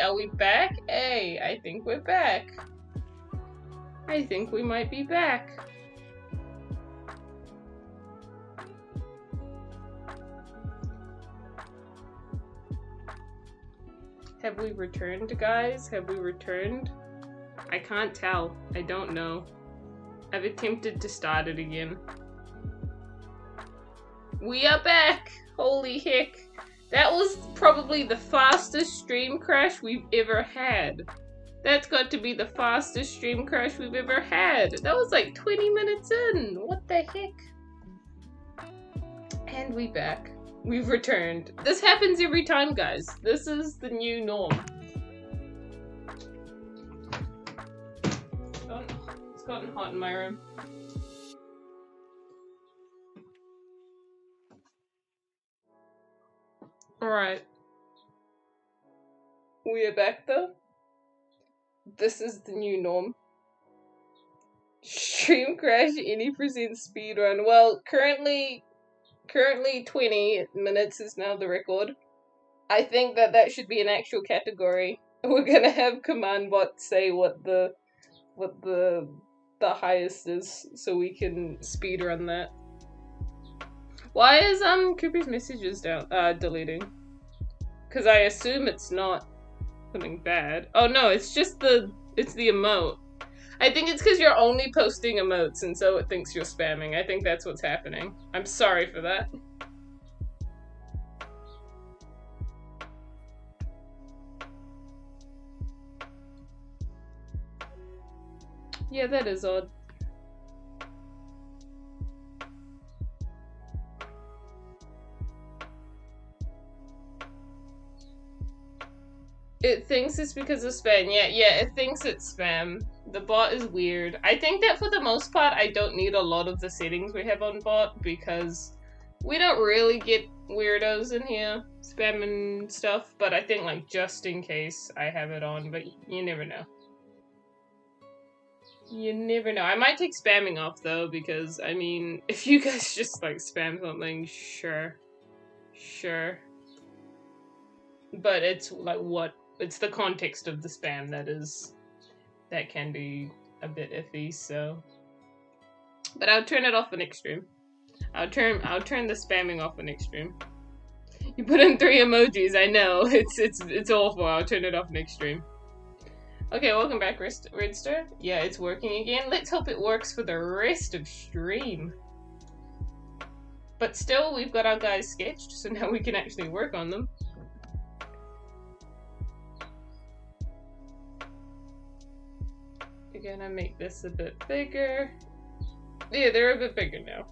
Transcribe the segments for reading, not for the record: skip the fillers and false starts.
are we back? Hey, I think we're back. I think we might be back. Have we returned, guys? Have we returned? I can't tell. I don't know. I've attempted to start it again. We are back! Holy heck. That was probably the fastest stream crash we've ever had. That's got to be the fastest stream crash we've ever had. That was like 20 minutes in. What the heck? And we back. We've returned. This happens every time, guys. This is the new norm. It's gotten hot in my room. Alright. We are back though. This is the new norm. Stream crash, any percent speedrun. Well, currently 20 minutes is now the record. I think that should be an actual category. We're gonna have command bot say what the highest is so we can speedrun that. Why is Cooper's messages down deleting? Cause I assume it's not something bad. Oh no, it's just it's the emote. I think it's because you're only posting emotes and so it thinks you're spamming. I think that's what's happening. I'm sorry for that. Yeah, that is odd. It thinks it's because of spam. Yeah, it thinks it's spam. The bot is weird. I think that for the most part, I don't need a lot of the settings we have on bot because we don't really get weirdos in here spamming stuff, but I think like just in case I have it on, but you never know. You never know. I might take spamming off though because, I mean, if you guys just like spam something, sure. But it's like it's the context of the spam that can be a bit iffy, so. But I'll turn it off on extreme. I'll turn the spamming off on extreme. You put in 3 emojis, I know. It's awful. I'll turn it off on extreme. Okay, welcome back, Redster. Yeah, it's working again. Let's hope it works for the rest of stream. But still, we've got our guys sketched, so now we can actually work on them. We're gonna make this a bit bigger. Yeah, they're a bit bigger now.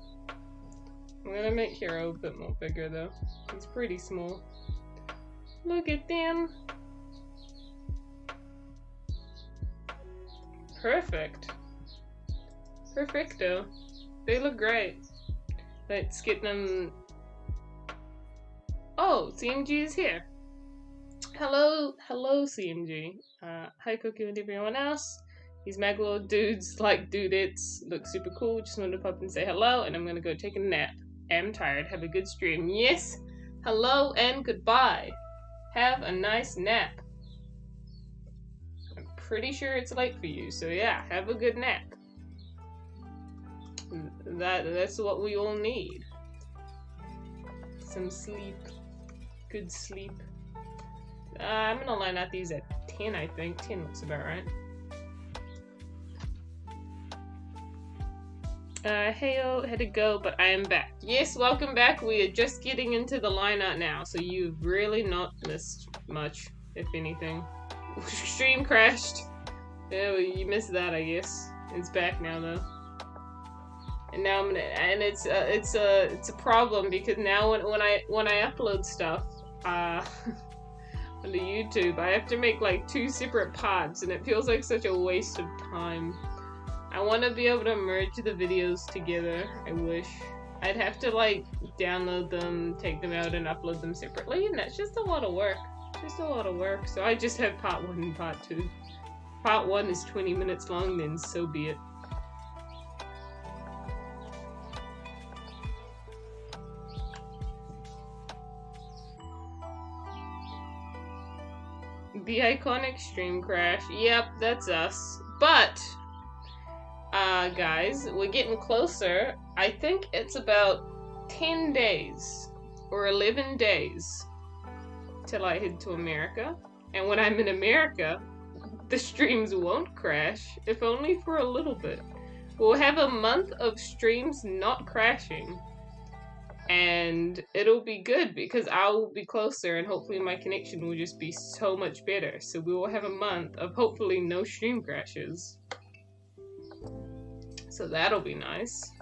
I'm gonna make Hero a bit more bigger though. He's pretty small. Look at them. Perfect. Perfecto. They look great. Let's get them. Oh, CMG is here. Hello, CMG. Hi Koku and everyone else. These Maglord dudes like dudettes look super cool. Just wanted to pop and say hello, and I'm gonna go take a nap. I'm tired. Have a good stream. Yes. Hello and goodbye. Have a nice nap. I'm pretty sure it's late for you, so yeah, have a good nap. That's what we all need. Some sleep. Good sleep. I'm gonna line out these at 10, I think. 10 looks about right. Heyo, had to go, but I am back. Yes, welcome back. We are just getting into the line out now, so you've really not missed much, if anything. Stream crashed. Yeah, well, you missed that, I guess. It's back now, though. And now it's a problem because now when I upload stuff, onto YouTube, I have to make like 2 separate pods, and it feels like such a waste of time. I want to be able to merge the videos together. I wish. I'd have to like download them, take them out, and upload them separately, and that's just a lot of work. Just a lot of work. So I just have part 1 and part 2. Part 1 is 20 minutes long, then so be it. The iconic stream crash. Yep, that's us. But, guys, we're getting closer. I think it's about 10 days or 11 days till I head to America. And when I'm in America, the streams won't crash, if only for a little bit. We'll have a month of streams not crashing. And it'll be good because I'll be closer and hopefully my connection will just be so much better. So we will have a month of hopefully no stream crashes. So that'll be nice.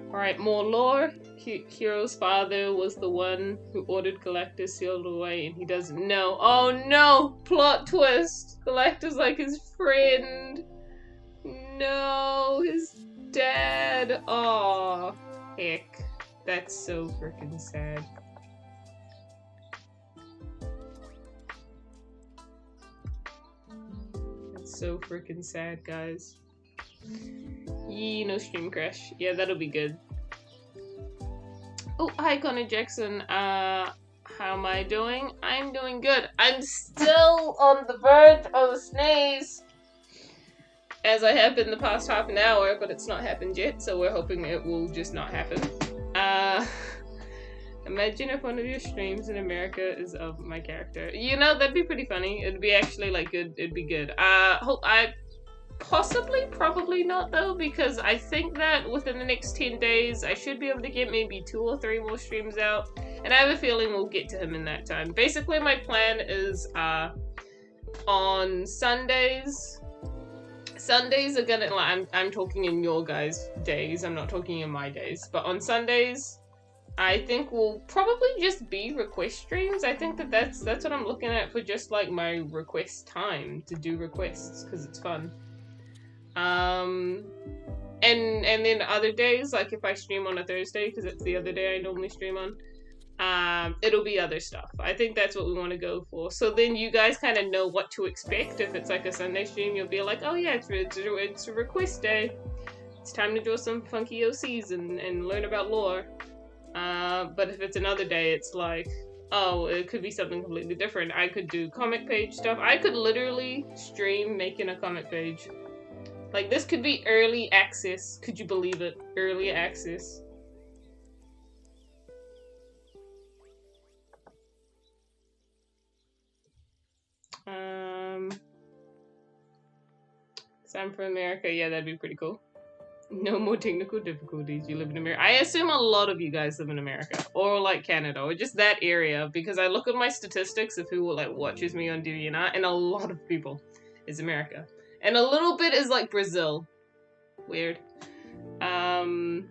Alright, more lore. Hiro's father was the one who ordered Galactus sealed away and he doesn't know. Oh no! Plot twist! Galactus like his friend. No, his dad. Aw, heck. That's so freaking sad. That's so freaking sad, guys. Yee, no stream crash. Yeah, that'll be good. Oh, hi Connor Jackson. How am I doing? I'm doing good. I'm still on the verge of a sneeze. As I have been the past half an hour, but it's not happened yet, so we're hoping it will just not happen. Imagine if one of your streams in America is of my character. You know, that'd be pretty funny. It'd be actually, like, good. It'd be good. Possibly, probably not, though, because I think that within the next 10 days, I should be able to get maybe 2 or 3 more streams out, and I have a feeling we'll get to him in that time. Basically, my plan is, on Sundays are gonna, like, I'm talking in your guys' days, I'm not talking in my days, but on Sundays, I think we'll probably just be request streams. I think that's what I'm looking at for just, like, my request time, to do requests, because it's fun. And then other days, like if I stream on a Thursday, because it's the other day I normally stream on, it'll be other stuff. I think that's what we want to go for. So then you guys kind of know what to expect. If it's like a Sunday stream, you'll be like, oh yeah, it's a request day. It's time to draw some funky OCs and learn about lore. But if it's another day, it's like, oh, it could be something completely different. I could do comic page stuff. I could literally stream making a comic page. Like, this could be early access. Could you believe it? Early access. So I'm from America. Yeah, that'd be pretty cool. No more technical difficulties. You live in America. I assume a lot of you guys live in America. Or, like, Canada. Or just that area. Because I look at my statistics of who, like, watches me on DeviantArt. And a lot of people is America. And a little bit is, like, Brazil. Weird. And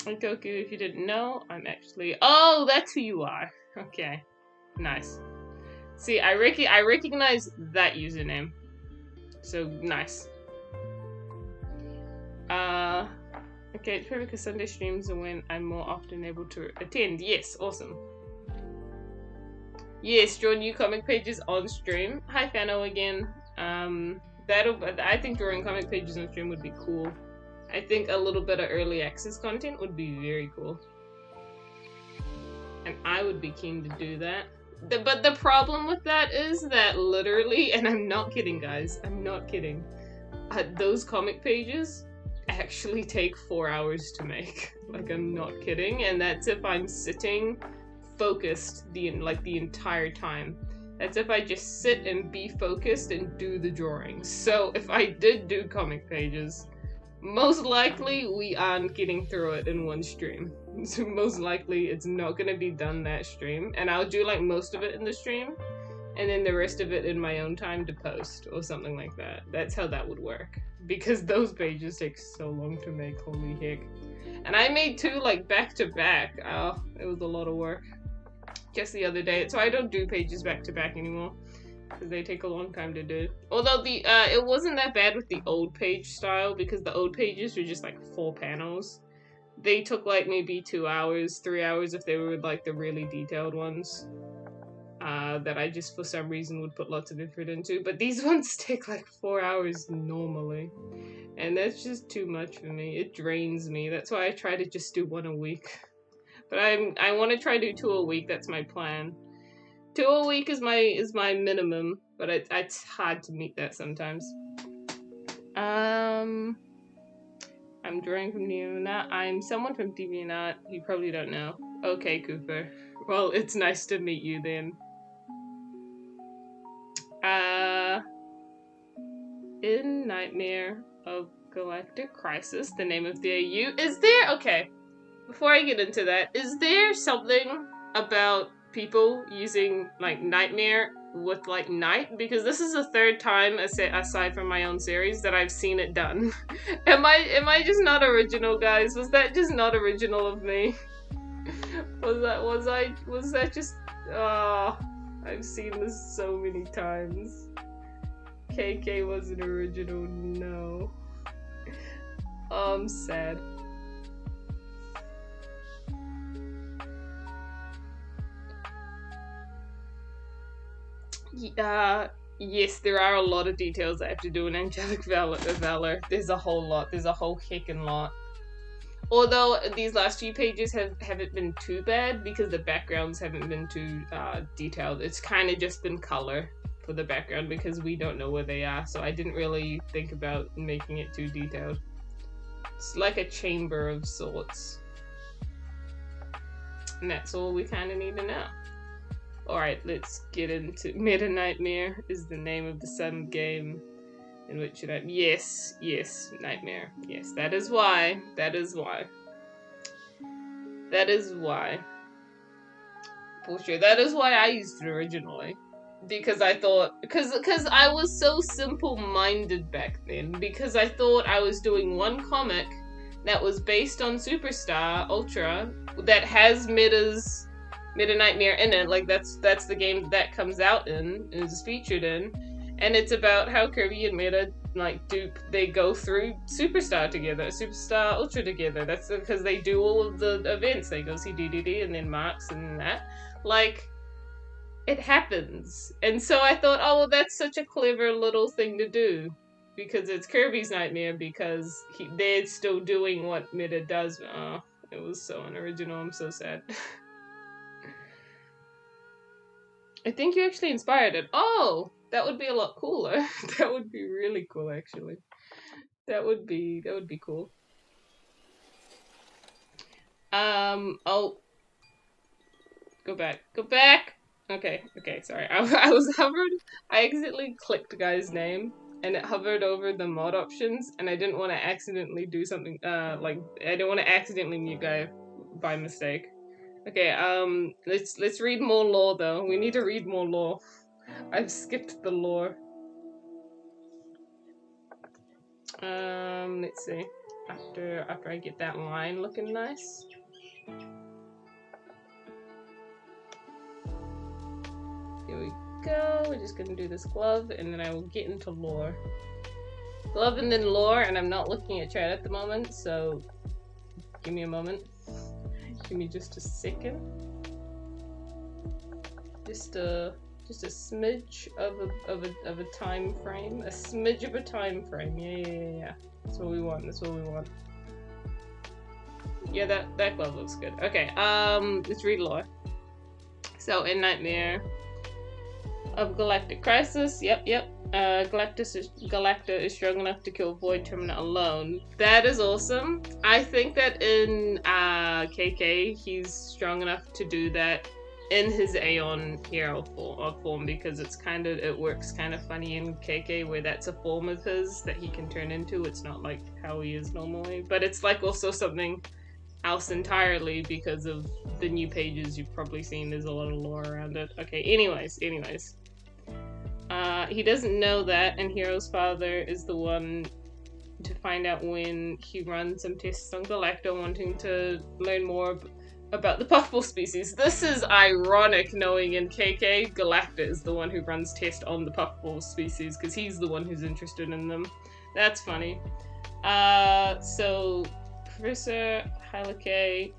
Koku, if you didn't know, I'm actually... Oh, that's who you are. Okay. Nice. See, I recognize that username. So, nice. Okay, it's perfect because Sunday streams are when I'm more often able to attend. Yes, awesome. Yes, draw new comic pages on stream. Hi, Fano again. I think drawing comic pages on stream would be cool. I think a little bit of early access content would be very cool. And I would be keen to do that. But the problem with that is that literally, and I'm not kidding guys, I'm not kidding, those comic pages actually take 4 hours to make. Like, I'm not kidding, and that's if I'm sitting focused the entire time. That's if I just sit and be focused and do the drawings. So if I did do comic pages, most likely we aren't getting through it in one stream. So most likely it's not gonna be done that stream, and I'll do like most of it in the stream, and then the rest of it in my own time to post or something like that. That's how that would work, because those pages take so long to make, holy heck. And I made 2 like back to back. Oh, it was a lot of work just the other day, so I don't do pages back to back anymore because they take a long time to do. Although the it wasn't that bad with the old page style, because the old pages were just like 4 panels. They took like maybe 2 hours, 3 hours if they were like the really detailed ones. That I just for some reason would put lots of effort into. But these ones take like 4 hours normally. And that's just too much for me. It drains me. That's why I try to just do one a week. But I want to try to do 2 a week. That's my plan. 2 a week is my minimum, but it's hard to meet that sometimes. I'm drawing from DeviantArt. I'm someone from DeviantArt. You probably don't know. Okay, Cooper. Well, it's nice to meet you then. In Nightmare of Galactic Crisis, the name of the AU. Is there, okay, before I get into that, is there something about people using, like, Nightmare with, like, night? Because this is the 3rd time, aside from my own series, that I've seen it done. Am I just not original, guys? Was that just not original of me? Was that just, I've seen this so many times. KK wasn't original, no. I'm sad. Yes, there are a lot of details I have to do in Angelic Valor. There's a whole lot. There's a whole heckin' lot. Although these last few pages haven't been too bad because the backgrounds haven't been too detailed. It's kind of just been color for the background because we don't know where they are, so I didn't really think about making it too detailed. It's like a chamber of sorts. And that's all we kind of need to know. Alright, let's get into Meta Nightmare is the name of the sub game in which it... Yes, Nightmare. Yes, that is why. That is why. That is why. For sure. That is why I used it originally. Because I thought... Because I was so simple-minded back then. Because I thought I was doing one comic that was based on Superstar Ultra that has Meta Nightmare in it. Like, that's the game that comes out in, and is featured in. And it's about how Kirby and Meta, like, they go through Superstar together, Superstar Ultra together. That's because they do all of the events. They go see DDD and then Marks and that. Like, it happens. And so I thought, oh, well, that's such a clever little thing to do. Because it's Kirby's Nightmare, because they're still doing what Meta does. Oh, it was so unoriginal. I'm so sad. I think you actually inspired it. Oh! That would be a lot cooler. That would be really cool, actually. That would be cool. Oh. Go back! Okay, sorry. I was hovered. I accidentally clicked guy's name, and it hovered over the mod options, and I didn't want to accidentally do something, like, I didn't want to accidentally mute guy by mistake. Okay, let's read more lore, though. We need to read more lore. I've skipped the lore. Let's see. After I get that line looking nice. Here we go. We're just gonna do this glove, and then I will get into lore. Glove and then lore, and I'm not looking at chat at the moment, so give me a moment. Give me just a second. Just a smidge of a time frame. A smidge of a time frame. Yeah. That's what we want. Yeah, that glove looks good. Okay, let's read lore. So in Nightmare of Galactic Crisis, yep. Galacta is strong enough to kill Void Terminal alone. That is awesome. I think that in KK, he's strong enough to do that in his Aeon hero form, because it works kind of funny in KK where that's a form of his that he can turn into. It's not like how he is normally, but it's like also something else entirely because of the new pages you've probably seen. There's a lot of lore around it. Okay, anyways. He doesn't know that, and Hero's father is the one to find out when he runs some tests on Galacta, wanting to learn more about the puffball species. This is ironic, knowing in KK, Galacta is the one who runs tests on the puffball species, because he's the one who's interested in them. That's funny. So, Professor Hylake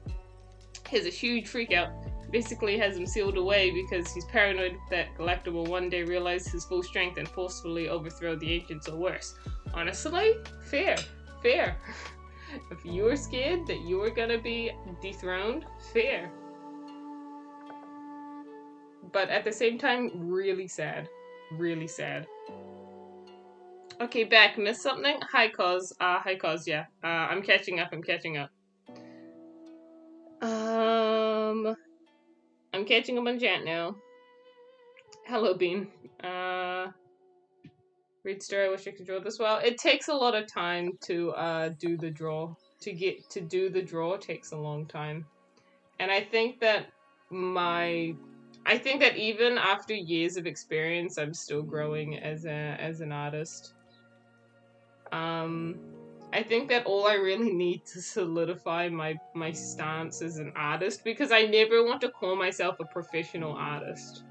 has a huge freakout. Basically has him sealed away because he's paranoid that Galacta will one day realize his full strength and forcefully overthrow the Ancients or worse. Honestly, fair. If you were scared that you were gonna be dethroned, fair. But at the same time, really sad. Really sad. Okay, back. Missed something? Hi, Cause. Hi, Cause, yeah. I'm catching up. I'm catching up on chat now. Hello, Bean. Read story. I wish I could draw this well. It takes a lot of time to do the draw. To do the draw takes a long time, and I think that even after years of experience, I'm still growing as an artist. I think that all I really need to solidify my stance as an artist, because I never want to call myself a professional artist.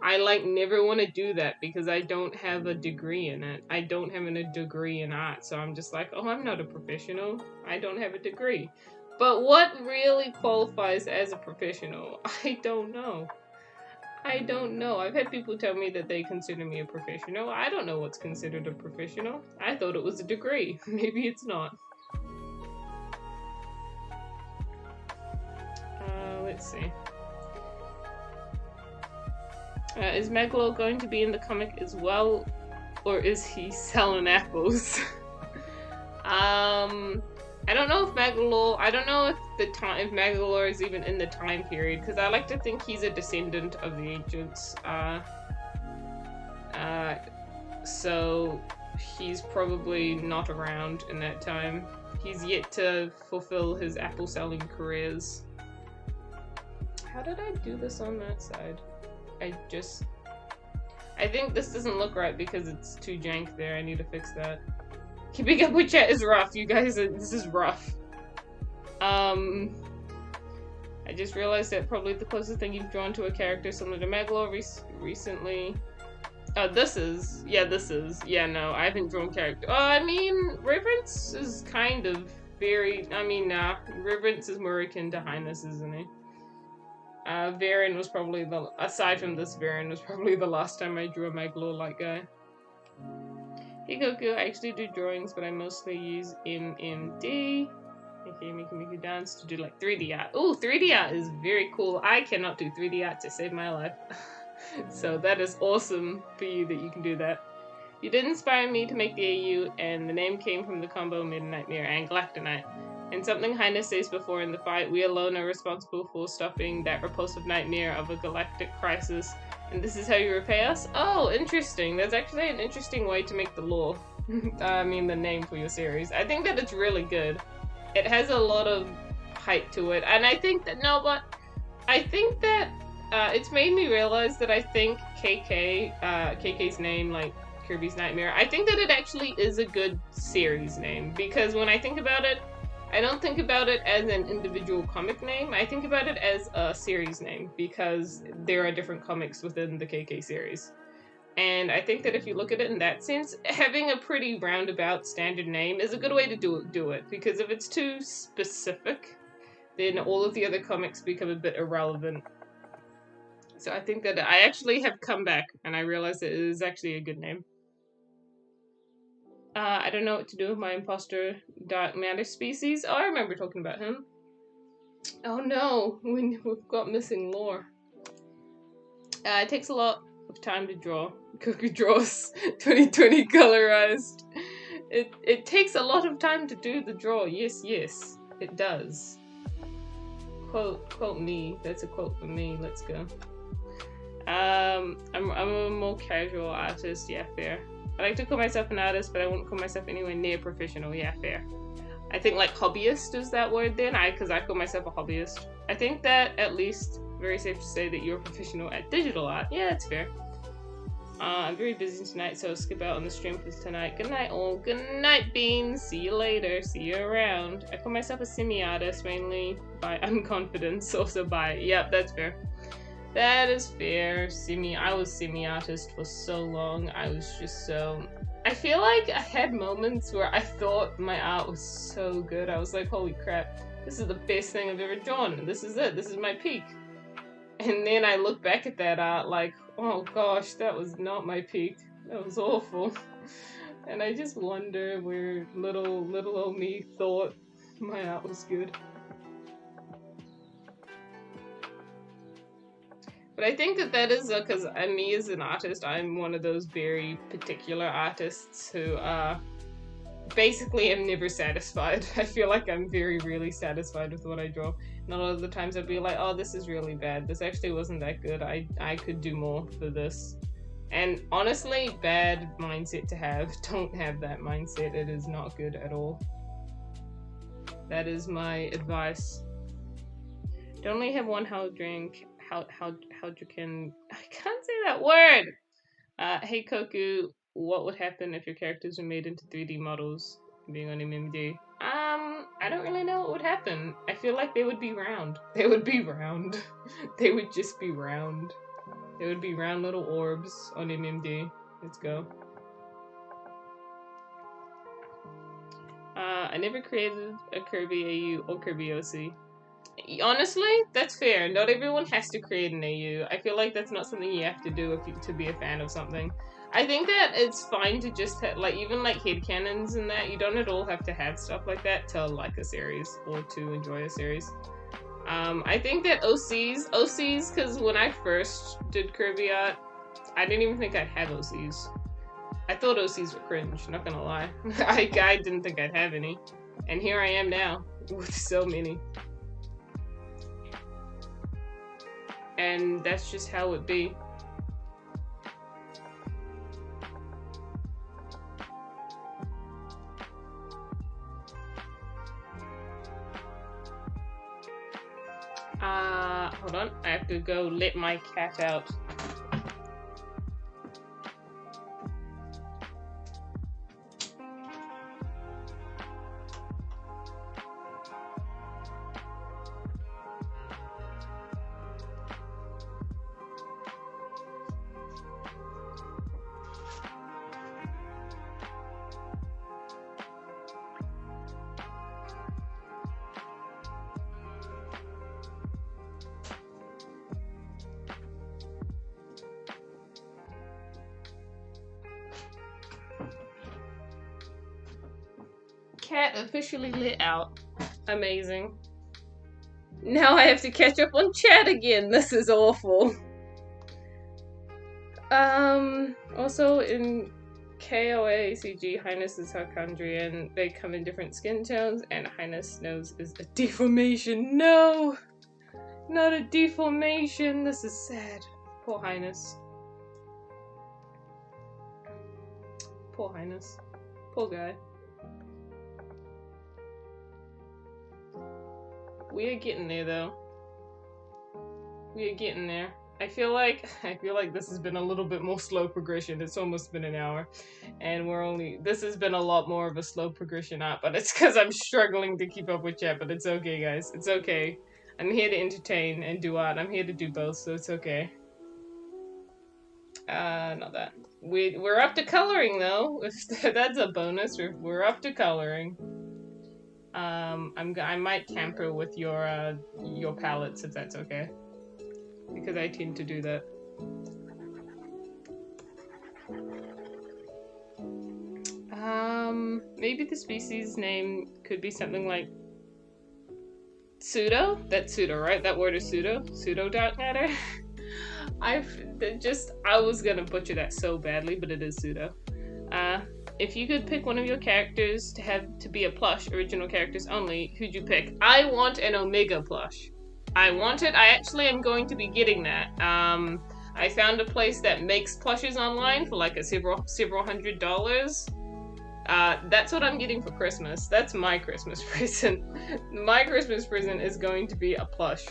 I never want to do that because I don't have a degree in it. I don't have a degree in art, so I'm just like, oh, I'm not a professional. I don't have a degree. But what really qualifies as a professional? I don't know. I've had people tell me that they consider me a professional. I don't know what's considered a professional. I thought it was a degree. Maybe it's not. Let's see. Is Megalo going to be in the comic as well, or is he selling apples? I don't know if Magolor. I don't know if Magolor is even in the time period, because I like to think he's a descendant of the ancients. So he's probably not around in that time. He's yet to fulfill his apple selling careers. How did I do this on that side? I think this doesn't look right because it's too jank there. I need to fix that. Keeping up with chat is rough, you guys. This is rough. I just realized that probably the closest thing you've drawn to a character similar to Megalo recently. This is. Yeah, no, I haven't drawn character. I mean, Reverence is kind of very. I mean, nah. Reverence is more akin to Highness, isn't he? Varian was probably aside from this, Varian was probably the last time I drew a Megalo-like guy. Hey Goku, I actually do drawings, but I mostly use MMD. Okay, Miku Dance to do like 3D art. Oh, 3D art is very cool. I cannot do 3D art to save my life. So that is awesome for you that you can do that. You did inspire me to make the AU, and the name came from the combo Mid-Nightmare and Galactonite. And something Highness says before in the fight, we alone are responsible for stopping that repulsive nightmare of a galactic crisis. And this is how you repay us? Oh, interesting. That's actually an interesting way to make the lore. I mean, the name for your series. I think that it's really good. It has a lot of height to it. And I think that, it's made me realize that I think KK's name, like Kirby's Nightmare, I think that it actually is a good series name. Because when I think about it, I don't think about it as an individual comic name. I think about it as a series name because there are different comics within the KK series. And I think that if you look at it in that sense, having a pretty roundabout standard name is a good way to do it. Because if it's too specific, then all of the other comics become a bit irrelevant. So I think that I actually have come back and I realized that it is actually a good name. I don't know what to do with my imposter dark matter species. Oh, I remember talking about him. Oh no, we've got missing lore. It takes a lot of time to draw. Koku-Draws 2020 colorized. It takes a lot of time to do the draw. Yes, it does. Quote me. That's a quote from me. Let's go. I'm a more casual artist. Yeah, fair. I like to call myself an artist, but I wouldn't call myself anywhere near professional. Yeah, fair. I think like hobbyist is that word then, because I call myself a hobbyist. I think that at least very safe to say that you're a professional at digital art. Yeah, that's fair. I'm very busy tonight, so I'll skip out on the stream for tonight. Good night, all. Good night, Beans. See you later. See you around. I call myself a semi-artist mainly by unconfidence, also by. Yep, that's fair. That is fair. I was semi-artist for so long. I was just so... I feel like I had moments where I thought my art was so good. I was like, holy crap, this is the best thing I've ever drawn. This is it. This is my peak. And then I look back at that art like, oh gosh, that was not my peak. That was awful. And I just wonder where little old me thought My art was good. But I think that is because me as an artist, I'm one of those very particular artists who basically am never satisfied. I feel like I'm very rarely satisfied with what I draw. And a lot of the times I'd be like, oh, this is really bad. This actually wasn't that good. I could do more for this. And honestly, bad mindset to have. Don't have that mindset. It is not good at all. That is my advice. Don't only have one hell drink. How you can... I can't say that word! Hey Koku, what would happen if your characters were made into 3D models being on MMD? I don't really know what would happen. I feel like they would be round. They would be round. They would just be round. They would be round little orbs on MMD. Let's go. I never created a Kirby AU or Kirby OC. Honestly, that's fair. Not everyone has to create an AU. I feel like that's not something you have to do to be a fan of something. I think that it's fine to just have, like, even like headcanons and that, you don't at all have to have stuff like that to like a series or to enjoy a series. I think that OCs, because when I first did Kirby art, I didn't even think I'd have OCs. I thought OCs were cringe, not gonna lie. I didn't think I'd have any. And here I am now, with so many. And that's just how it be. Hold on, I have to go let my cat out. Cat officially lit out. Amazing. Now I have to catch up on chat again. This is awful. Also in KOA ACG, Highness is Hakandrian. They come in different skin tones, and Highness nose is a deformation. No! Not a deformation. This is sad. Poor Highness. Poor Highness. Poor guy. We are getting there though. We are getting there. I feel like this has been a little bit more slow progression. It's almost been an hour. And this has been a lot more of a slow progression art, but it's because I'm struggling to keep up with chat, but it's okay guys. It's okay. I'm here to entertain and do art. I'm here to do both, so it's okay. Not that. We're up to coloring though. That's a bonus. We're up to coloring. I might tamper with your palettes if that's okay, because I tend to do that. Maybe the species name could be something like pseudo. That's pseudo, right? That word is pseudo. Pseudo dark matter. I was gonna butcher that so badly, but it is pseudo. If you could pick one of your characters to be a plush, original characters only, who'd you pick? I want an Omega plush. I want it. I actually am going to be getting that. I found a place that makes plushes online for like several $100s. That's what I'm getting for Christmas. That's my Christmas present. My Christmas present is going to be a plush.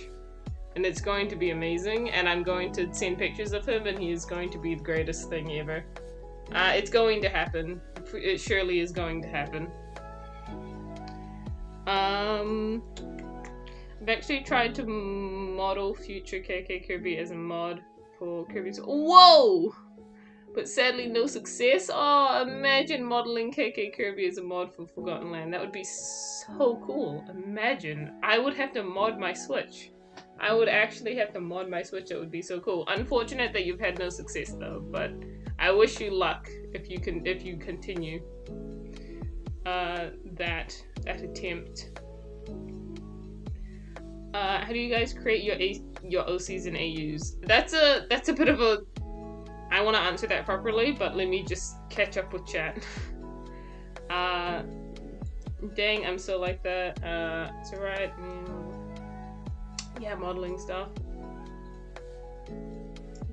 And it's going to be amazing, and I'm going to send pictures of him, and he is going to be the greatest thing ever. It's going to happen. It surely is going to happen. I've actually tried to model future KK Kirby as a mod for Kirby's. Whoa! But sadly, no success. Oh, imagine modeling KK Kirby as a mod for Forgotten Land. That would be so cool. Imagine. I would have to mod my Switch. I would actually have to mod my Switch. It would be so cool. Unfortunate that you've had no success though, but I wish you luck if you continue that attempt. How do you guys create your OCs and AUs? That's a bit of a... I want to answer that properly, but let me just catch up with chat. Dang, I'm so like that. It's alright. Yeah, modeling stuff.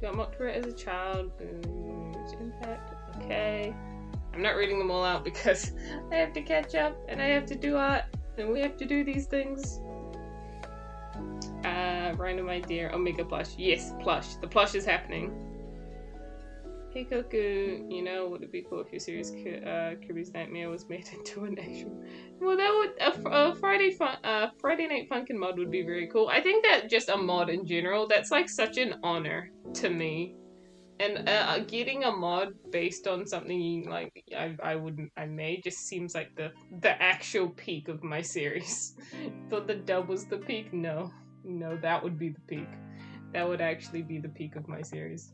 Got mocked for it as a child. Which impact? Okay. I'm not reading them all out because I have to catch up and I have to do art and we have to do these things. Rhino, my dear. Omega plush. Yes, plush. The plush is happening. Hey Koku, you know, would it be cool if your series Kirby's Nightmare was made into an actual... Well, that would... a Friday Night Funkin' mod would be very cool. I think that just a mod in general, that's like such an honor to me. And getting a mod based on something like I made just seems like the actual peak of my series. Thought the dub was the peak? No, that would be the peak. That would actually be the peak of my series.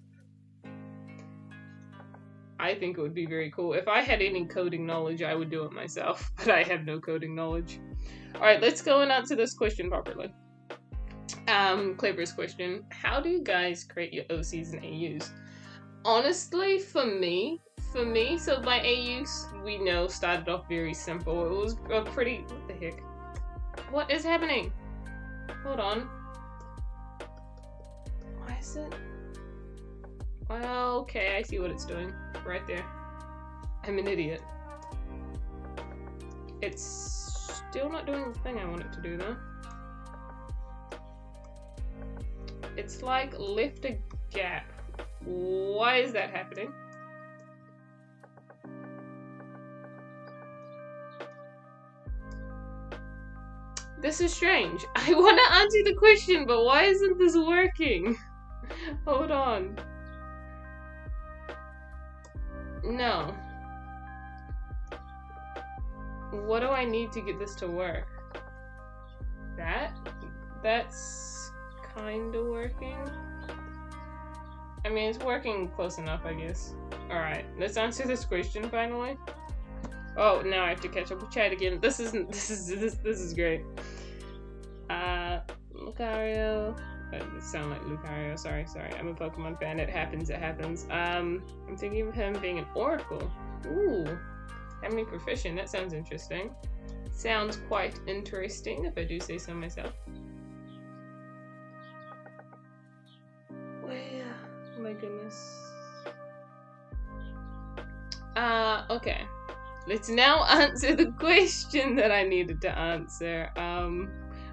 I think it would be very cool. If I had any coding knowledge, I would do it myself, but I have no coding knowledge. Alright, let's go and answer this question properly. Clever's question. How do you guys create your OCs and AUs? Honestly, for me, so my AUs, we know, started off very simple. It was a pretty... What the heck? What is happening? Hold on. Why is it... Well, okay, I see what it's doing. Right there. I'm an idiot. It's still not doing the thing I want it to do, though. It's like left a gap. Why is that happening? This is strange. I want to answer the question, but why isn't this working? Hold on. No. What do I need to get this to work? That's kind of working. I mean, it's working close enough, I guess. Alright, let's answer this question finally. Oh, now I have to catch up with chat again. This is great. Lucario. It sound like Lucario. Sorry. I'm a Pokemon fan. It happens. I'm thinking of him being an Oracle. Ooh. Having proficient. That sounds interesting. Sounds quite interesting, if I do say so myself. Oh my goodness. Okay. Let's now answer the question that I needed to answer.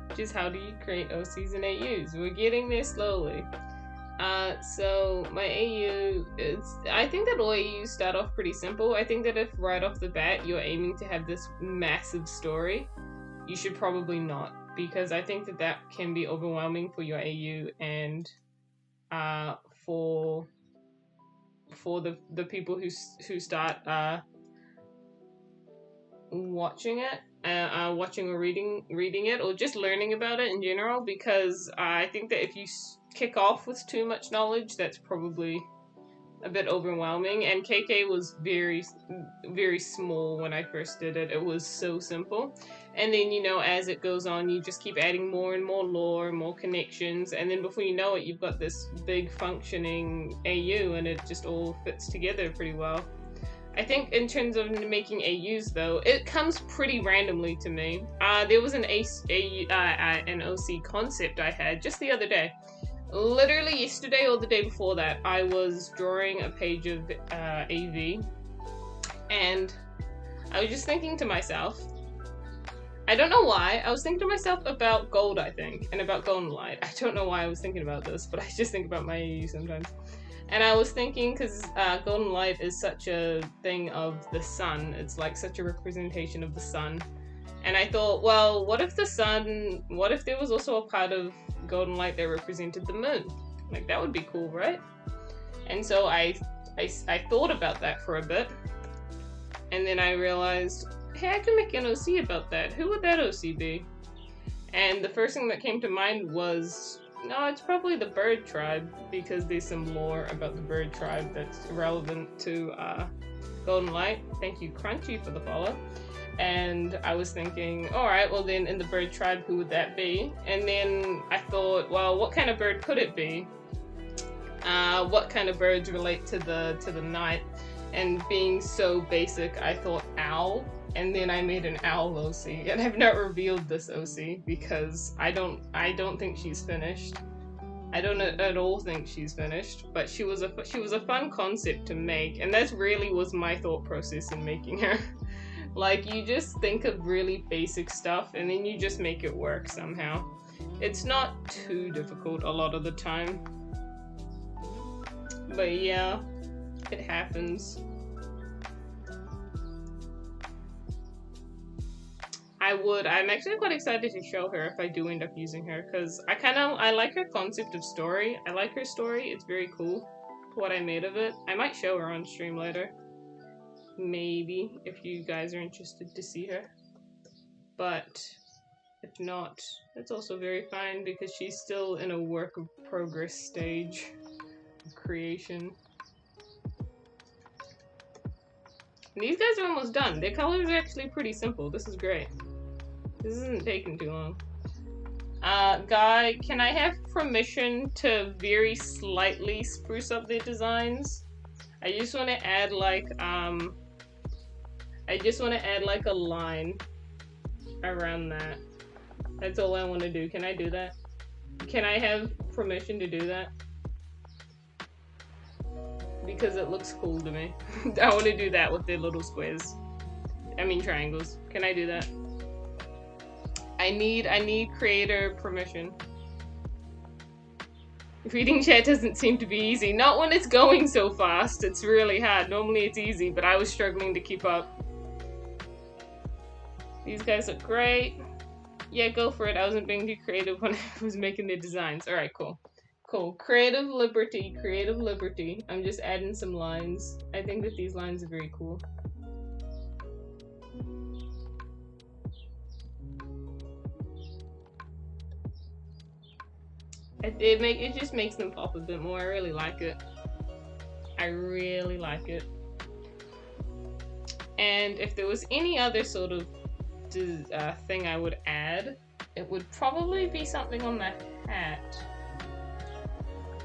Which is, how do you create OCs and AUs? We're getting there slowly. So my AU is... I think that all AUs start off pretty simple. I think that if right off the bat you're aiming to have this massive story, you should probably not. Because I think that can be overwhelming for your AU and for the people who start watching it. Watching or reading it, or just learning about it in general, because I think that if you kick off with too much knowledge, that's probably a bit overwhelming. And KK was very, very small when I first did it. It was so simple. And then, you know, as it goes on, you just keep adding more and more lore, more connections, and then before you know it, you've got this big functioning AU, and it just all fits together pretty well. I think in terms of making AUs, though, it comes pretty randomly to me. There was an OC concept I had just the other day. Literally yesterday or the day before that, I was drawing a page of AV, and I was just thinking to myself, I don't know why, I was thinking to myself about gold, I think, and about golden light. I don't know why I was thinking about this, but I just think about my AU sometimes. And I was thinking, because golden light is such a thing of the sun, it's like such a representation of the sun. And I thought, well, what if there was also a part of golden light that represented the moon? Like, that would be cool, right? And so I thought about that for a bit. And then I realized, hey, I can make an OC about that. Who would that OC be? And the first thing that came to mind was... No, it's probably the bird tribe, because there's some lore about the bird tribe that's relevant to Golden Light. Thank you, Crunchy, for the follow. And I was thinking, alright, well then in the bird tribe, who would that be? And then I thought, well, what kind of bird could it be? What kind of birds relate to the night? And being so basic, I thought owl. And then I made an owl OC, and I've not revealed this OC because I don't think she's finished. I don't at all think she's finished, but she was a fun concept to make, and that really was my thought process in making her. Like, you just think of really basic stuff and then you just make it work somehow. It's not too difficult a lot of the time. But yeah, it happens. I'm actually quite excited to show her if I do end up using her, because I like her concept of story. I like her story, it's very cool what I made of it. I might show her on stream later. Maybe, if you guys are interested to see her. But if not, it's also very fine because she's still in a work of progress stage of creation. And these guys are almost done. Their colors are actually pretty simple. This is great. This isn't taking too long. Guy, can I have permission to very slightly spruce up their designs? I just want to add like, a line around that. That's all I want to do. Can I do that? Can I have permission to do that? Because it looks cool to me. I want to do that with their little squares. I mean triangles. Can I do that? I need creator permission. Reading chat doesn't seem to be easy. Not when it's going so fast. It's really hard. Normally it's easy, but I was struggling to keep up. These guys look great. Yeah, go for it. I wasn't being too creative when I was making the designs. Alright, cool. Cool. Creative liberty. Creative liberty. I'm just adding some lines. I think that these lines are very cool. It just makes them pop a bit more. I really like it. I really like it. And if there was any other sort of thing I would add, it would probably be something on the hat.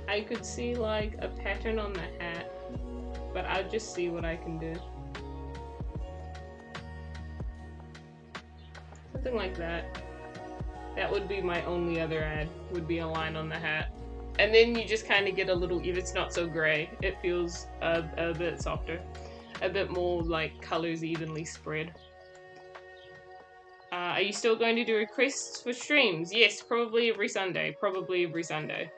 I could see like a pattern on the hat, but I'll just see what I can do. Something like that. That would be my only other add, would be a line on the hat. And then you just kind of get a little, if it's not so gray, it feels a bit softer. A bit more like colors evenly spread. Are you still going to do requests for streams? Yes, probably every Sunday. Probably every Sunday.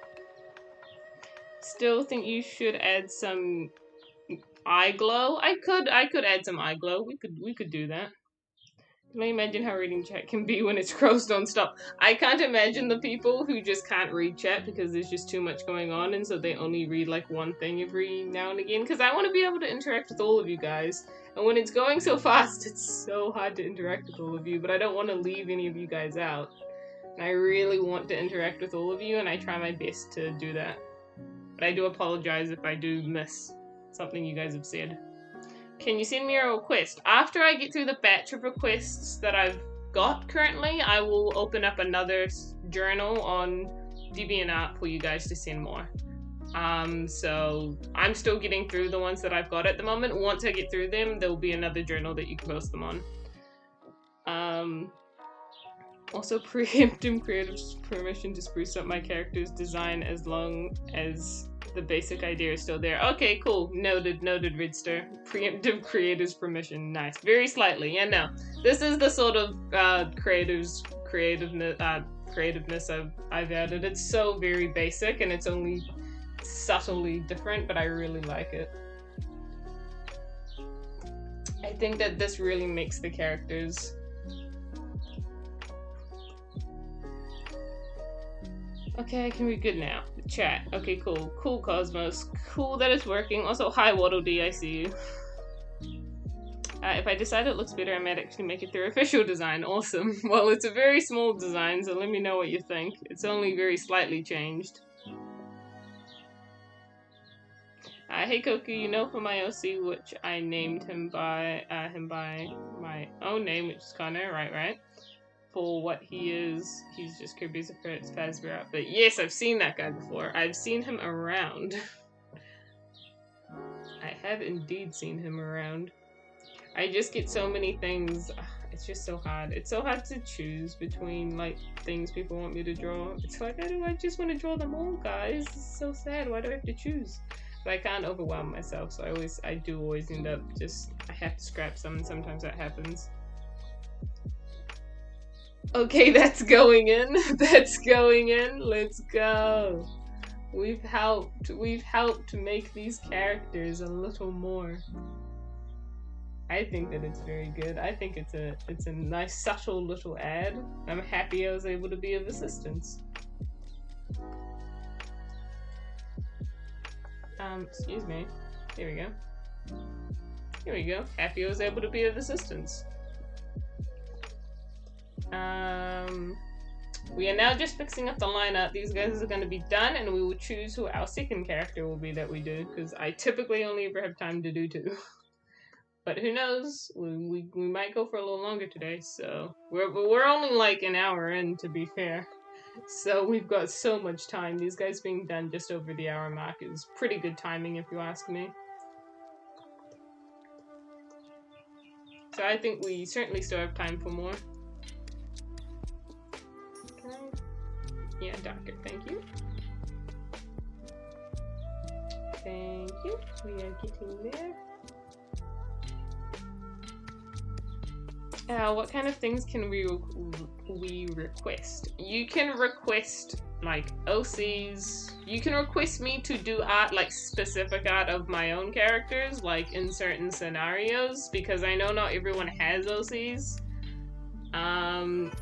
Still think you should add some eye glow. I could add some eye glow. We could do that. Can I imagine how reading chat can be when it scrolls non-stop? I can't imagine the people who just can't read chat because there's just too much going on, and so they only read like one thing every now and again, because I want to be able to interact with all of you guys. And when it's going so fast, it's so hard to interact with all of you, but I don't want to leave any of you guys out. And I really want to interact with all of you, and I try my best to do that. But I do apologize if I do miss something you guys have said. Can you send me a request? After I get through the batch of requests that I've got currently, I will open up another journal on DeviantArt for you guys to send more. So I'm still getting through the ones that I've got at the moment. Once I get through them, there will be another journal that you can post them on. Also preempt him creative's permission to spruce up my character's design as long as the basic idea is still there. Okay, cool. Noted, Ridster. Preemptive creator's permission. Nice. Very slightly. Yeah, no. This is the sort of creativeness I've added. It's so very basic and it's only subtly different, but I really like it. I think that this really makes the characters okay, I can read good now. Chat. Okay, cool. Cool, Cosmos. Cool that it's working. Also, hi, Waddle D, I see you. If I decide it looks better, I might actually make it their official design. Awesome. Well, it's a very small design, so let me know what you think. It's only very slightly changed. Hey Koku, you know for my OC, which I named him by my own name, which is Connor, right? For what he is, he's just Kirby's Fazbear. But yes, I've seen that guy before. I've seen him around. I have indeed seen him around. I just get so many things. It's just so hard. It's so hard to choose between like things people want me to draw. It's like, I just want to draw them all, guys. It's so sad. Why do I have to choose? But I can't overwhelm myself, so I do always end up I have to scrap some, and sometimes that happens. Okay, that's going in. That's going in. Let's go. We've helped make these characters a little more. I think that it's very good. I think it's a nice subtle little ad. I'm happy I was able to be of assistance. Excuse me. Here we go. Here we go. Happy I was able to be of assistance. We are now just fixing up the lineup. These guys are going to be done, and we will choose who our second character will be that we do, because I typically only ever have time to do 2. But who knows? We might go for a little longer today, so we're only like an hour in, to be fair. So we've got so much time. These guys being done just over the hour mark is pretty good timing, if you ask me. So I think we certainly still have time for more. Yeah, doctor, thank you. Thank you. We are getting there. What kind of things can we request? You can request like OCs. You can request me to do art, like specific art of my own characters, like in certain scenarios, because I know not everyone has OCs.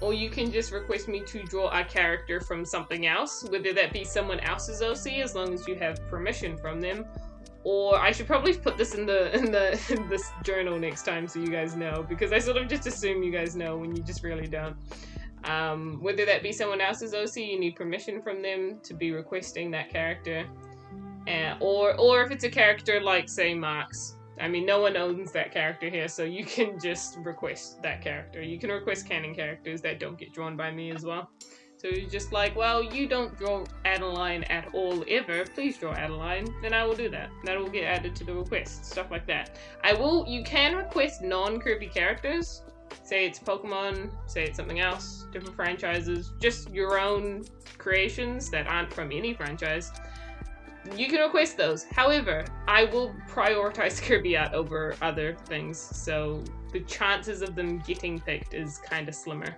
Or you can just request me to draw a character from something else, whether that be someone else's OC, as long as you have permission from them. Or I should probably put this in this journal next time so you guys know, because I sort of just assume you guys know when you just really don't. Whether that be someone else's OC, you need permission from them to be requesting that character. Or if it's a character like, say, Mark's. I mean, no one owns that character here, so you can just request that character. You can request canon characters that don't get drawn by me as well. So you're just like, well, you don't draw Adeline at all ever, please draw Adeline, then I will do that. That will get added to the request, stuff like that. You can request non-Kirby characters. Say it's Pokemon, say it's something else, different franchises, just your own creations that aren't from any franchise. You can request those. However, I will prioritize Kirby art over other things, so the chances of them getting picked is kind of slimmer.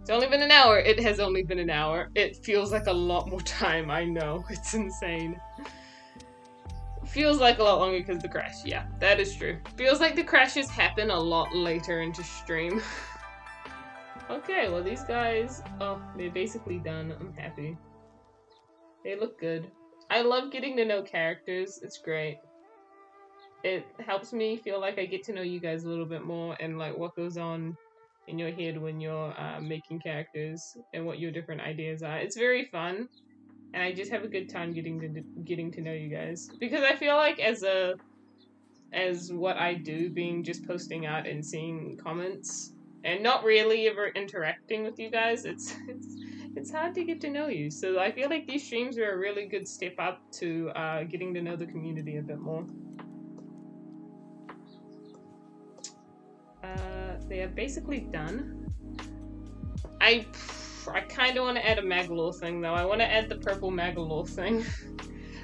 It's only been an hour. It has only been an hour. It feels like a lot more time, I know. It's insane. Feels like a lot longer because of the crash. Yeah, that is true. Feels like the crashes happen a lot later into stream. Okay, well these guys, oh, they're basically done. I'm happy. They look good. I love getting to know characters. It's great. It helps me feel like I get to know you guys a little bit more and like what goes on in your head when you're making characters and what your different ideas are. It's very fun, and I just have a good time getting to know you guys, because I feel like as what I do, being just posting out and seeing comments and not really ever interacting with you guys, it's hard to get to know you. So I feel like these streams are a really good step up to getting to know the community a bit more. They are basically done. I kind of want to add a Magolor thing though. I want to add the purple Magolor thing.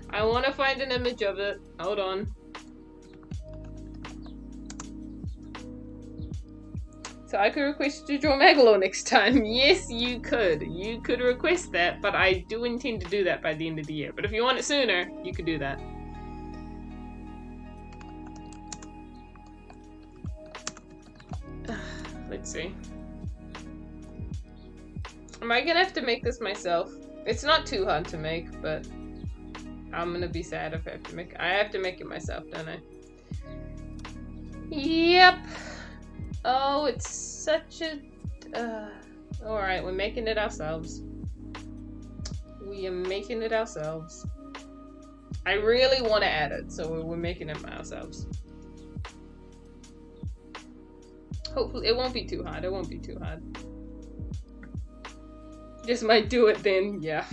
I want to find an image of it. Hold on. So I could request you to draw Magolor next time. Yes, you could. You could request that, but I do intend to do that by the end of the year. But if you want it sooner, you could do that. Let's see. Am I gonna have to make this myself? It's not too hard to make, but I'm gonna be sad if I have to make it. I have to make it myself, don't I? Yep. Oh, it's such a... Alright, we're making it ourselves. We are making it ourselves. I really want to add it, so we're making it ourselves. Hopefully, it won't be too hard. It won't be too hard. Just might do it then, yeah.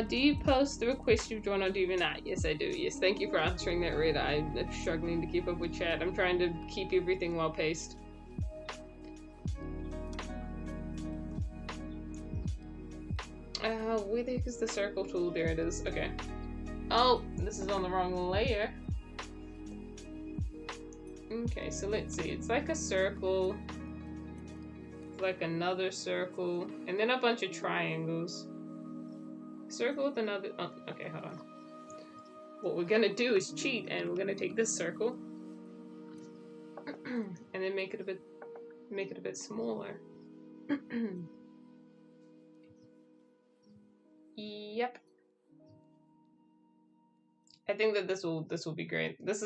Do you post the request you've drawn on DeviantArt? Yes, I do. Yes, thank you for answering that, Red. I'm struggling to keep up with chat. I'm trying to keep everything well paced. Where the heck is the circle tool? There it is. Okay. Oh, this is on the wrong layer. Okay, so let's see. It's like a circle, like another circle, and then a bunch of triangles. Circle with another. Oh, okay, hold on. What we're gonna do is cheat, and we're gonna take this circle and then make it a bit smaller. Yep. I think that this will be great. This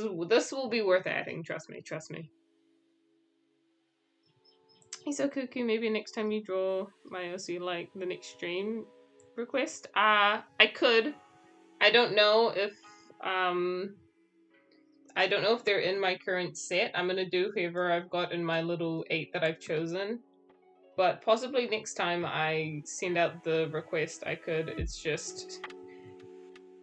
will be worth adding. Trust me. Trust me. Hey, so Cuckoo, maybe next time you draw my OC, like the next stream request. I could. I don't know if they're in my current set. I'm gonna do whoever I've got in my little 8 that I've chosen. But possibly next time I send out the request, I could. It's just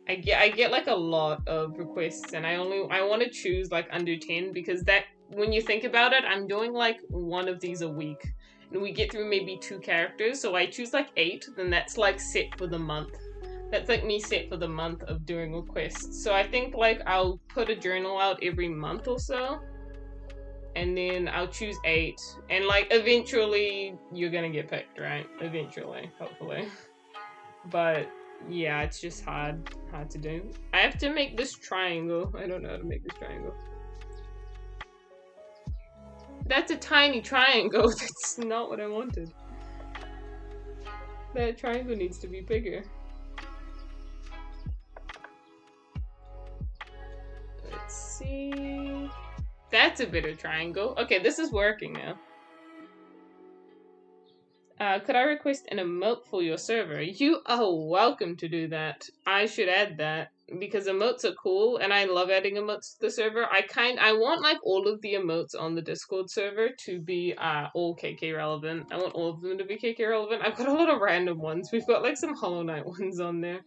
I get like a lot of requests, and I want to choose like under 10, because that, when you think about it, I'm doing like one of these a week, and we get through maybe 2 characters. So I choose like 8, then that's like set for the month. That's like me set for the month of doing requests. So I think like I'll put a journal out every month or so, and then I'll choose 8, and like eventually you're gonna get picked, right? Eventually, hopefully. But yeah, it's just hard to do. I have to make this triangle. I don't know how to make this triangle. That's a tiny triangle. That's not what I wanted. That triangle needs to be bigger. Let's see. That's a bit of triangle. Okay, this is working now. Could I request an emote for your server? You are welcome to do that. I should add that, because emotes are cool, and I love adding emotes to the server. I want like all of the emotes on the Discord server to be all KK relevant. I want all of them to be KK relevant. I've got a lot of random ones. We've got like some Hollow Knight ones on there.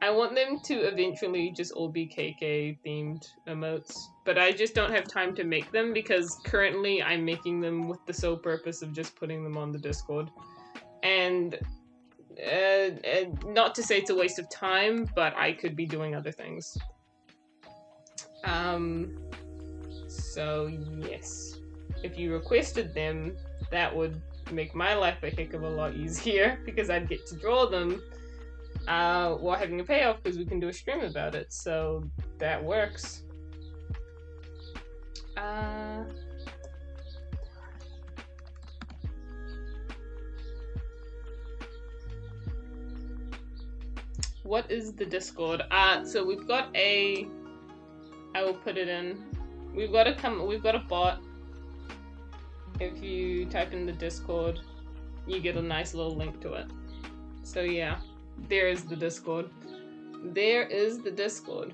I want them to eventually just all be KK themed emotes, but I just don't have time to make them, because currently I'm making them with the sole purpose of just putting them on the Discord. And not to say it's a waste of time, but I could be doing other things. So yes, if you requested them, that would make my life a heck of a lot easier, because I'd get to draw them while having a payoff, because we can do a stream about it. So that works. What is the Discord? So we've got I will put it in. We've got a bot. If you type in the Discord, you get a nice little link to it. So yeah, there is the Discord. There is the Discord.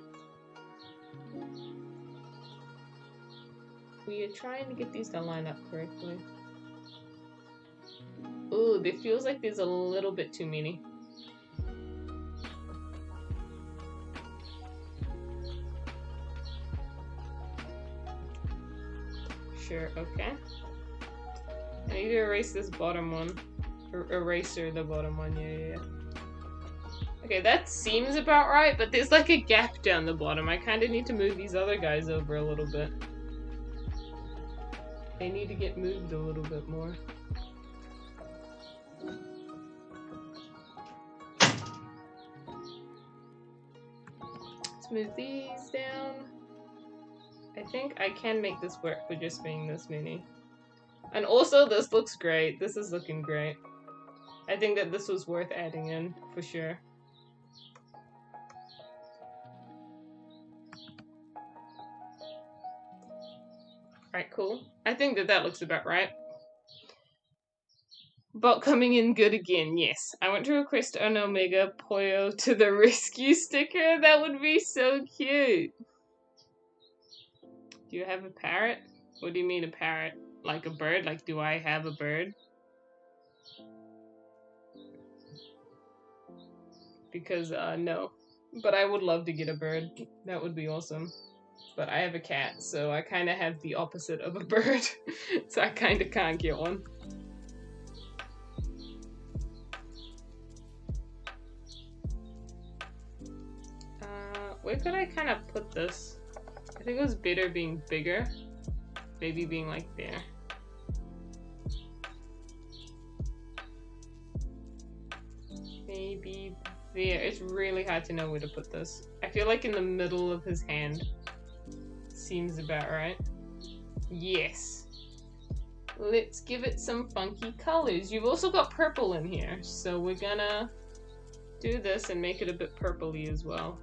We are trying to get these to line up correctly. Ooh, it feels like there's a little bit too many. Sure, okay. I need to erase this bottom one. Eraser the bottom one, yeah. Okay, that seems about right, but there's like a gap down the bottom. I kind of need to move these other guys over a little bit. They need to get moved a little bit more. Let's move these down. I think I can make this work for just being this many. And also, this looks great. This is looking great. I think that this was worth adding in, for sure. Alright, cool. I think that looks about right. Bot coming in good again, yes. I want to request an Omega Poyo to the rescue sticker. That would be so cute. Do you have a parrot? What do you mean a parrot? Like a bird? Like, do I have a bird? Because, no. But I would love to get a bird. That would be awesome. But I have a cat, so I kind of have the opposite of a bird. So I kind of can't get one. Where could I kind of put this? I think it was better being bigger. Maybe being like there. Maybe there. It's really hard to know where to put this. I feel like in the middle of his hand seems about right. Yes. Let's give it some funky colors. You've also got purple in here, so we're gonna do this and make it a bit purpley as well.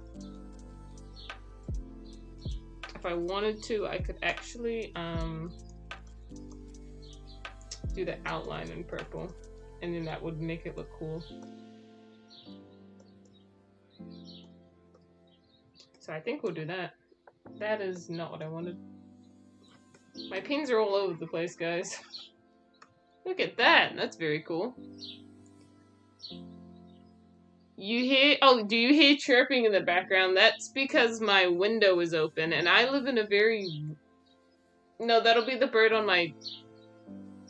If I wanted to, I could actually do the outline in purple, and then that would make it look cool. So I think we'll do that. That is not what I wanted. My pins are all over the place, guys. Look at that. That's very cool. You hear... Oh, do you hear chirping in the background? That's because my window is open, and I live in a very... No, that'll be the bird on my...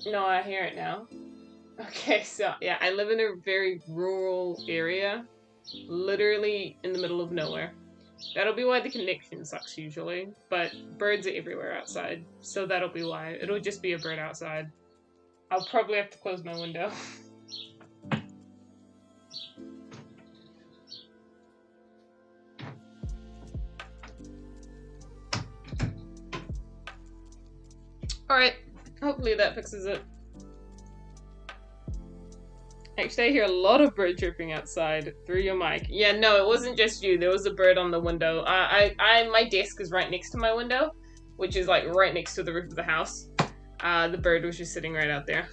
No, I hear it now. Okay, so, yeah, I live in a very rural area. Literally in the middle of nowhere. That'll be why the connection sucks usually, but birds are everywhere outside, so that'll be why. It'll just be a bird outside. I'll probably have to close my window. Alright, hopefully that fixes it. Actually, I hear a lot of bird chirping outside through your mic. Yeah, no, it wasn't just you. There was a bird on the window. My desk is right next to my window, which is like right next to the roof of the house. The bird was just sitting right out there.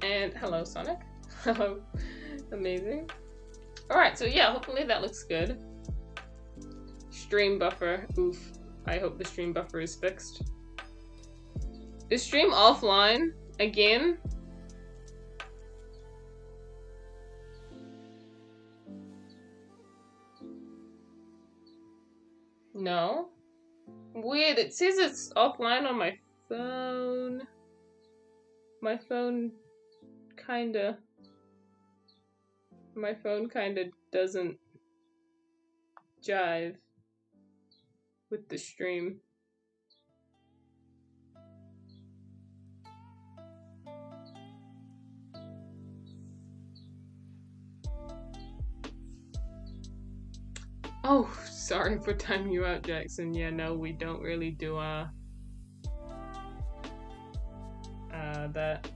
And hello, Sonic. Hello. Amazing. Alright, so yeah, hopefully that looks good. Stream buffer. Oof. I hope the stream buffer is fixed. Is stream offline again? No. Weird. It says it's offline on my phone. My phone kinda doesn't jive with the stream. Oh, sorry for timing you out, Jackson. Yeah, no, we don't really do that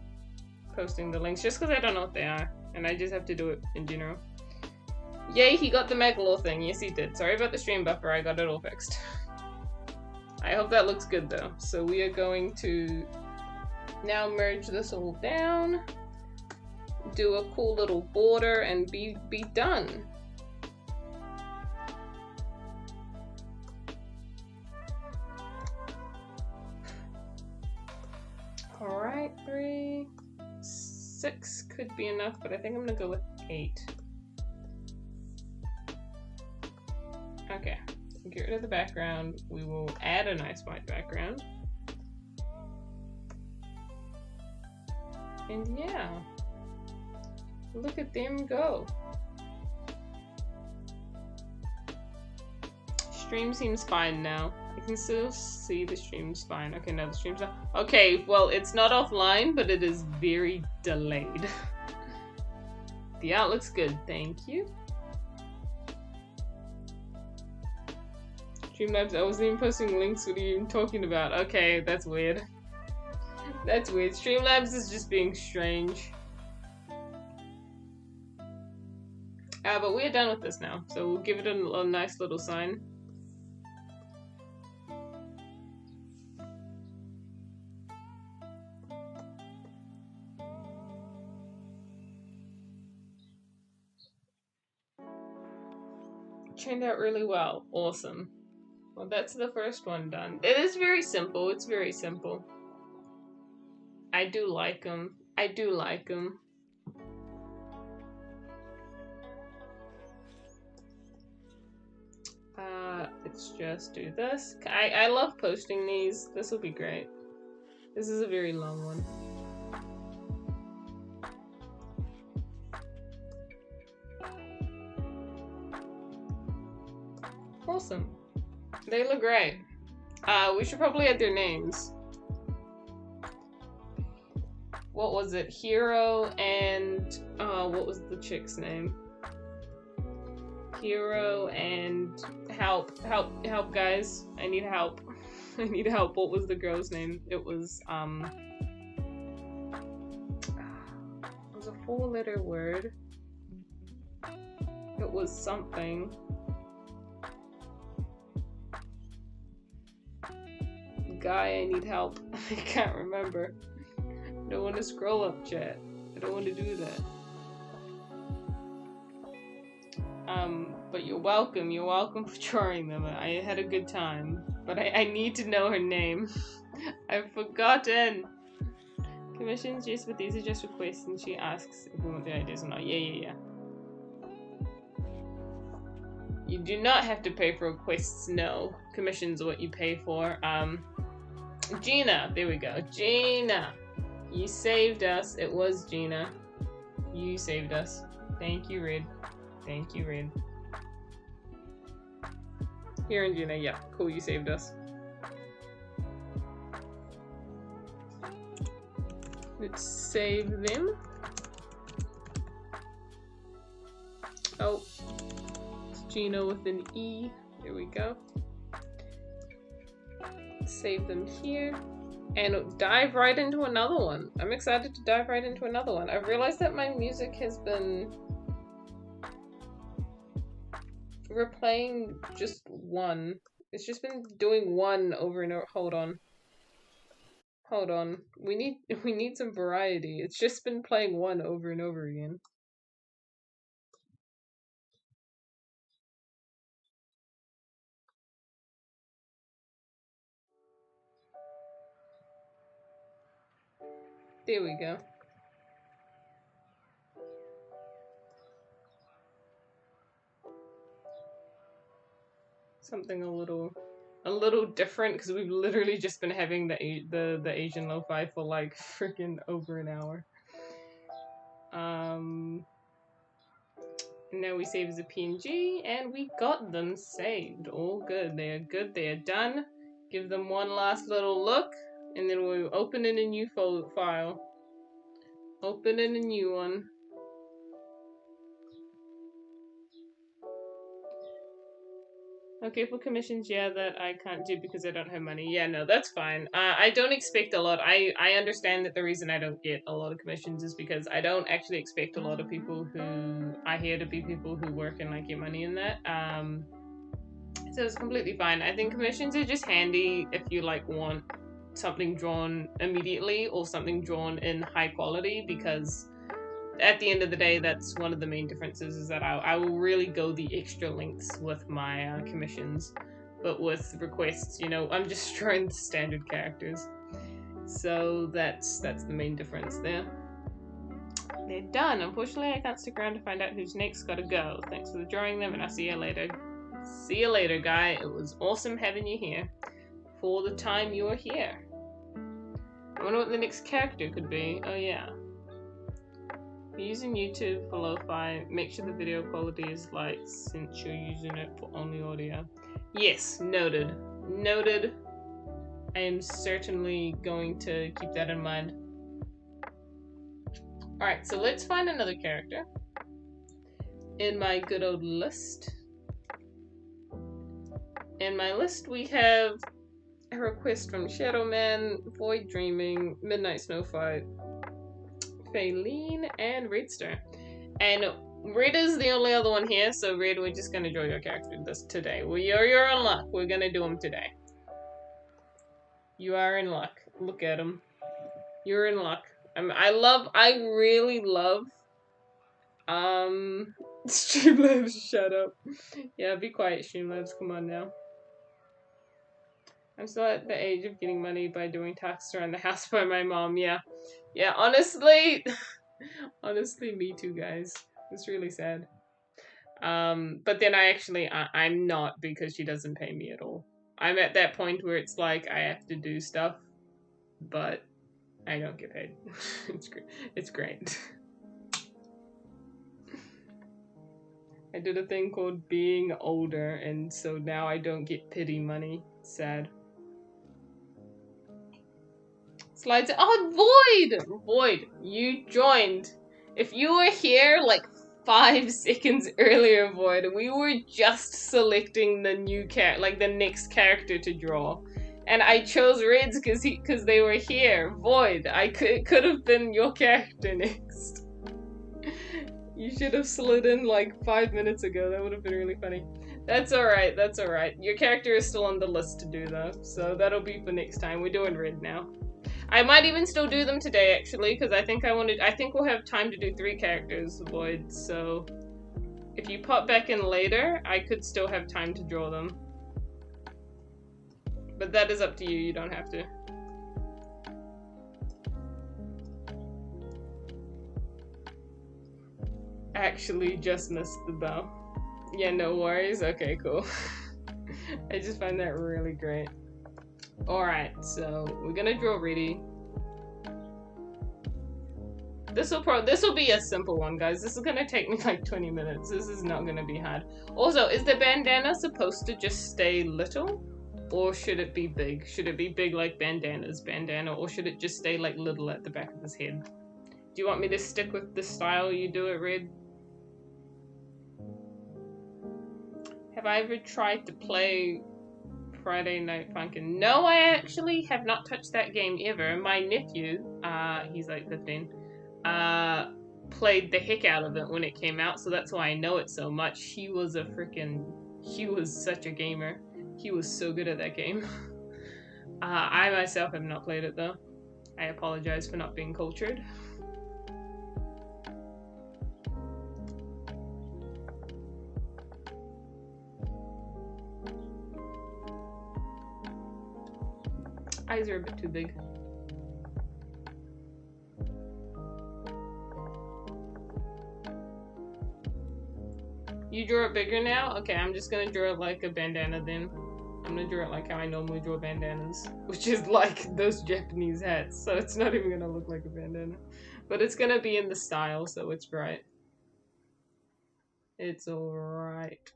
posting the links just because I don't know what they are, and I just have to do it in general. Yay, he got the Megalore thing. Yes, he did. Sorry about the stream buffer. I got it all fixed. I hope that looks good, though. So we are going to now merge this all down, do a cool little border, and be done. Alright, 3, 6 could be enough, but I think I'm gonna go with 8. Okay, get rid of the background. We will add a nice white background. And yeah, look at them go. Stream seems fine now. I can still see the stream's fine. Okay, no, the stream's not. Okay, well, it's not offline, but it is very delayed. The art looks good, thank you. Streamlabs, I wasn't even posting links. What are you even talking about? Okay, that's weird. That's weird. Streamlabs is just being strange. But we're done with this now, so we'll give it a nice little sign. Turned out really well. Awesome. Well, that's the first one done. It is very simple. It's very simple. I do like them. I do like them. Let's just do this. I love posting these. This will be great. This is a very long one. Awesome. They look great. We should probably add their names. What was it? Hero and what was the chick's name? Hero and help guys. I need help. I need help. What was the girl's name? It was a 4-letter word. It was something. Guy, I need help. I can't remember. I don't want to scroll up, chat. I don't want to do that. But you're welcome. You're welcome for drawing them. I had a good time. But I need to know her name. I've forgotten. Commissions, yes, but these are just requests, and she asks if we want the ideas or not. Yeah. You do not have to pay for requests, no. Commissions are what you pay for. Gina, there we go. Gina, you saved us. It was Gina. You saved us. Thank you, Red. Thank you, Red. Here and Gina, yeah, cool, you saved us. Let's save them. Oh, it's Gina with an E. There we go. Save them here. And dive right into another one. I'm excited to dive right into another one. I've realized that my music has been replaying just one. It's just been doing one over and over. Hold on. We need some variety. It's just been playing one over and over again. There we go. Something a little different, because we've literally just been having the Asian lo-fi for like freaking over an hour. And now we save as a PNG, and we got them saved. All good. They are good. They are done. Give them one last little look, and then we'll open in a new file. Open in a new one. Okay, for commissions, yeah, that I can't do because I don't have money. Yeah, no, that's fine. I don't expect a lot. I understand that the reason I don't get a lot of commissions is because I don't actually expect a lot of people who I hear to be people who work and like get money in that. So it's completely fine. I think commissions are just handy if you like want something drawn immediately or something drawn in high quality, because at the end of the day, that's one of the main differences, is that I will really go the extra lengths with my commissions, but with requests, you know, I'm just drawing the standard characters. So that's the main difference there. They're done. Unfortunately, I can't stick around to find out who's next. Gotta go. Thanks for drawing them, and I'll see you later. See you later, guy. It was awesome having you here for the time you were here. I wonder what the next character could be. Oh, yeah. Using YouTube for lo-fi, make sure the video quality is light since you're using it for only audio. Yes, noted. Noted. I am certainly going to keep that in mind. Alright, so let's find another character in my good old list. In my list we have a request from Shadowman, Void Dreaming, Midnight Snowfight, Faylene, and Redster. And Red is the only other one here, so Red, we're just gonna draw your character today. Well, you're in luck. We're gonna do him today. You are in luck. Look at him. You're in luck. I really love Streamlabs, shut up. Yeah, be quiet, Streamlabs. Come on now. I'm still at the age of getting money by doing tasks around the house by my mom. Yeah. Yeah, honestly. Honestly, me too, guys. It's really sad. But then I'm not because she doesn't pay me at all. I'm at that point where it's like I have to do stuff, but I don't get paid. It's great. It's great. I did a thing called being older, and so now I don't get pity money. Sad. Slides. Oh, Void! Void, you joined. If you were here like 5 seconds earlier, Void, we were just selecting the new the next character to draw. And I chose Reds because they were here. Void, it could have been your character next. You should have slid in like 5 minutes ago. That would have been really funny. That's alright, that's alright. Your character is still on the list to do though, so that'll be for next time. We're doing Red now. I might even still do them today actually, because I think we'll have time to do 3 characters, Void, so if you pop back in later, I could still have time to draw them. But that is up to you, you don't have to. Actually just missed the bow. Yeah, no worries. Okay, cool. I just find that really great. Alright, so we're gonna draw ready. This will be a simple one, guys. This is gonna take me like 20 minutes. This is not gonna be hard. Also, is the bandana supposed to just stay little? Or should it be big? Should it be big like Bandana's bandana? Or should it just stay like little at the back of his head? Do you want me to stick with the style you do it, Red? Have I ever tried to play Friday Night Funkin'? No, I actually have not touched that game ever. My nephew, he's like 15, played the heck out of it when it came out, so that's why I know it so much. He was such a gamer. He was so good at that game. I myself have not played it though. I apologize for not being cultured. Eyes are a bit too big. You draw it bigger now? Okay, I'm just gonna draw it like a bandana then. I'm gonna draw it like how I normally draw bandanas, which is like those Japanese hats, so it's not even gonna look like a bandana. But it's gonna be in the style, so it's right. It's alright.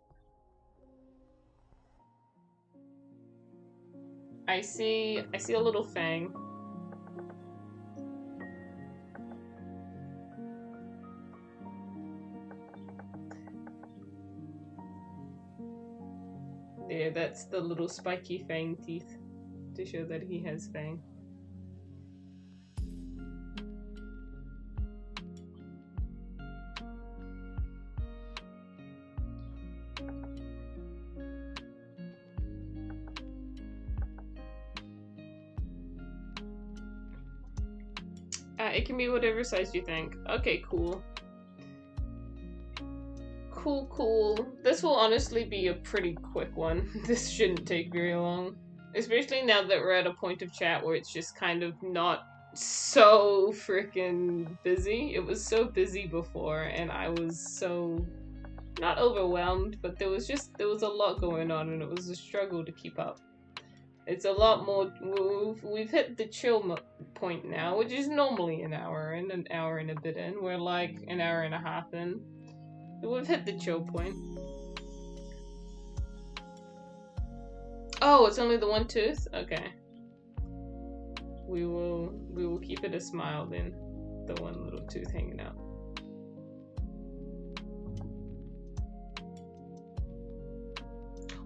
I see a little fang. There, that's the little spiky fang teeth to show that he has fang. It can be whatever size you think. Okay, cool. Cool. This will honestly be a pretty quick one. This shouldn't take very long. Especially now that we're at a point of chat where it's just kind of not so freaking busy. It was so busy before and I was so not overwhelmed, but there was a lot going on and it was a struggle to keep up. It's a lot more. We've hit the chill point now, which is normally an hour in, an hour and a bit in. We're like an hour and a half in. We've hit the chill point. Oh, it's only the one tooth? Okay. We will keep it a smile then. The one little tooth hanging out.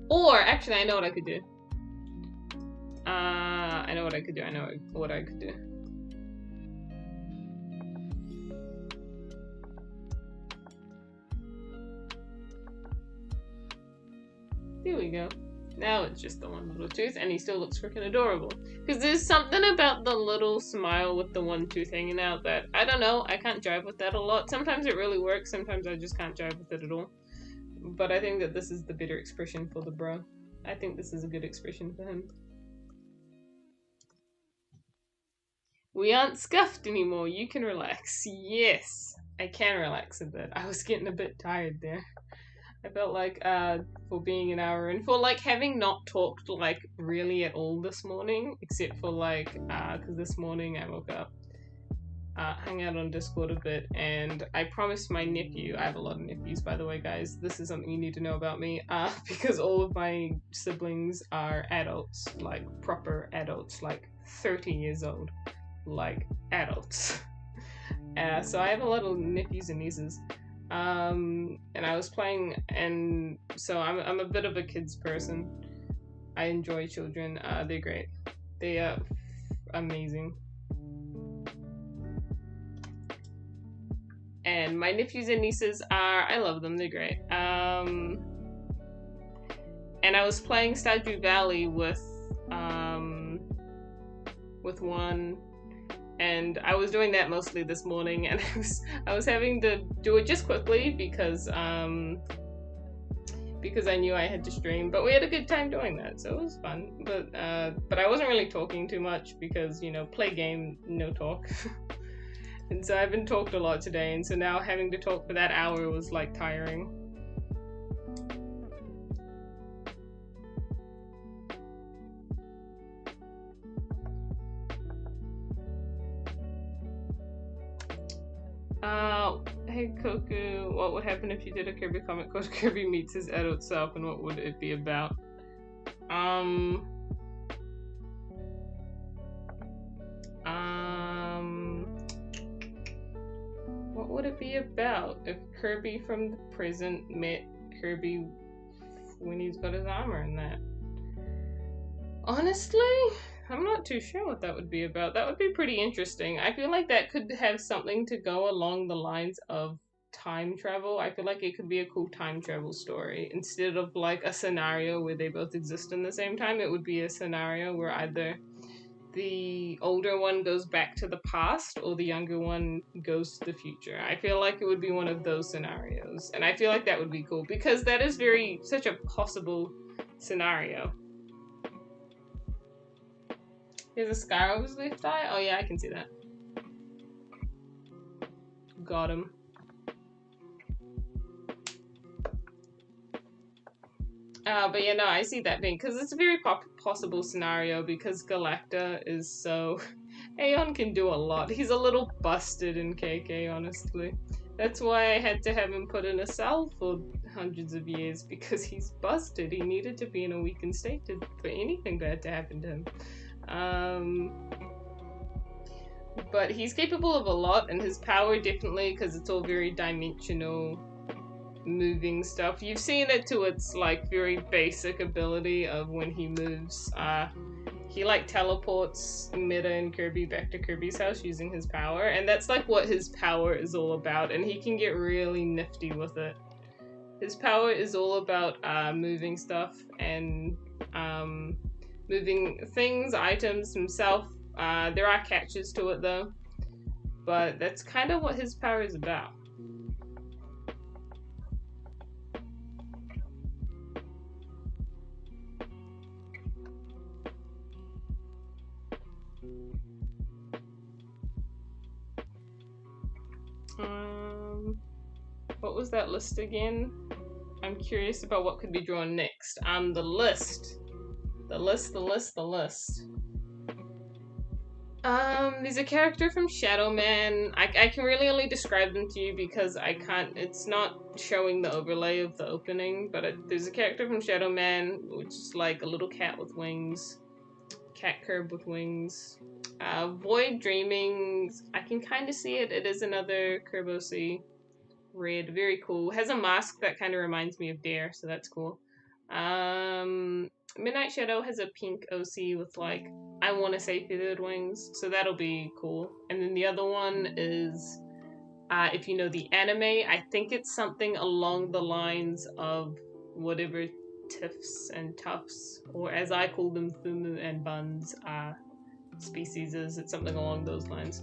Or actually, I know what I could do. I know what I could do. I know what I could do. Here we go. Now it's just the one little tooth, and he still looks freaking adorable. Because there's something about the little smile with the one tooth hanging out that, I don't know, I can't jive with that a lot. Sometimes it really works, sometimes I just can't jive with it at all. But I think that this is the better expression for the bro. I think this is a good expression for him. We aren't scuffed anymore, you can relax. Yes, I can relax a bit. I was getting a bit tired there. I felt like for being an hour and for like having not talked like really at all this morning, except for like because this morning I woke up, hung out on Discord a bit, and I promised my nephew, I have a lot of nephews by the way guys, this is something you need to know about me, because all of my siblings are adults, like proper adults, like 30 years old, like adults. So I have a lot of nephews and nieces. And I was playing, and so I'm a bit of a kids person. I enjoy children. They're great. They are amazing. And my nephews and nieces I love them. They're great. And I was playing Stardew Valley with one. And I was doing that mostly this morning, and I was having to do it just quickly because I knew I had to stream. But we had a good time doing that, so it was fun. But I wasn't really talking too much because, you know, play game, no talk. And so I've been talked a lot today, and so now having to talk for that hour was like tiring. Hey Koku, what would happen if you did a Kirby comic called Kirby Meets His Adult Self, and what would it be about? What would it be about if Kirby from the present met Kirby when he's got his armor and that? Honestly, I'm not too sure what that would be about. That would be pretty interesting. I feel like that could have something to go along the lines of time travel. I feel like it could be a cool time travel story. Instead of like a scenario where they both exist in the same time, it would be a scenario where either the older one goes back to the past or the younger one goes to the future. I feel like it would be one of those scenarios. And I feel like that would be cool because that is such a possible scenario. There's a scar over his left eye? Oh yeah, I can see that. Got him. But yeah, no, I see that being, because it's a very possible scenario because Galacta is so... Aeon can do a lot. He's a little busted in KK, honestly. That's why I had to have him put in a cell for hundreds of years, because he's busted. He needed to be in a weakened state for anything bad to happen to him. But he's capable of a lot, and his power definitely, because it's all very dimensional moving stuff. You've seen it to its like very basic ability of when he moves. He like teleports Meta and Kirby back to Kirby's house using his power, and that's like what his power is all about, and he can get really nifty with it. His power is all about moving stuff and moving things, items, himself. There are catches to it though, but that's kind of what his power is about. What was that list again? I'm curious about what could be drawn next. The list. There's a character from Shadow Man. I can really only describe them to you because I can't, it's not showing the overlay of the opening, but there's a character from Shadow Man, which is like a little cat with wings. Cat curb with wings. Void Dreaming, I can kind of see it. It is another Curb OC. Red, very cool. Has a mask that kind of reminds me of Dare, so that's cool. Midnight Shadow has a pink OC with like, I want to say feathered wings, so that'll be cool. And then the other one is, if you know the anime, I think it's something along the lines of whatever tiffs and tufts, or as I call them, fumu and buns, are species. It's something along those lines.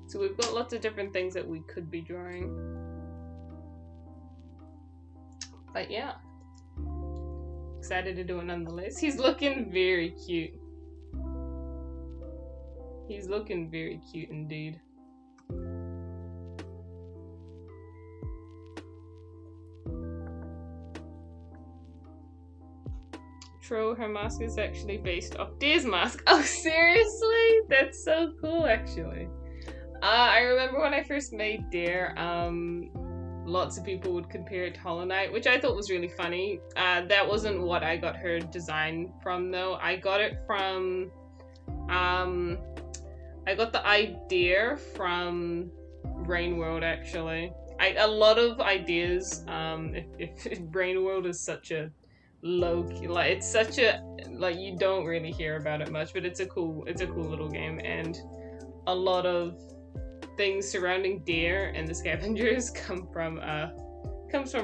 So we've got lots of different things that we could be drawing. But yeah, excited to do it nonetheless. He's looking very cute. He's looking very cute indeed. True, her mask is actually based off Deer's mask. Oh, seriously? That's so cool, actually. I remember when I first made Deer, lots of people would compare it to Hollow Knight, which I thought was really funny. That wasn't what I got her design from, though. I got it from, I got the idea from Rain World, actually. A lot of ideas, if Rain World is such a low-key, like, it's such a, like, you don't really hear about it much, but it's a cool little game, and a lot of things surrounding Deer and the Scavengers comes from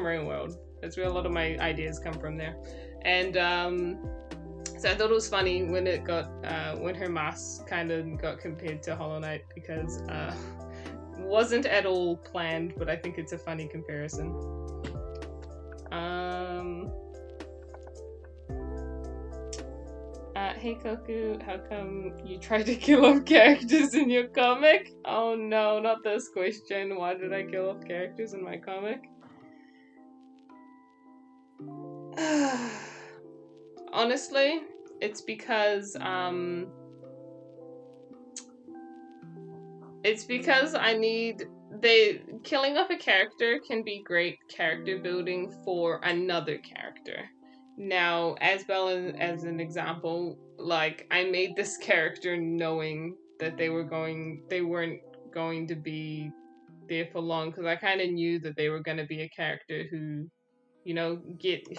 Rain World. That's where a lot of my ideas come from there. And so I thought it was funny when it got when her mask kind of got compared to Hollow Knight, because wasn't at all planned, but I think it's a funny comparison. Hey Koku, how come you tried to kill off characters in your comic? Oh no, not this question. Why did I kill off characters in my comic? Honestly, it's because killing off a character can be great character building for another character. Now, Asbel as an example, like, I made this character knowing that they weren't going to be there for long, because I kind of knew that they were going to be a character who, you know,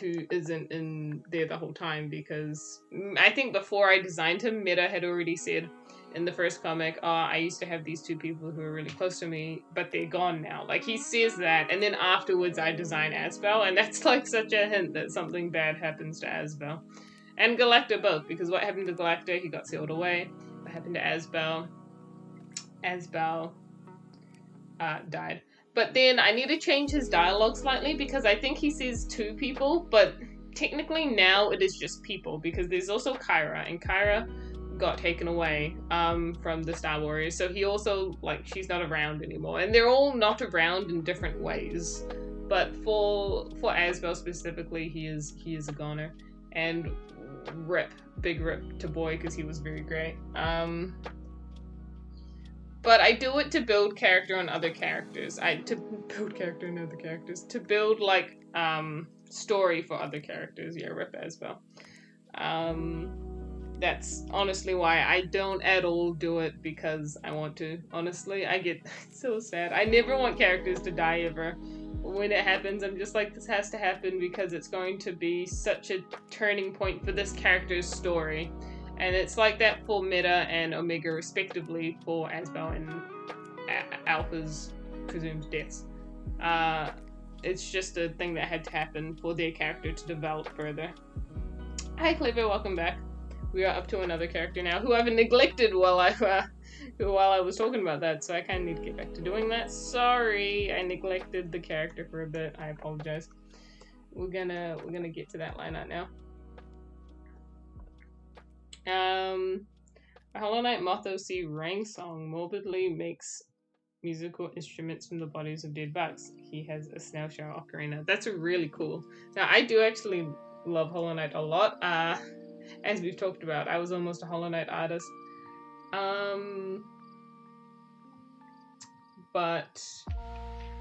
who isn't in there the whole time, because I think before I designed him, Meta had already said in the first comic, I used to have these two people who were really close to me, but they're gone now. Like, he says that, and then afterwards I design Asbel, and that's like such a hint that something bad happens to Asbel. And Galacta both, because what happened to Galacta, he got sealed away. What happened to Asbel? Asbel died. But then I need to change his dialogue slightly, because I think he says two people, but technically now it is just people, because there's also Kyra, and Kyra got taken away from the Star Warriors, so he also, like, she's not around anymore, and they're all not around in different ways, but for Asbel specifically, he is a goner. And big rip to Boy, because he was very great. But I do it to build character on other characters. To build, like, story for other characters. Yeah, rip Asbel. That's honestly why I don't at all do it because I want to. Honestly, I get so sad. I never want characters to die ever. When it happens, I'm just like, this has to happen because it's going to be such a turning point for this character's story. And it's like that for Meta and Omega respectively, for Asbel and Alpha's presumed deaths. It's just a thing that had to happen for their character to develop further. Hi Clever, welcome back. We are up to another character now who I've neglected while I was talking about that, so I kind of need to get back to doing that. Sorry, I neglected the character for a bit. I apologize. We're gonna get to that line out now. Hollow Knight Moth OC Rang Song morbidly makes musical instruments from the bodies of dead bugs. He has a snail shell ocarina. That's really cool. Now, I do actually love Hollow Knight a lot. As we've talked about, I was almost a Hollow Knight artist. But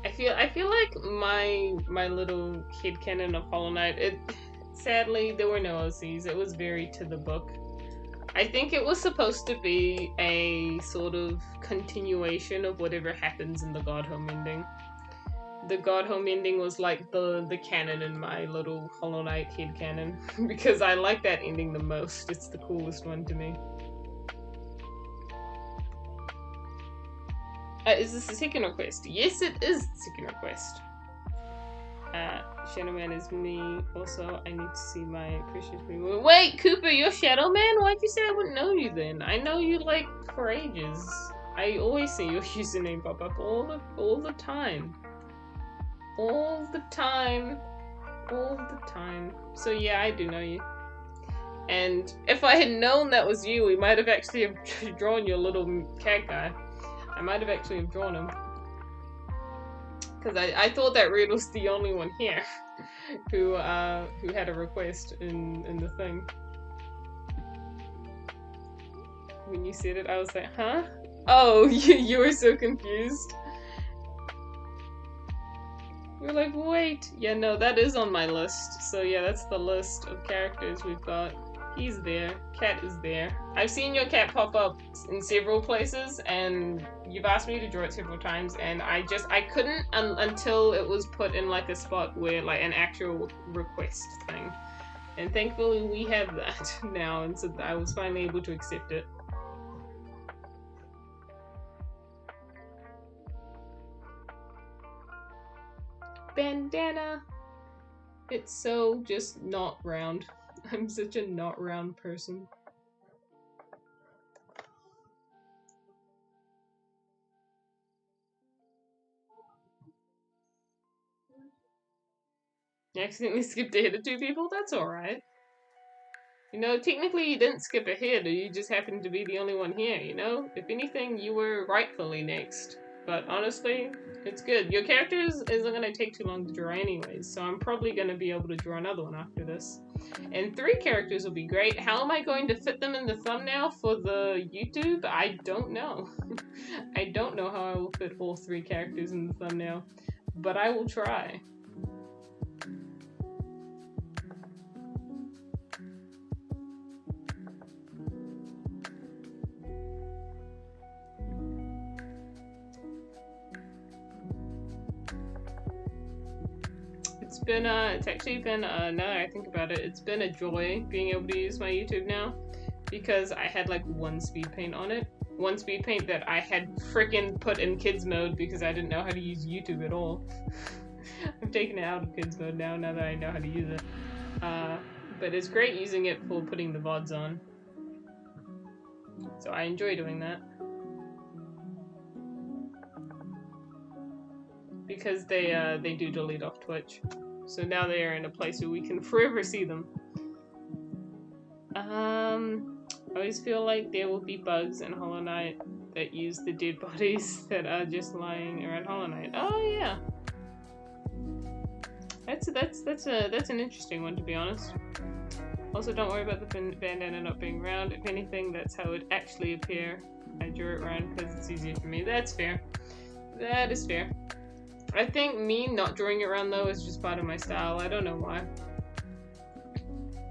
I feel like my little headcanon of Hollow Knight, sadly there were no OCs. It was very to the book. I think it was supposed to be a sort of continuation of whatever happens in the God Home ending. The God Home ending was like the canon in my little Hollow Knight headcanon because I like that ending the most. It's the coolest one to me. Is this a second request? Yes, it is the second request. Shadow Man is me. Also, I need to see my precious me. Wait, Cooper, you're Shadow Man? Why'd you say I wouldn't know you then? I know you like for ages. I always see your username pop up all the time. All the time. All the time. So yeah, I do know you. And if I had known that was you, we might have actually have drawn your little cat guy. I might have actually have drawn him. Because I thought that Red was the only one here who had a request in the thing. When you said it, I was like, huh? Oh, you were so confused. You were like, wait. Yeah, no, that is on my list. So yeah, that's the list of characters we've got. He's there. Cat is there. I've seen your cat pop up in several places, and you've asked me to draw it several times, and I couldn't until it was put in like a spot where like an actual request thing. And thankfully we have that now, and so I was finally able to accept it. Bandana. It's so just not round. I'm such a not round person. You accidentally skipped ahead of 2 people? That's alright. You know, technically you didn't skip ahead, or you just happened to be the only one here, you know? If anything, you were rightfully next. But honestly, it's good. Your character isn't going to take too long to draw anyways, so I'm probably going to be able to draw another one after this. And 3 characters will be great. How am I going to fit them in the thumbnail for the YouTube? I don't know. I don't know how I will fit all 3 characters in the thumbnail, but I will try. It's actually been, now that I think about it, it's been a joy being able to use my YouTube now, because I had like 1 speed paint on it. 1 speed paint that I had frickin' put in kids mode because I didn't know how to use YouTube at all. I've taken it out of kids mode now that I know how to use it. But it's great using it for putting the VODs on. So I enjoy doing that. Because they do delete off Twitch. So now they are in a place where we can forever see them. I always feel like there will be bugs in Hollow Knight that use the dead bodies that are just lying around Hollow Knight. Oh yeah. That's an interesting one, to be honest. Also, don't worry about the bandana not being round. If anything, that's how it actually appear. I drew it round because it's easier for me. That's fair. That is fair. I think me not drawing it round though is just part of my style. I don't know why.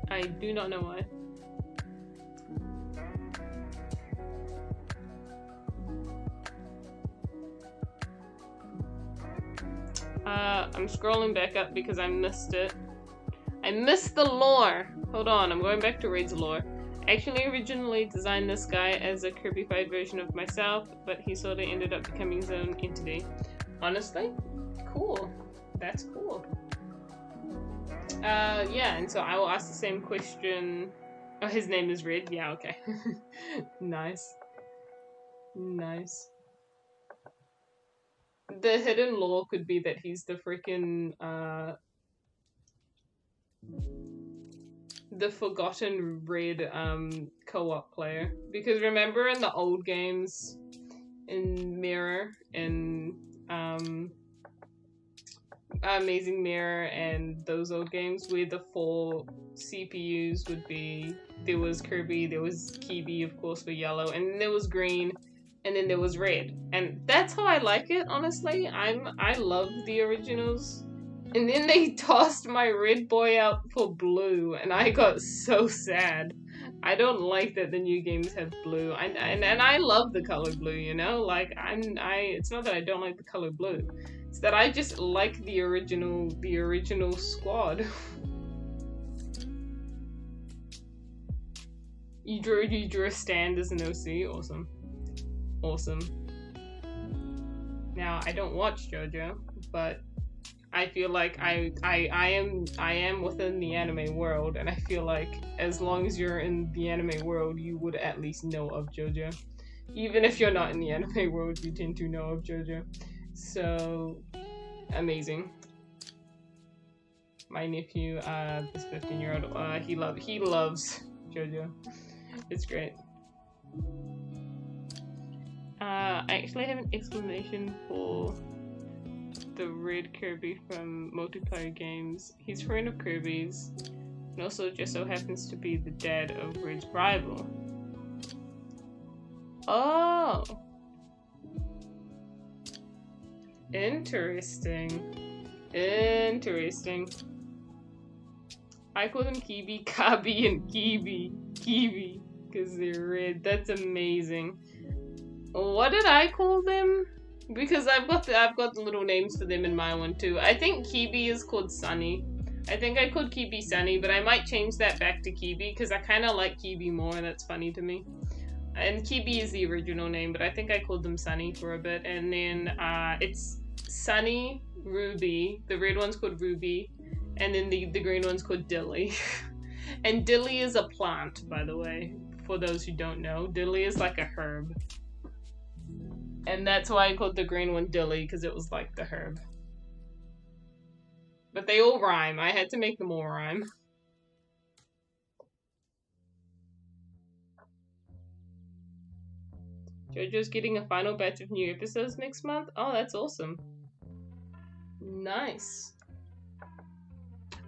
I do not know why. I'm scrolling back up because I missed it. I missed the lore! Hold on, I'm going back to Raid's lore. I actually originally designed this guy as a Kirby-fied version of myself, but he sort of ended up becoming his own entity. Honestly? Cool. That's cool. Yeah, and so I will ask the same question. Oh, his name is Red? Yeah, okay. Nice. Nice. The hidden lore could be that he's the freaking, the forgotten Red, co-op player. Because remember in the old games, in Mirror, in, Amazing Mirror and those old games where the 4 CPUs would be, there was Kirby, there was Kibi of course for yellow, and then there was green, and then there was red. And that's how I like it, honestly. I love the originals. And then they tossed my red boy out for blue, and I got so sad. I don't like that the new games have blue. And I love the color blue, you know? Like, it's not that I don't like the color blue. It's that I just like the original squad. You drew a stand as an OC? Awesome. Awesome. Now, I don't watch JoJo, but I feel like I am within the anime world, and I feel like as long as you're in the anime world, you would at least know of JoJo. Even if you're not in the anime world, you tend to know of JoJo. So amazing. My nephew, this 15-year-old, he loves JoJo. It's great. I actually have an explanation for the red Kirby from multiplayer games. He's a friend of Kirby's, and also just so happens to be the dad of Red's rival. Oh! Interesting. Interesting. I call them Kibi, Kabi, and Kibi, because they're red. That's amazing. What did I call them? Because I've got the little names for them in my one too. I think Kibi is called Sunny. I think I called Kibi Sunny, but I might change that back to Kibi because I kind of like Kibi more. That's funny to me. And Kibi is the original name, but I think I called them Sunny for a bit. And then it's Sunny, Ruby. The red one's called Ruby, and then the green one's called Dilly. And Dilly is a plant, by the way. For those who don't know, Dilly is like a herb. And that's why I called the green one Dilly, because it was like the herb. But they all rhyme. I had to make them all rhyme. JoJo's getting a final batch of new episodes next month? Oh, that's awesome. Nice.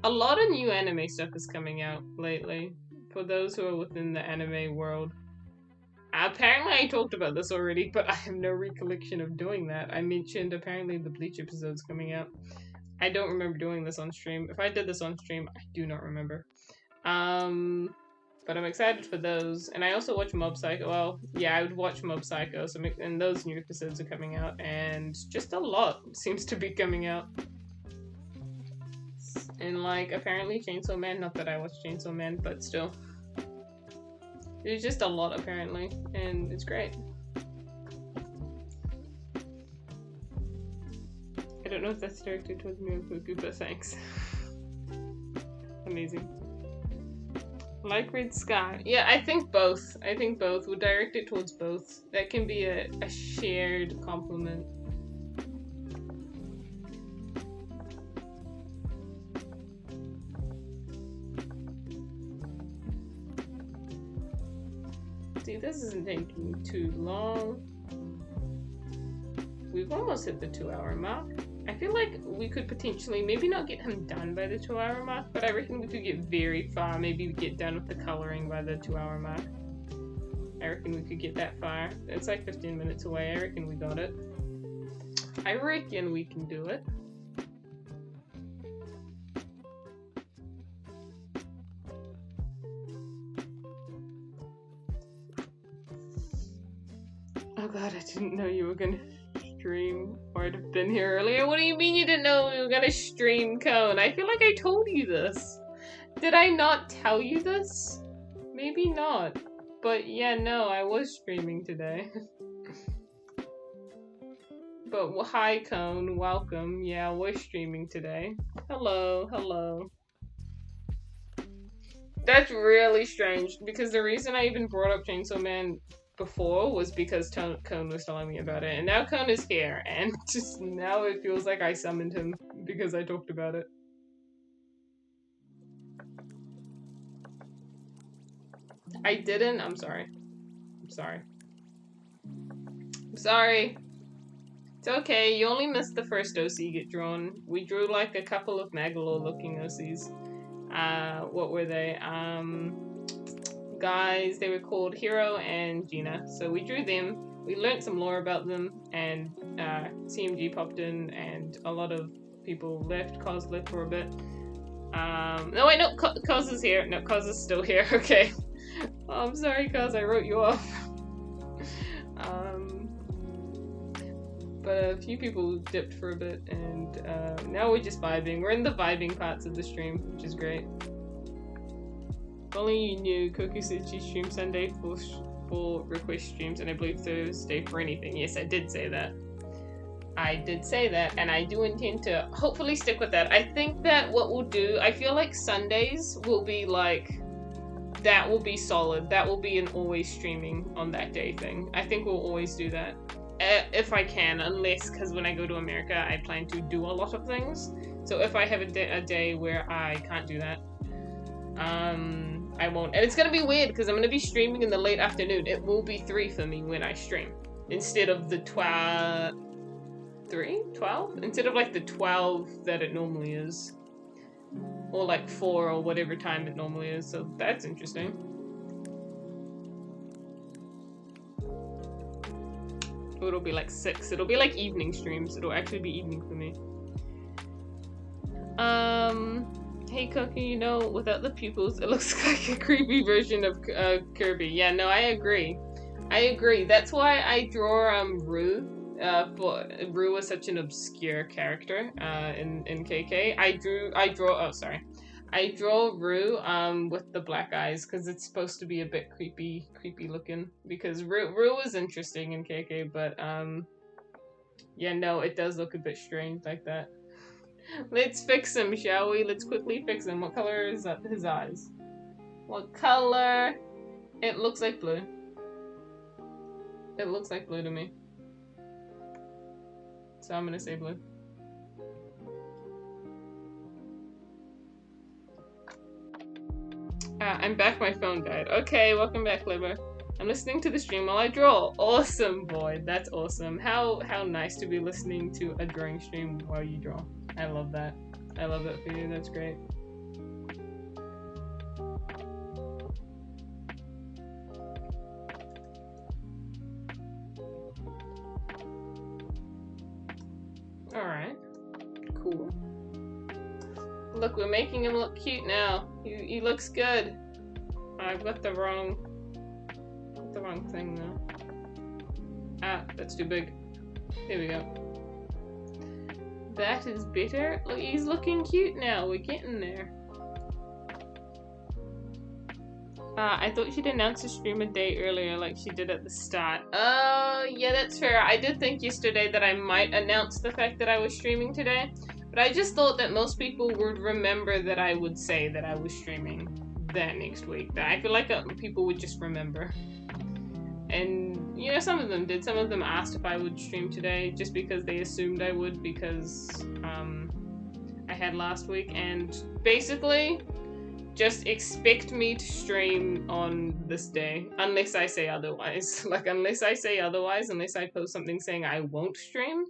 A lot of new anime stuff is coming out lately, for those who are within the anime world. Apparently I talked about this already, but I have no recollection of doing that. I mentioned apparently the Bleach episode's coming out. I don't remember doing this on stream. If I did this on stream, I do not remember. But I'm excited for those. And I also watch Mob Psycho. Well, yeah, I would watch Mob Psycho, and those new episodes are coming out, and just a lot seems to be coming out. And like, apparently Chainsaw Man, not that I watch Chainsaw Man, but still. There's just a lot apparently, and it's great. I don't know if that's directed towards me or Koku, but thanks. Amazing. Like Red Sky. Yeah, I think both. I think both. We'll direct it towards both. That can be a shared compliment. See, this isn't taking too long. We've almost hit the 2-hour mark. I feel like we could potentially, maybe not get him done by the 2-hour mark, but I reckon we could get very far. Maybe we get done with the coloring by the 2-hour mark. I reckon we could get that far. It's like 15 minutes away. I reckon we got it. I reckon we can do it. Oh god, I didn't know you were gonna stream, or I'd have been here earlier. What do you mean you didn't know we were gonna stream, Cone? I feel like I told you this. Did I not tell you this? Maybe not. But yeah, no, I was streaming today. But hi, Cone. Welcome. Yeah, we're streaming today. Hello, hello. That's really strange, because the reason I even brought up Chainsaw Man before was because Cone was telling me about it, and now Cone is here, and just now it feels like I summoned him because I talked about it. I didn't. I'm sorry. I'm sorry. I'm sorry. It's okay. You only missed the first OC get drawn. We drew like a couple of Magalore looking OCs. What were they? Guys, they were called Hero and Gina. So we drew them. We learned some lore about them, and CMG popped in, and a lot of people left. Cos left for a bit. No wait, no, Cos is here. No, Cos is still here. Okay. Oh, I'm sorry, Cos. I wrote you off. But a few people dipped for a bit, and now we're just vibing. We're in the vibing parts of the stream, which is great. If only you knew, Koku said she streamed Sunday for request streams, and I believe Thursday for anything. Yes, I did say that. I did say that, and I do intend to hopefully stick with that. I think that what we'll do, I feel like Sundays will be like, that will be solid. That will be an always streaming on that day thing. I think we'll always do that. If I can, unless, because when I go to America, I plan to do a lot of things. So if I have a day where I can't do that, I won't. And it's going to be weird, because I'm going to be streaming in the late afternoon. It will be 3 for me when I stream. Instead of the 12? Instead of like the 12 that it normally is. Or like 4 or whatever time it normally is. So that's interesting. It'll be like 6. It'll be like evening streams. It'll actually be evening for me. Hey Koku, you know, without the pupils, it looks like a creepy version of Kirby. Yeah, no, I agree. I agree. That's why I draw Rue. Rue was such an obscure character in KK. I draw Rue with the black eyes because it's supposed to be a bit creepy looking, because Rue was interesting in KK, but yeah, no, it does look a bit strange like that. Let's fix him, shall we? Let's quickly fix him. What color is his eyes? What color? It looks like blue. It looks like blue to me. So I'm gonna say blue. I'm back, my phone died. Okay, welcome back, Liver. I'm listening to the stream while I draw. Awesome, boy. That's awesome. How nice to be listening to a drawing stream while you draw. I love that. I love that for you. That's great. Alright. Cool. Look, we're making him look cute now. He looks good. I've got the wrong thing though. Ah, that's too big. There we go. That is better. Look, he's looking cute now. We're getting there. I thought she'd announce the stream a day earlier like she did at the start. Oh, yeah, that's fair. I did think yesterday that I might announce the fact that I was streaming today. But I just thought that most people would remember that I would say that I was streaming that next week. I feel like people would just remember. And, you know, some of them did. Some of them asked if I would stream today just because they assumed I would, because I had last week. And basically, just expect me to stream on this day, unless I say otherwise. Like, unless I say otherwise, unless I post something saying I won't stream,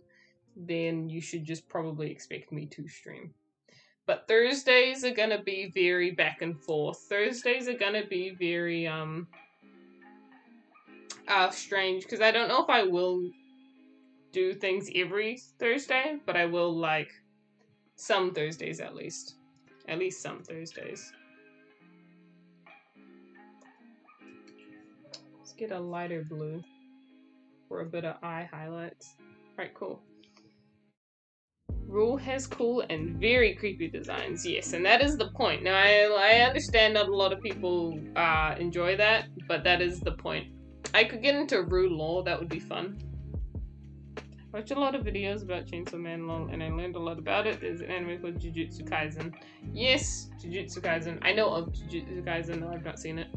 then you should just probably expect me to stream. But Thursdays are gonna be very back and forth. Thursdays are gonna be very, strange, because I don't know if I will do things every Thursday, but I will, like, some Thursdays at least. At least some Thursdays. Let's get a lighter blue for a bit of eye highlights. Alright, cool. Rule has cool and very creepy designs, yes, and that is the point. Now, I understand not a lot of people enjoy that, but that is the point. I could get into Rue lore, that would be fun. I watch a lot of videos about Chainsaw Man lore, and I learned a lot about it. There's an anime called Jujutsu Kaisen. Yes, Jujutsu Kaisen. I know of Jujutsu Kaisen, though I've not seen it.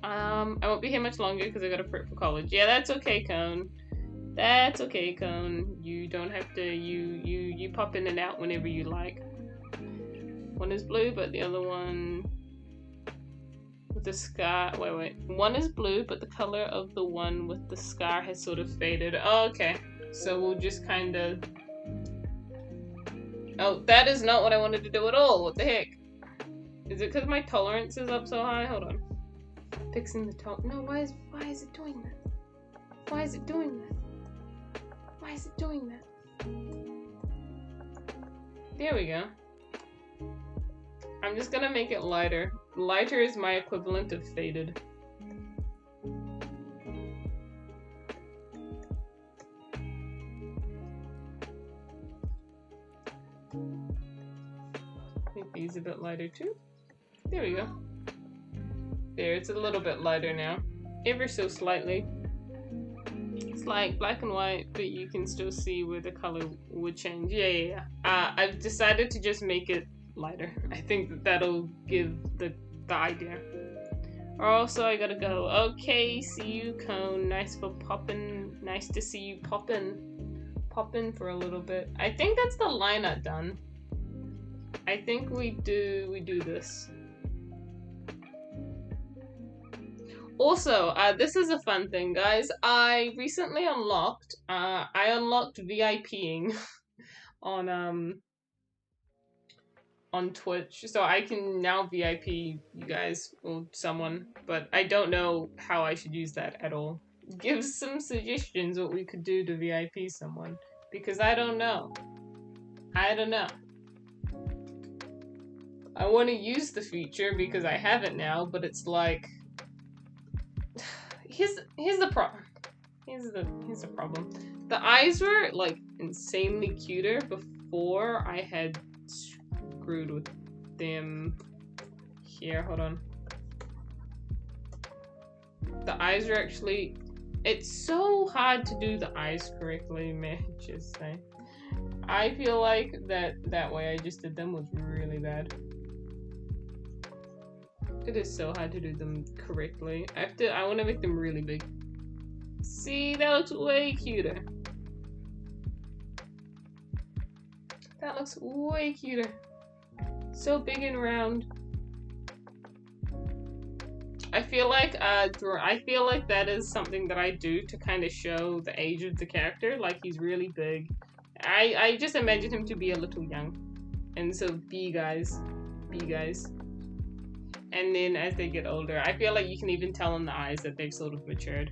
I won't be here much longer because I gotta prep for college. Yeah, that's okay, Cone. That's okay, Cone. You don't have to, you pop in and out whenever you like. One is blue, but the other one with the scar, wait. One is blue, but the color of the one with the scar has sort of faded. Oh, okay. So we'll just kind of... Oh, that is not what I wanted to do at all. What the heck? Is it because my tolerance is up so high? Hold on. Fixing the top. No, why is it doing that? Why is it doing that? Why is it doing that? There we go. I'm just gonna make it lighter. Lighter is my equivalent of faded. Make these a bit lighter too. There we go. There, it's a little bit lighter now. Ever so slightly. It's like black and white, but you can still see where the color would change. Yeah. I've decided to just make it lighter. I think that'll give the idea. Also, I gotta go. Okay, see you, Cone. Nice for poppin'. Nice to see you poppin' for a little bit. I think that's the line art done. I think we do this. Also, this is a fun thing, guys. I recently unlocked, I unlocked VIPing on Twitch, so I can now VIP you guys or someone, but I don't know how I should use that at all. Give some suggestions what we could do to VIP someone, because I don't know. I don't know. I want to use the feature because I have it now, but it's like, here's the problem. Here's the problem. The eyes were like insanely cuter before I had screwed with them. Here, hold on. The eyes are actually, it's so hard to do the eyes correctly, may I just say. I feel like that way I just did them was really bad. It is so hard to do them correctly. I want to make them really big. See, that looks way cuter. That looks way cuter. So big and round. I feel like that is something that I do to kind of show the age of the character. Like, he's really big. I just imagine him to be a little young. And so B guys. And then as they get older, I feel like you can even tell in the eyes that they've sort of matured.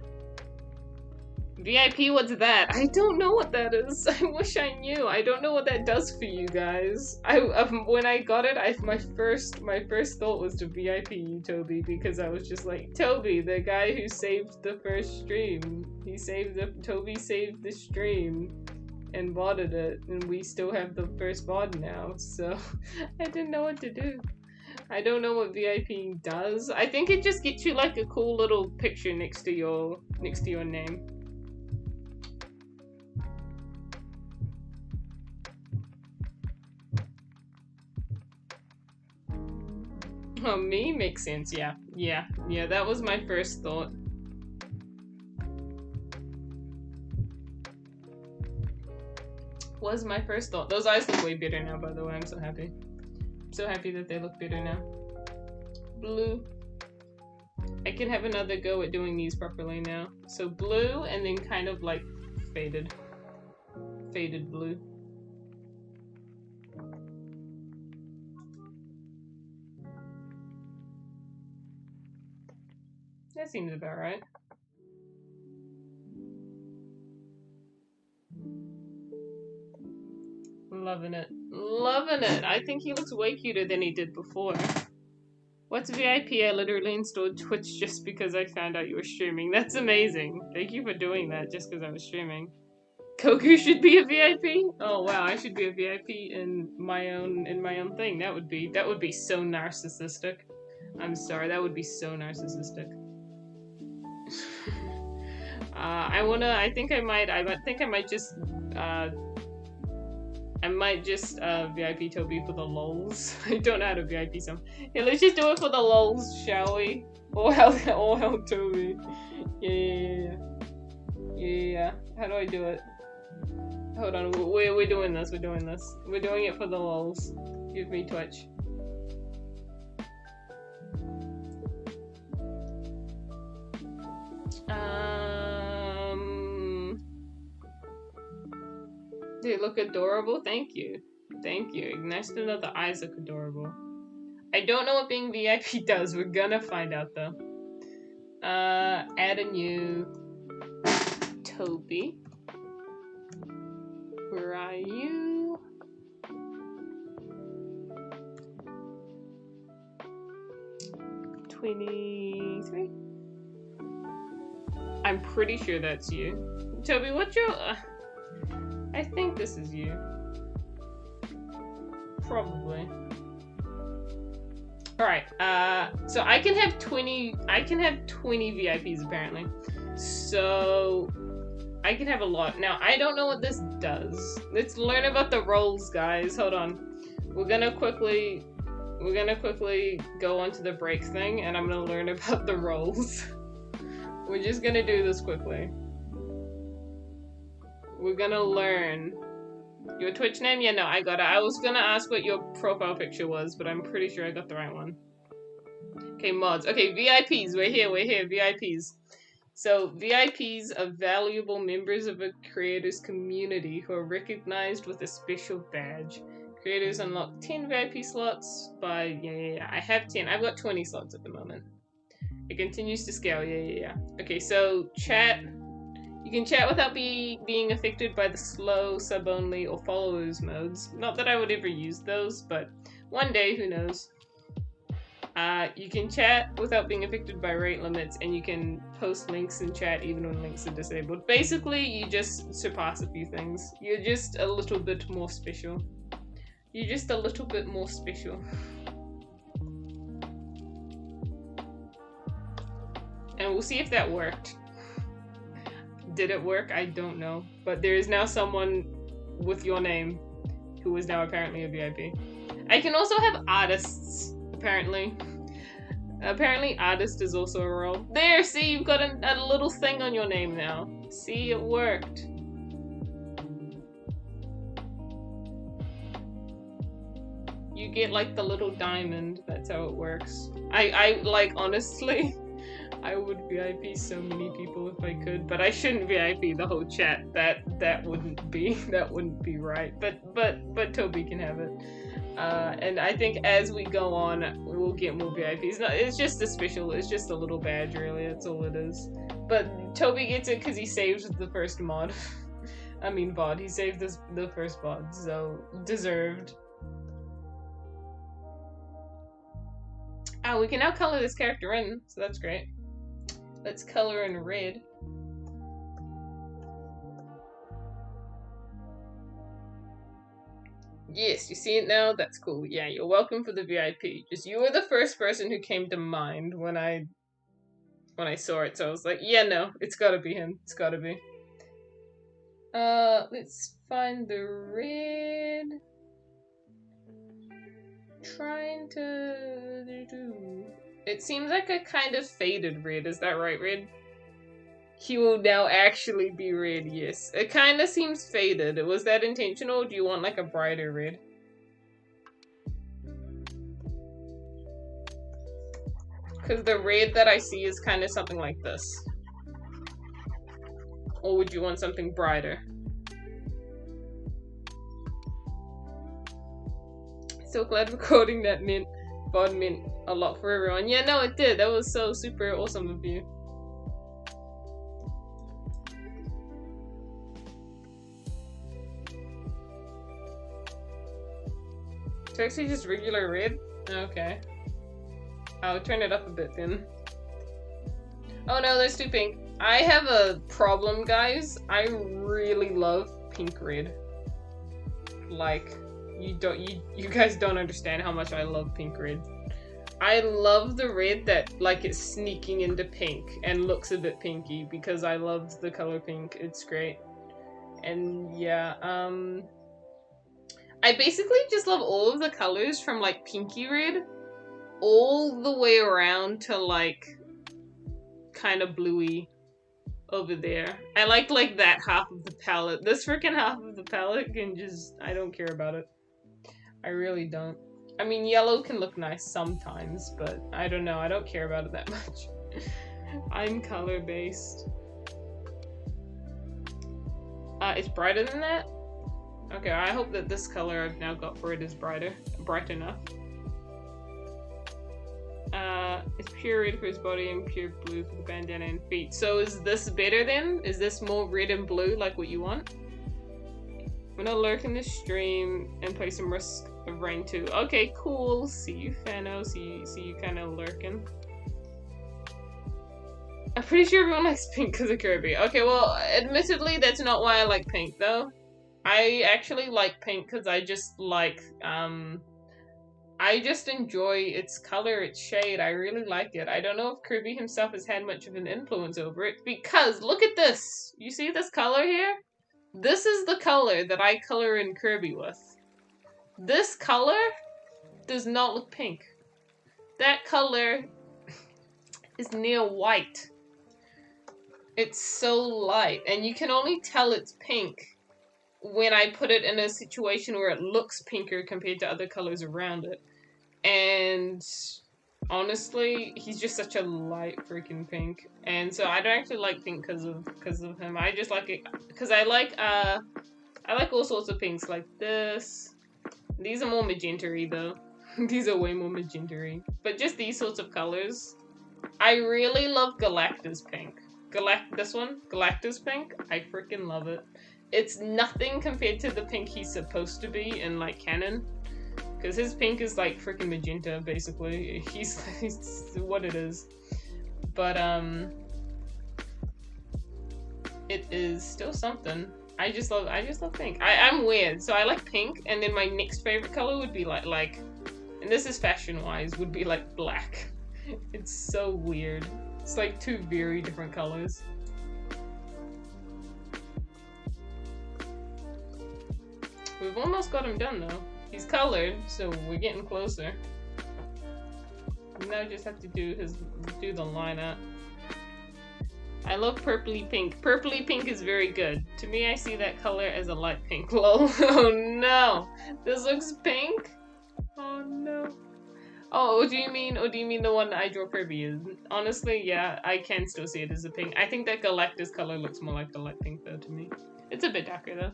VIP, what's that? I don't know what that is. I wish I knew. I don't know what that does for you guys. When I got it, my first thought was to VIP you, Toby, because I was just like, Toby, the guy who saved the first stream. Toby saved the stream and botted it, and we still have the first bod now, so I didn't know what to do. I don't know what VIP does. I think it just gets you like a cool little picture next to your name. Oh, me? Makes sense, yeah. Yeah, that was my first thought. Those eyes look way better now, by the way. I'm so happy. I'm so happy that they look better now. Blue. I can have another go at doing these properly now. So blue, and then kind of like faded blue. That seems about right. Loving it. Loving it. I think he looks way cuter than he did before. What's VIP? I literally installed Twitch just because I found out you were streaming. That's amazing. Thank you for doing that just because I was streaming. Koku should be a VIP? Oh wow, I should be a VIP in my own thing. That would be so narcissistic. I'm sorry, that would be so narcissistic. I think I might just VIP Toby for the lols. I don't know how to VIP some. Yeah, let's just do it for the lols, shall we? Or help Toby. Yeah. How do I do it? Hold on, we're doing this. We're doing it for the lols. Give me Twitch. They look adorable. Thank you. Nice to know the eyes look adorable. I don't know what being VIP does. We're gonna find out though. Add a new Toby. Where are you? $23. I'm pretty sure that's you. Toby, what's your... I think this is you. Probably. Alright, so I can have 20 VIPs apparently. So I can have a lot. Now, I don't know what this does. Let's learn about the roles, guys. Hold on. We're gonna quickly go onto the break thing, and I'm gonna learn about the roles. We're just gonna do this quickly. We're gonna learn. Your Twitch name? Yeah, no, I got it. I was gonna ask what your profile picture was, but I'm pretty sure I got the right one. Okay, mods. Okay, VIPs. We're here, VIPs. So, VIPs are valuable members of a creator's community who are recognized with a special badge. Creators unlock 10 VIP slots by... Yeah. I have 10. I've got 20 slots at the moment. It continues to scale. Yeah. Okay, so chat... You can chat without being affected by the slow, sub-only, or followers modes. Not that I would ever use those, but one day, who knows. You can chat without being affected by rate limits, and you can post links in chat even when links are disabled. Basically, you just surpass a few things. You're just a little bit more special. You're just a little bit more special. And we'll see if that worked. Did it work? I don't know. But there is now someone with your name who is now apparently a VIP. I can also have artists, apparently. Apparently artist is also a role. There, see, you've got a little thing on your name now. See, it worked. You get like the little diamond. That's how it works. I like, honestly, I would VIP so many people if I could, but I shouldn't VIP the whole chat. That wouldn't be right. But Toby can have it. And I think as we go on, we'll get more VIPs. No, it's just a special. It's just a little badge, really. That's all it is. But Toby gets it because he saved the first mod. I mean VOD. He saved the first VOD, so deserved. We can now color this character in, so that's great. Let's color in red. Yes, you see it now? That's cool. Yeah, you're welcome for the VIP. Just you were the first person who came to mind when I saw it, so I was like, yeah, no, it's gotta be him. It's gotta be. Let's find the red. Trying to do. It seems like a kind of faded red. Is that right, red? He will now actually be red, yes. It kind of seems faded. Was that intentional? Or do you want like a brighter red? Because the red that I see is kind of something like this. Or would you want something brighter? So glad recording that VOD meant a lot for everyone. Yeah, no, it did. That was so super awesome of you. So actually just regular red? Okay. I'll turn it up a bit then. Oh no, there's too pink. I have a problem, guys. I really love pink red. Like, you guys don't understand how much I love pink red. I love the red that like it's sneaking into pink and looks a bit pinky because I love the color pink. It's great. And yeah, I basically just love all of the colors from like pinky red all the way around to like kind of bluey over there. I like that half of the palette. This freaking half of the palette can just, I don't care about it. I really don't. I mean, yellow can look nice sometimes, but I don't know. I don't care about it that much. I'm color-based. It's brighter than that? Okay, I hope that this color I've now got for it is bright enough. It's pure red for his body and pure blue for the bandana and feet. So is this better then? Is this more red and blue like what you want? I'm gonna lurk in the stream and play some Risk of Rain 2. Okay, cool. See you, Fano. See you kind of lurking. I'm pretty sure everyone likes pink because of Kirby. Okay, well, admittedly, that's not why I like pink, though. I actually like pink because I just like, I just enjoy its color, its shade. I really like it. I don't know if Kirby himself has had much of an influence over it, because look at this. You see this color here? This is the color that I color in Kirby with. This color does not look pink. That color is near white. It's so light, and you can only tell it's pink when I put it in a situation where it looks pinker compared to other colors around it. And honestly, he's just such a light freaking pink. And so I don't actually like pink because of him. I just like it because I like all sorts of pinks like this. These are more magenta-y though. These are way more magenta-y. But just these sorts of colors. I really love Galactus pink. This one, Galactus pink, I freaking love it. It's nothing compared to the pink he's supposed to be in like canon, because his pink is like freaking magenta basically. He's what it is, but it is still something. I just love pink. I'm weird, so I like pink, and then my next favorite color would be like, and this is fashion wise, would be like black. It's so weird. It's like two very different colors. We've almost got him done though. He's colored, so we're getting closer. We now just have to do the lineup. I love purpley pink. Purpley pink is very good. To me, I see that color as a light pink. Lol. Oh no! This looks pink? Oh no. Oh, do you mean the one that I draw Kirby is? Honestly, yeah, I can still see it as a pink. I think that Galactus color looks more like a light pink though to me. It's a bit darker though.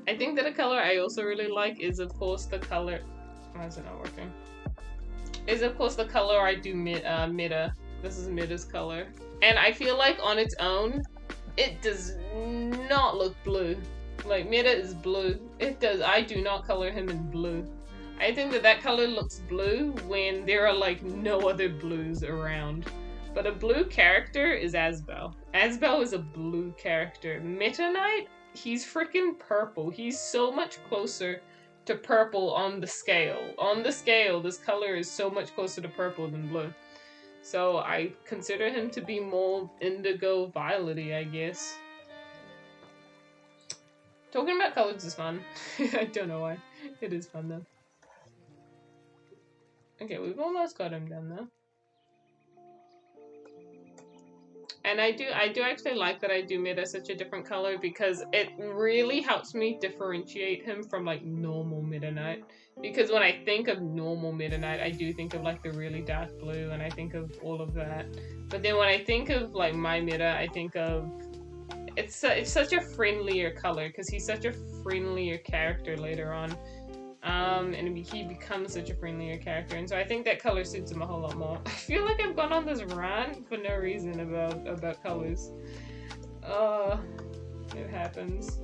I think that a color I also really like is of course the color. Why is it not working? Is of course the color I do Mida. This is Mida's color, and I feel like on its own, it does not look blue. Like, Mida is blue. It does. I do not color him in blue. I think that color looks blue when there are, like, no other blues around. But a blue character is Asbel. Asbel is a blue character. Meta Knight, he's freaking purple. He's so much closer to purple on the scale. On the scale, this color is so much closer to purple than blue. So I consider him to be more indigo violet-y, I guess. Talking about colors is fun. I don't know why. It is fun though. Okay, we've almost got him done though. And I do actually like that I do Mida such a different color, because it really helps me differentiate him from like normal Meta Knight. Because when I think of normal Meta Knight, I do think of like the really dark blue, and I think of all of that. But then when I think of like my Mida, I think of it's such a friendlier color, because he's such a friendlier character later on. And he becomes such a friendlier character, and so I think that color suits him a whole lot more. I feel like I've gone on this rant for no reason about colors. It happens.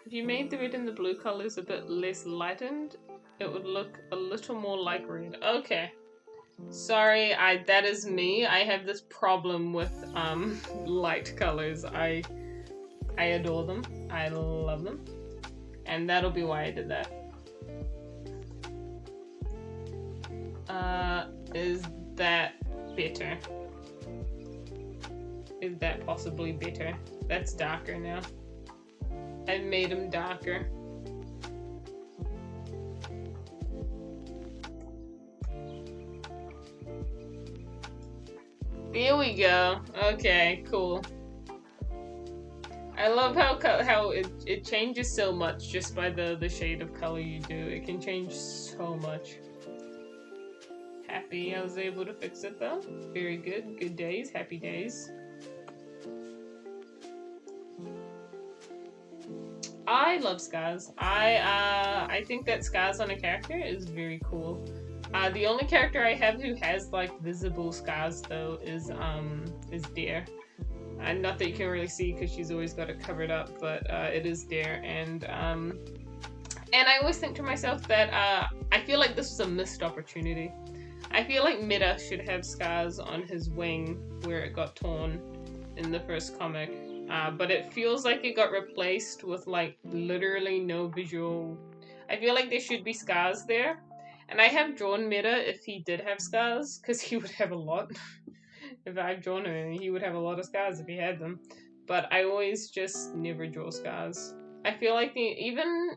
If you made the red and the blue colors a bit less lightened, it would look a little more like red. Okay. Sorry, that is me. I have this problem with light colors. I adore them. I love them. And that'll be why I did that. Is that better? Is that possibly better? That's darker now. I've made him darker. There we go. Okay, cool. I love how it changes so much just by the shade of color you do. It can change so much. Happy I was able to fix it though. Very good. Good days. Happy days. I love scars. I think that scars on a character is very cool. The only character I have who has like visible scars though is Dare. And not that you can really see because she's always got it covered up, but it is Dare, and I always think to myself that I feel like this was a missed opportunity. I feel like Meta should have scars on his wing where it got torn in the first comic. But it feels like it got replaced with like literally no visual. I feel like there should be scars there. And I have drawn Meta if he did have scars, because he would have a lot. If I've drawn him, he would have a lot of scars if he had them. But I always just never draw scars. I feel like the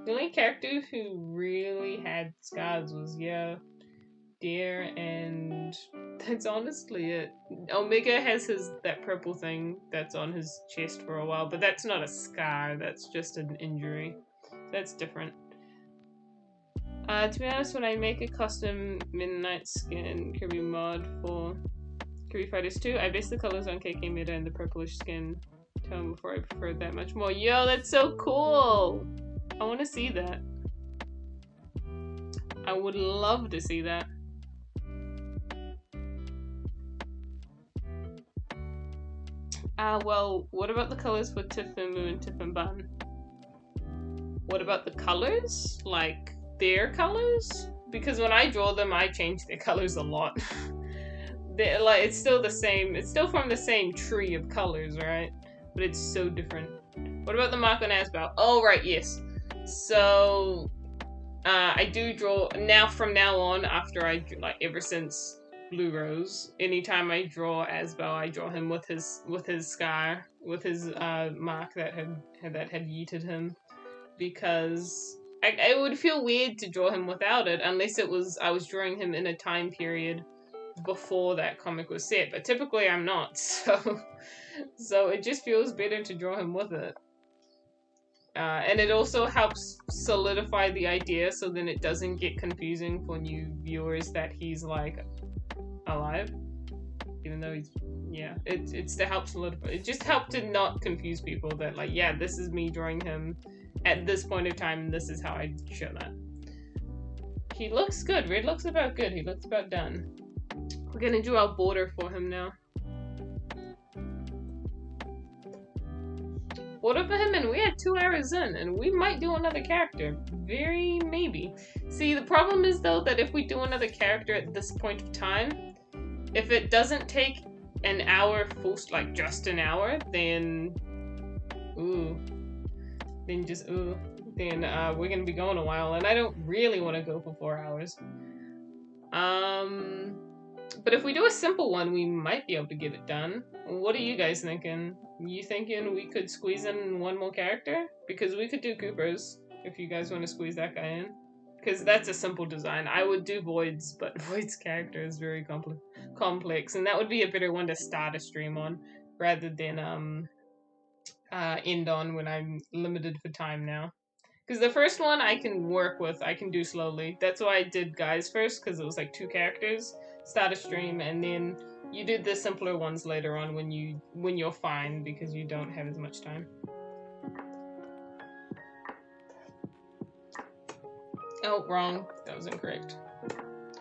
only character who really had scars was, Deer, and that's honestly it. Omega has that purple thing that's on his chest for a while, but that's not a scar, that's just an injury. That's different. To be honest, when I make a custom Midnight Skin Kirby mod for Kirby Fighters 2, I base the colors on KK Meta and the purplish skin tone before I preferred that much more. Yo, that's so cool! I want to see that. I would love to see that. Well, what about the colors for Tifumu and Tiffinbun? What about the colors? Like, their colors? Because when I draw them, I change their colors a lot. Like, it's still the same. It's still from the same tree of colors, right? But it's so different. What about the mark on Asbel? Oh, right, yes. So, I do draw now. From now on, after ever since Blue Rose, anytime I draw Asbel, I draw him with his scar, with his mark that had yeeted him, because I would feel weird to draw him without it, unless I was drawing him in a time period before that comic was set. But typically I'm not, so it just feels better to draw him with it. And it also helps solidify the idea, so then it doesn't get confusing for new viewers that he's like alive, even though he's it's to help solidify. It just helped to not confuse people that like, yeah, this is me drawing him at this point of time, and this is how I show that. He looks good. Red looks about good. He looks about done. We're gonna do our border for him now. Border for him, and we had 2 hours in, and we might do another character. Very maybe. See, the problem is though that if we do another character at this point of time, if it doesn't take an hour full, like just an hour, then we're gonna be going a while, and I don't really want to go for 4 hours. But if we do a simple one, we might be able to get it done. What are you guys thinking? You thinking we could squeeze in one more character? Because we could do Cooper's, if you guys want to squeeze that guy in. Because that's a simple design. I would do Void's, but Void's character is very complex, and that would be a better one to start a stream on, rather than end on when I'm limited for time now. Because the first one I can work with, I can do slowly. That's why I did guys first, because it was like 2 characters, start a stream, and then you do the simpler ones later on when you're fine, because you don't have as much time. Oh, wrong. That was incorrect.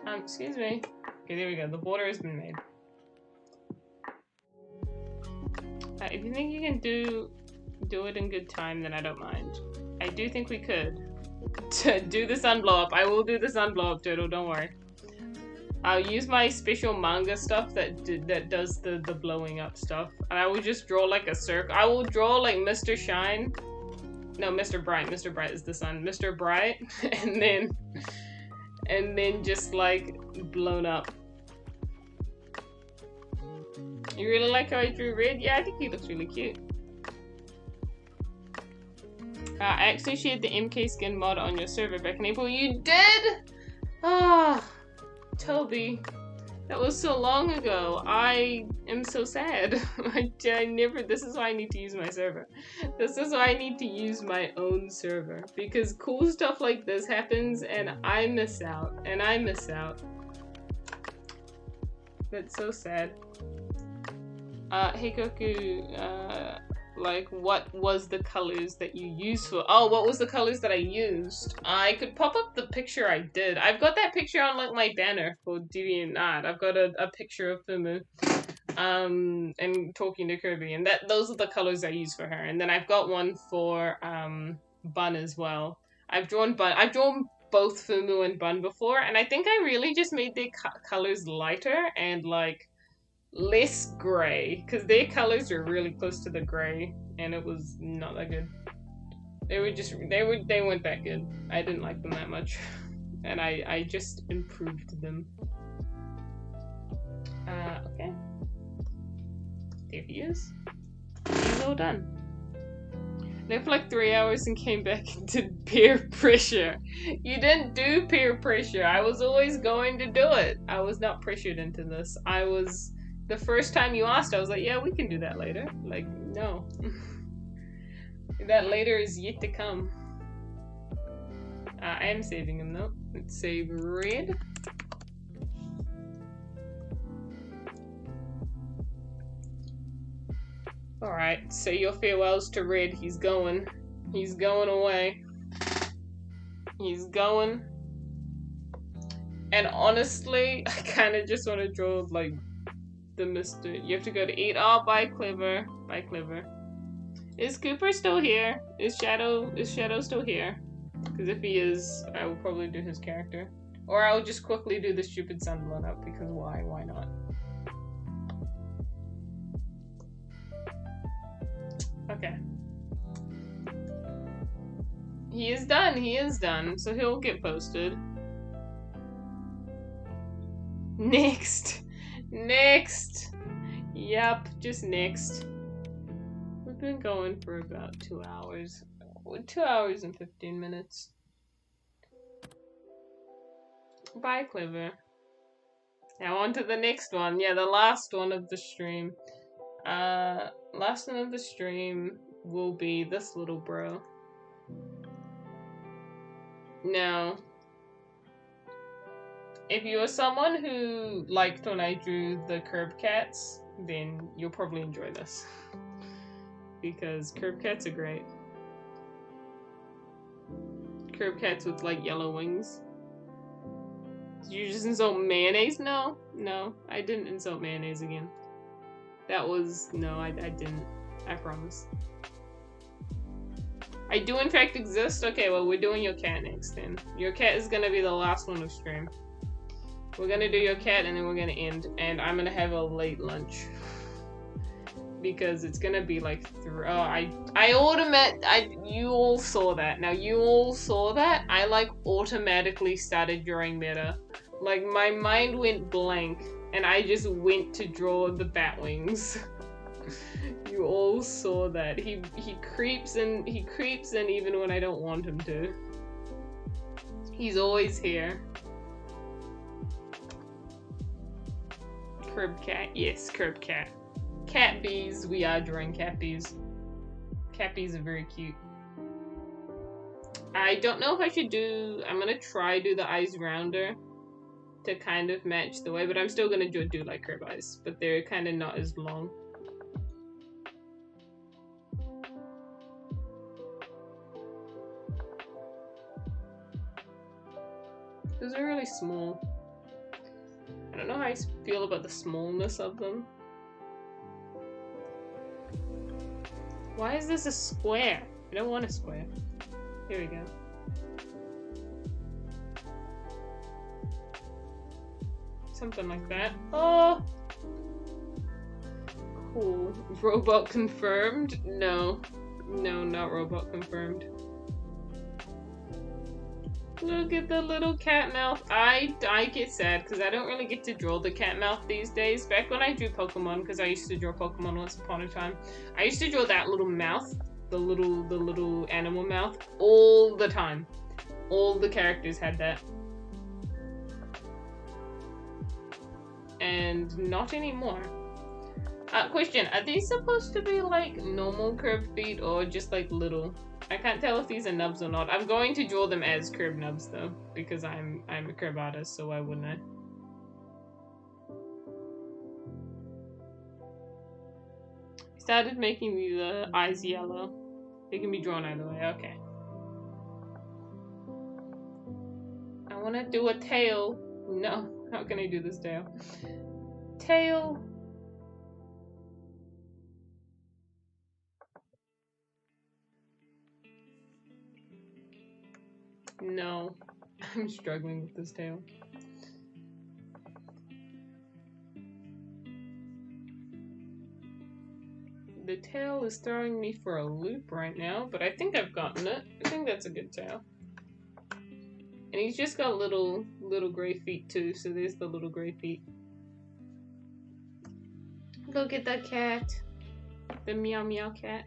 Excuse me. Okay, there we go. The border has been made. If you think you can do it in good time, then I don't mind. I do think we could. To do the sun blow up. I will do the sun blow up, Turtle, don't worry. I'll use my special manga stuff that does the blowing up stuff. And I will just draw like a circle. I will draw like Mr. Shine. No, Mr. Bright. Mr. Bright is the sun. Mr. Bright, and then just like blown up. You really like how I drew Red? Yeah, I think he looks really cute. I actually shared the MK skin mod on your server back in April. You did? Ah, Toby. That was so long ago. I am so sad. I never, this is why I need to use my server. This is why I need to use my own server. Because cool stuff like this happens and I miss out. And I miss out. That's so sad. Hey Koku, like what was the colors that you used for— oh, what was the colors that I used? I could pop up the picture I did. I've got that picture on like my banner for DeviantArt. I've got a picture of Fumu and talking to Kirby, and those are the colors I use for her. And then I've got one for Bun as well. I've drawn both Fumu and Bun before, and I think I really just made their colors lighter and like less gray, because their colors are really close to the gray, and it was not that good. They weren't that good. I didn't like them that much, and I just improved them. Okay. There he is. He's all done. Left for like 3 hours and came back and did peer pressure. You didn't do peer pressure. I was always going to do it. I was not pressured into this. The first time you asked, I was like, yeah, we can do that later. Like, no. That later is yet to come. I am saving him though. Let's save red. Alright, say your farewells to Red. He's going. He's going away. He's going. And honestly, I kind of just want to draw, like, the Mr. You have to go to eat. Oh, bye, Clever. Bye, Clever. Is Cooper still here? Is Shadow still here? Because if he is, I will probably do his character. Or I'll just quickly do the stupid sunblown up, because why? Why not? Okay. He is done, so he'll get posted. Next! Next! Yep, just next. We've been going for about 2 hours. 2 hours and 15 minutes. Bye, Clever. Now on to the next one. Yeah, the last one of the stream. Last one of the stream will be this little bro. Now, if you are someone who liked when I drew the curb cats, then you'll probably enjoy this. Because curb cats are great. Curb cats with like yellow wings. Did you just insult mayonnaise? No, I didn't insult mayonnaise again. That was, no, I didn't. I promise. I do in fact exist? Okay, well we're doing your cat next then. Your cat is gonna be the last one of stream. We're gonna do your cat and then we're gonna end. And I'm gonna have a late lunch. Because it's gonna be like, you all saw that. Now you all saw that. I like automatically started drawing meta. Like my mind went blank. And I just went to draw the bat wings. You all saw that. He creeps in even when I don't want him to. He's always here. Curb cat, yes, curb cat. Cat bees, we are drawing cat bees. Cat bees are very cute. I don't know if I should do, I'm gonna try do the eyes rounder to kind of match the way, but I'm still gonna do like curb eyes, but they're kind of not as long. Those are really small. I don't know how I feel about the smallness of them. Why is this a square? I don't want a square. Here we go. Something like that. Oh! Cool. Robot confirmed? No. No, not robot confirmed. Look at the little cat mouth. I get sad because I don't really get to draw the cat mouth these days. Back when I drew Pokemon, because I used to draw Pokemon once upon a time, I used to draw that little mouth, the little animal mouth, all the time. All the characters had that. And not anymore. Question, are these supposed to be like normal curved feet or just like little? I can't tell if these are nubs or not. I'm going to draw them as curved nubs though, because I'm a curve artist, so why wouldn't I? I started making the eyes yellow. They can be drawn either way, okay. I want to do a tail. No, how can I do this tail? Tail. No. I'm struggling with this tail. The tail is throwing me for a loop right now, but I think I've gotten it. I think that's a good tail. And he's just got little gray feet too, so there's the little gray feet. Look at the cat. The meow meow cat.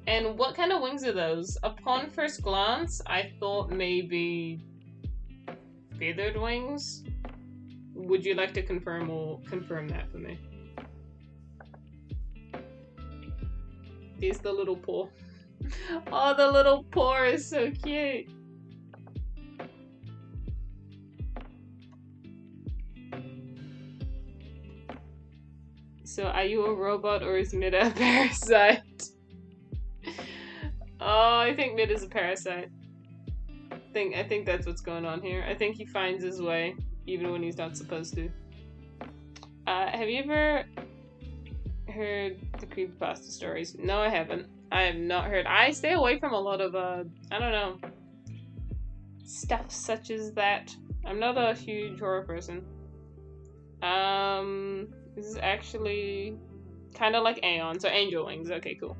And what kind of wings are those? Upon first glance, I thought maybe feathered wings. Would you like to confirm that for me? Here's the little paw. Oh, the little paw is so cute. So, are you a robot or is Mida a parasite? Oh, I think Mida's a parasite. I think that's what's going on here. I think he finds his way, even when he's not supposed to. Have you ever heard the creepypasta stories? No, I haven't. I have not heard. I stay away from a lot of, I don't know, stuff such as that. I'm not a huge horror person. This is actually kind of like Aeon, so angel wings. Okay, cool.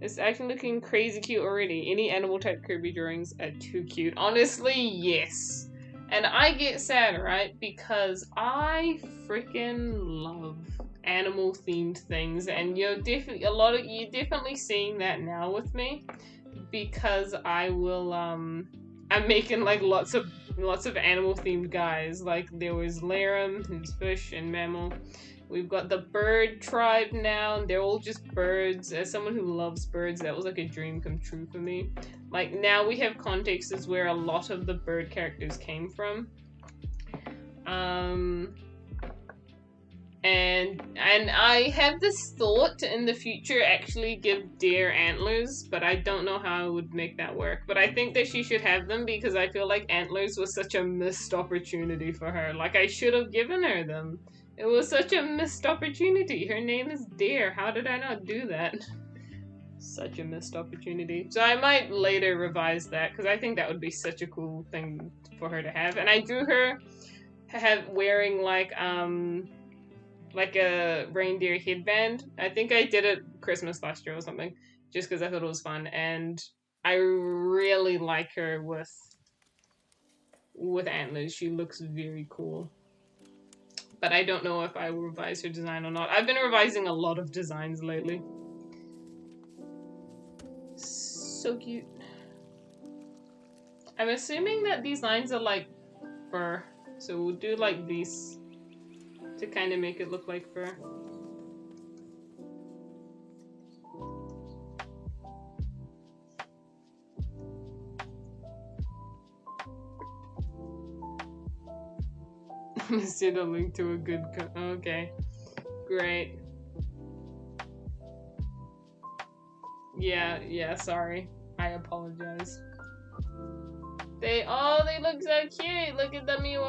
It's actually looking crazy cute already. Any animal type Kirby drawings are too cute. Honestly, yes. And I get sad, right? Because I freaking love animal themed things, and you're definitely seeing that now with me, because I will I'm making like lots of animal themed guys. Like there was Laram, who's fish and mammal. We've got the bird tribe now, and they're all just birds. As someone who loves birds, that was like a dream come true for me. Like now we have contexts where a lot of the bird characters came from. And I have this thought to in the future actually give deer antlers, but I don't know how I would make that work. But I think that she should have them because I feel like antlers was such a missed opportunity for her. Like I should have given her them. It was such a missed opportunity. Her name is Deer. How did I not do that? Such a missed opportunity. So I might later revise that because I think that would be such a cool thing for her to have. And I drew her wearing like a reindeer headband. I think I did it Christmas last year or something, just because I thought it was fun. And I really like her with antlers. She looks very cool. But I don't know if I will revise her design or not. I've been revising a lot of designs lately. So cute. I'm assuming that these lines are like fur. So we'll do like these to kind of make it look like fur. I'm gonna send a link to a good okay. Great. Yeah, sorry. I apologize. They look so cute! Look at the Mew.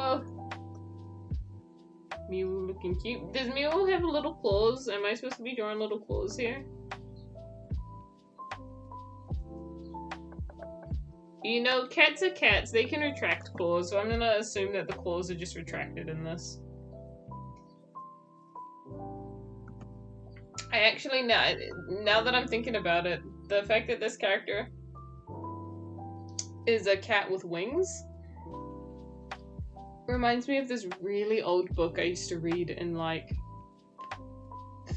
Mew looking cute. Does Mew have little claws? Am I supposed to be drawing little claws here? You know, cats are cats. They can retract claws, so I'm gonna assume that the claws are just retracted in this. I actually, now that I'm thinking about it, the fact that this character is a cat with wings reminds me of this really old book I used to read in like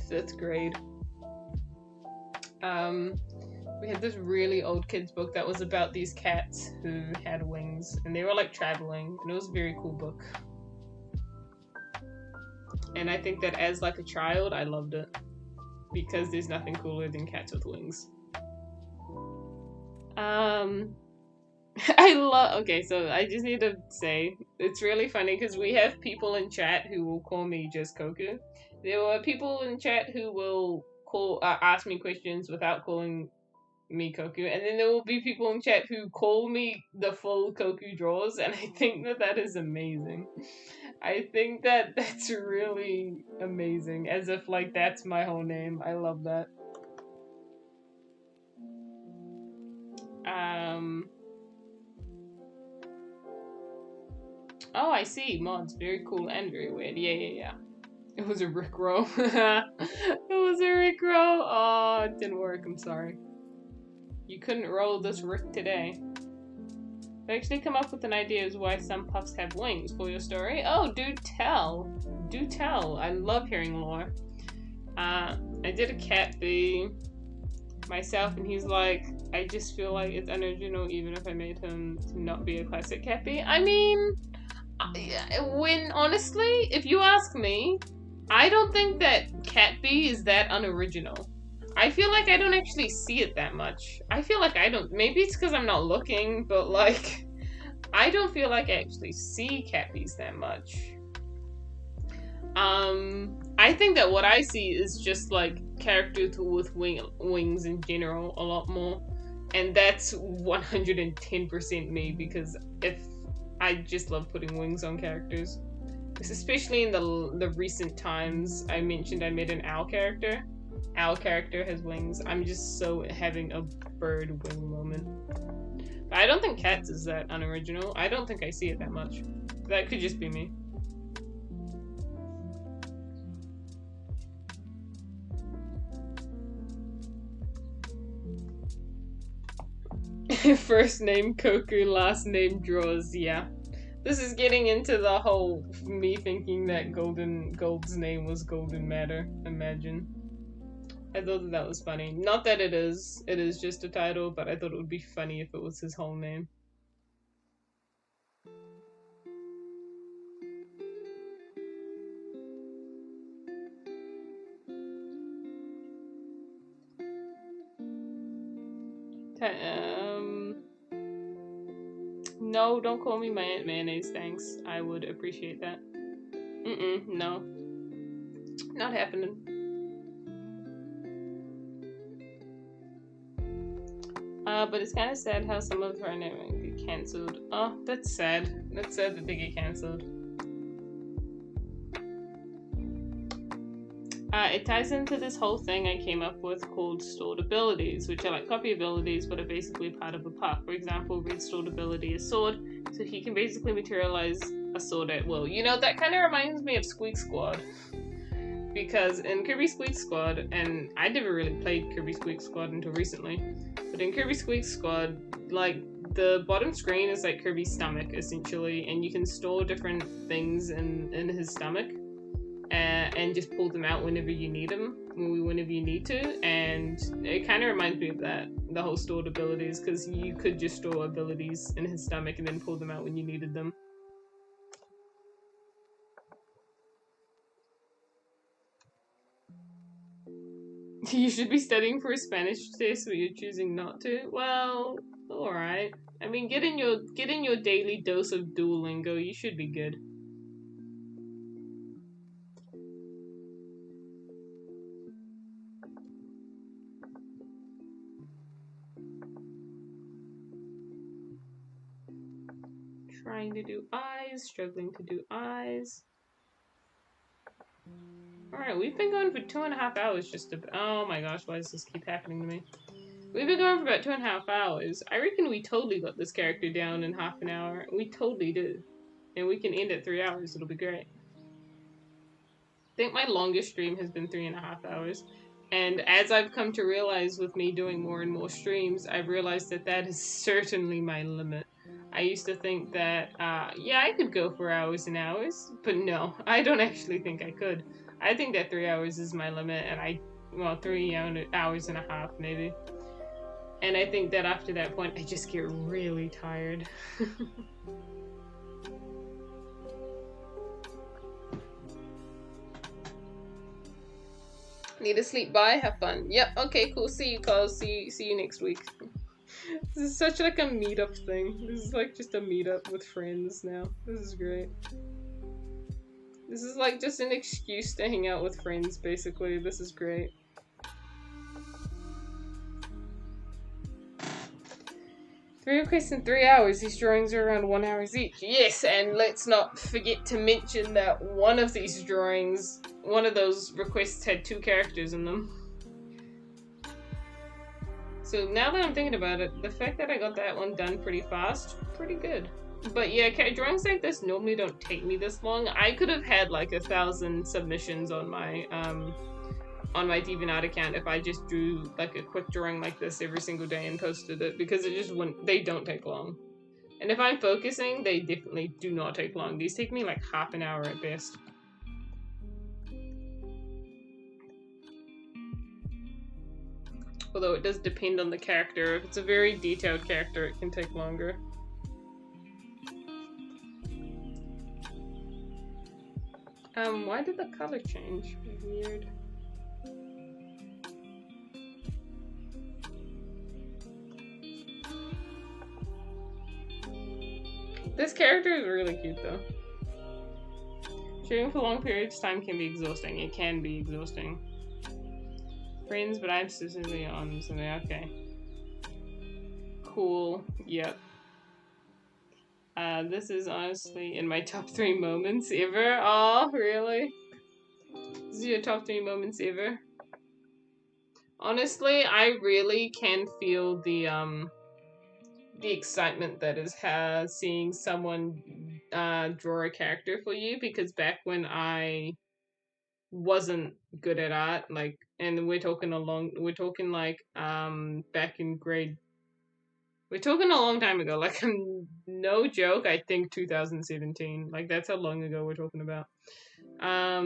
5th grade. We had this really old kids book that was about these cats who had wings, and they were like traveling, and it was a very cool book. And I think that as like a child, I loved it because there's nothing cooler than cats with wings. Okay, so I just need to say, it's really funny because we have people in chat who will call me just Koku. There were people in chat who will ask me questions without calling me Koku, and then there will be people in chat who call me the full Koku-Draws, and I think that is amazing. I think that that's really amazing, as if like that's my whole name. I love that. Oh, I see. Mods. Very cool and very weird. Yeah. It was a Rickroll. It was a Rickroll. Oh, it didn't work. I'm sorry. You couldn't roll this Rick today. I actually come up with an idea as why some puffs have wings for your story. Oh, do tell. Do tell. I love hearing lore. I did a cat bee myself, and he's like, I just feel like it's unoriginal even if I made him to not be a classic cat bee. I mean, when honestly, if you ask me, I don't think that cat bee is that unoriginal. I feel like I don't actually see it that much. I feel like I don't. Maybe it's because I'm not looking, but like, I don't feel like I actually see cat bees that much. I think that what I see is just like characters with wings in general a lot more, and that's 110% me because if I just love putting wings on characters, especially in the recent times. I mentioned I made an owl character. Owl character has wings. I'm just so having a bird wing moment. But I don't think cats is that unoriginal. I don't think I see it that much. That could just be me. First name Koku, last name Draws. Yeah. This is getting into the whole me thinking that Gold's name was Golden Matter. Imagine. I thought that was funny. Not that it is just a title, but I thought it would be funny if it was his whole name. No, don't call me my Aunt Mayonnaise, thanks. I would appreciate that. No. Not happening. But it's kind of sad how some of her names get cancelled. Oh, that's sad. That's sad that they get cancelled. It ties into this whole thing I came up with called stored abilities, which are like copy abilities, but are basically part of a puff. For example, Red's stored ability is sword, so he can basically materialize a sword at will. You know, that kind of reminds me of Squeak Squad. Because in Kirby Squeak Squad, and I never really played Kirby Squeak Squad until recently, but in Kirby Squeak Squad, like, the bottom screen is like Kirby's stomach, essentially, and you can store different things in his stomach, and just pull them out whenever you need them, whenever you need to, and it kind of reminds me of that, the whole stored abilities, because you could just store abilities in his stomach and then pull them out when you needed them. You should be studying for a Spanish test, but you're choosing not to. Well, alright. I mean, get in your daily dose of Duolingo, you should be good. Trying to do eyes, struggling to do eyes. Alright, we've been going for 2.5 hours just to- oh my gosh, why does this keep happening to me? We've been going for about 2.5 hours. I reckon we totally got this character down in half an hour. We totally did. And we can end at 3 hours, it'll be great. I think my longest stream has been 3.5 hours. And as I've come to realize with me doing more and more streams, I've realized that that is certainly my limit. I used to think that, yeah, I could go for hours and hours, but no, I don't actually think I could. I think that 3 hours is my limit, and well, 3 hours and a half, maybe. And I think that after that point, I just get really tired. Need to sleep, bye, have fun. Yep, okay, cool, see you, cuz, see you next week. This is such like a meetup thing. This is like just a meetup with friends now. This is great. This is like just an excuse to hang out with friends, basically. This is great. Three requests in 3 hours. These drawings are around 1 hour each. Yes, and let's not forget to mention that one of these drawings, one of those requests had 2 characters in them. So now that I'm thinking about it, the fact that I got that one done pretty fast, pretty good. But yeah, drawings like this normally don't take me this long. I could have had like 1,000 submissions on my DeviantArt account if I just drew like a quick drawing like this every single day and posted it, because it just wouldn't, they don't take long. And if I'm focusing, they definitely do not take long. These take me like half an hour at best. Although it does depend on the character. If it's a very detailed character, it can take longer. Why did the color change? Weird. This character is really cute though. Shooting for long periods of time can be exhausting. It can be exhausting. Friends, but I'm specifically on something. Okay. Cool. Yep. This is honestly in my top 3 moments ever. Oh, really? This is your top 3 moments ever? Honestly, I really can feel the excitement that is seeing someone draw a character for you, because back when I wasn't good at art, like, and we're talking like back in grade, we're talking a long time ago, like, no joke, I think 2017, like, that's how long ago we're talking about. I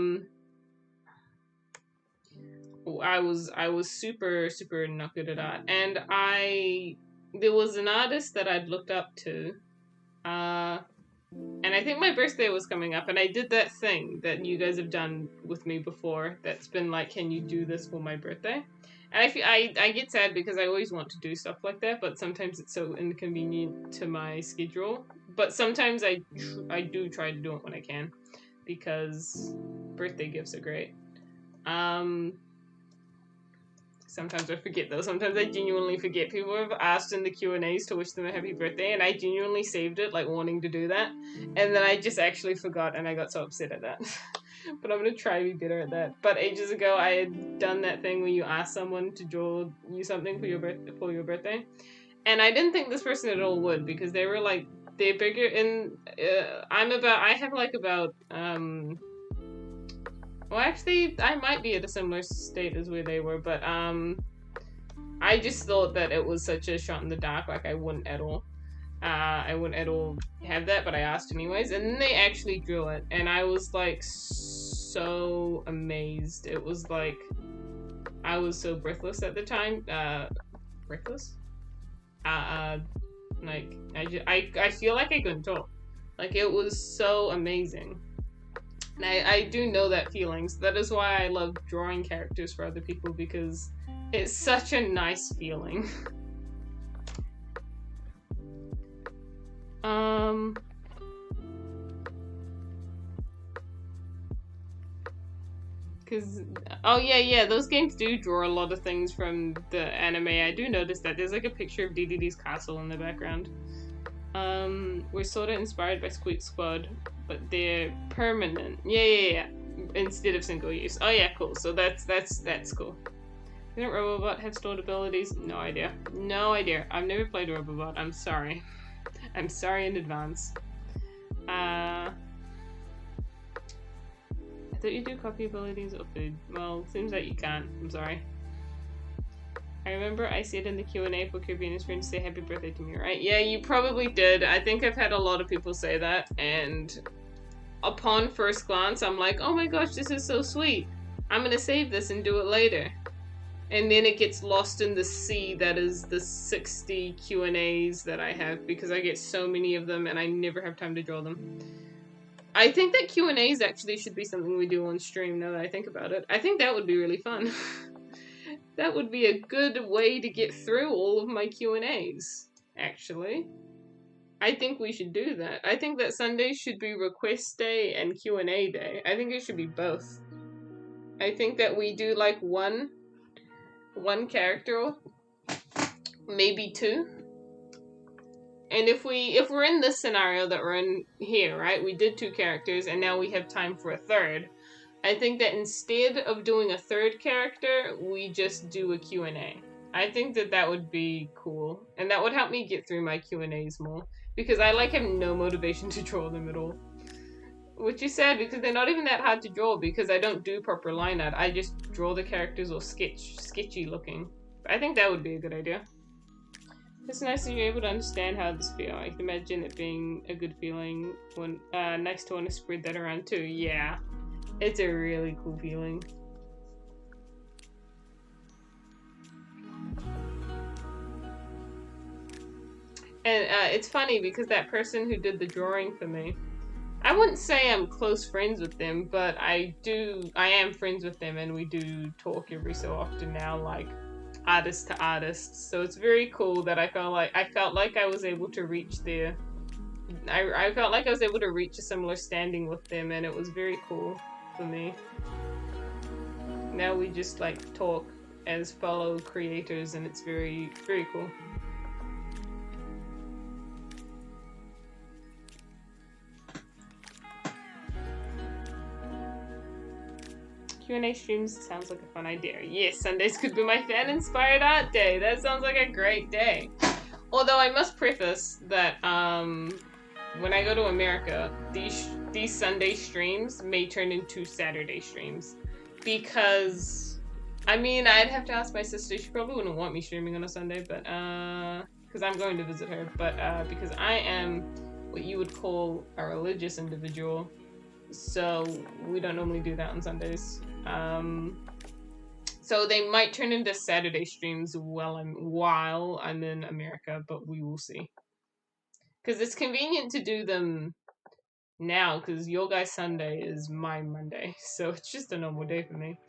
was super not good at art, and there was an artist that I'd looked up to, and I think my birthday was coming up, and I did that thing that you guys have done with me before, that's been like, can you do this for my birthday? And I get sad because I always want to do stuff like that, but sometimes it's so inconvenient to my schedule. But sometimes I do try to do it when I can, because birthday gifts are great. Sometimes I forget though. Sometimes I genuinely forget. People have asked in the Q&As to wish them a happy birthday, and I genuinely saved it, like wanting to do that. And then I just actually forgot, and I got so upset at that. But I'm gonna try to be better at that. But ages ago, I had done that thing where you ask someone to draw you something for your birthday. And I didn't think this person at all would, because they were like, they're bigger, and I have like about, well, actually, I might be at a similar state as where they were, but I just thought that it was such a shot in the dark, like I wouldn't at all have that, but I asked anyways, and then they actually drew it, and I was like so amazed. It was like, I was so breathless at the time. Breathless? Like, I feel like I couldn't talk. Like, it was so amazing. And I do know that feeling, so that is why I love drawing characters for other people, because it's such a nice feeling. Because, oh yeah, those games do draw a lot of things from the anime. I do notice that. There's like a picture of DDD's castle in the background. We're sort of inspired by Squeak Squad, but they're permanent. Yeah. Instead of single use. Oh yeah, cool. So that's cool. Didn't Robobot have stored abilities? No idea. I've never played Robobot. I'm sorry. I'm sorry in advance. I thought you do copy abilities or food. Well, seems like you can't. I'm sorry. I remember I said in the Q&A for Kirby and his friends to say happy birthday to me, right? Yeah, you probably did. I think I've had a lot of people say that, and upon first glance, I'm like, oh my gosh, this is so sweet. I'm gonna save this and do it later. And then it gets lost in the sea that is the 60 Q&As that I have, because I get so many of them and I never have time to draw them. I think that Q&As actually should be something we do on stream, now that I think about it. I think that would be really fun. That would be a good way to get through all of my Q&As, actually. I think we should do that. I think that Sundays should be request day and Q&A day. I think it should be both. I think that we do like one character, maybe 2. And if we're in this scenario that we're in here, right? We did 2 characters and now we have time for a 3rd. I think that instead of doing a 3rd character, we just do a Q&A. I think that that would be cool, and that would help me get through my Q&As more, because I like have no motivation to draw them at all. Which is sad, because they're not even that hard to draw, because I don't do proper line art. I just draw the characters all sketchy looking. I think that would be a good idea. It's nice that you're able to understand how this feels. I can imagine it being a good feeling when nice to want to spread that around too. Yeah, it's a really cool feeling. And it's funny because that person who did the drawing for me, I wouldn't say I'm close friends with them, but I am friends with them, and we do talk every so often now, like artist to artist. So it's very cool that I felt like I was able to reach their I felt like I was able to reach a similar standing with them, and it was very cool for me. Now we just like talk as fellow creators, and it's very, very cool. Q&A streams sounds like a fun idea. Yes, Sundays could be my fan-inspired art day. That sounds like a great day. Although I must preface that when I go to America, these Sunday streams may turn into Saturday streams. Because, I mean, I'd have to ask my sister. She probably wouldn't want me streaming on a Sunday, but, because I'm going to visit her. But, because I am what you would call a religious individual, so we don't normally do that on Sundays. So they might turn into Saturday streams while I'm in America, but we will see. Because it's convenient to do them now, because your guys' Sunday is my Monday, so it's just a normal day for me.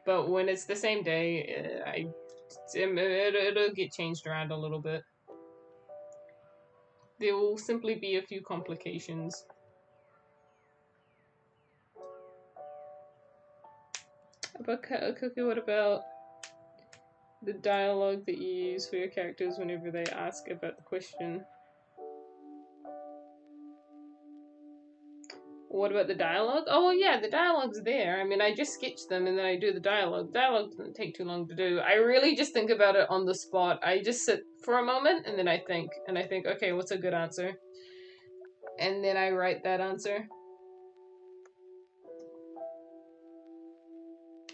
But when it's the same day, it'll get changed around a little bit. There will simply be a few complications. About Cookie, what about the dialogue that you use for your characters whenever they ask about the question? What about the dialogue? Oh, well, yeah, the dialogue's there. I mean, I just sketch them and then I do the dialogue. Dialogue doesn't take too long to do. I really just think about it on the spot. I just sit for a moment and then I think, okay, what's a good answer? And then I write that answer.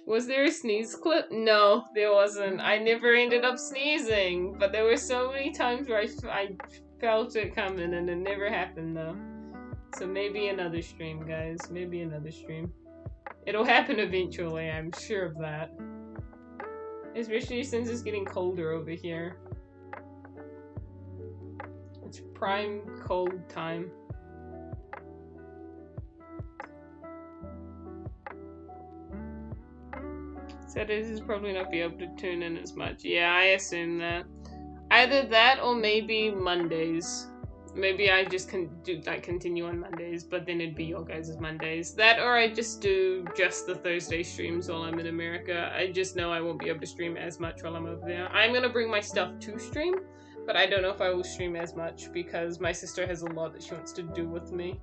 Was there a sneeze clip? No, there wasn't. I never ended up sneezing, but there were so many times where I felt it coming and it never happened though. So maybe another stream, guys. Maybe another stream. It'll happen eventually, I'm sure of that. Especially since it's getting colder over here. It's prime cold time. Saturdays is probably not be able to tune in as much. Yeah, I assume that. Either that or maybe Mondays. Maybe I just continue on Mondays, but then it'd be your guys' Mondays. That or I just do just the Thursday streams while I'm in America. I just know I won't be able to stream as much while I'm over there. I'm gonna bring my stuff to stream, but I don't know if I will stream as much because my sister has a lot that she wants to do with me.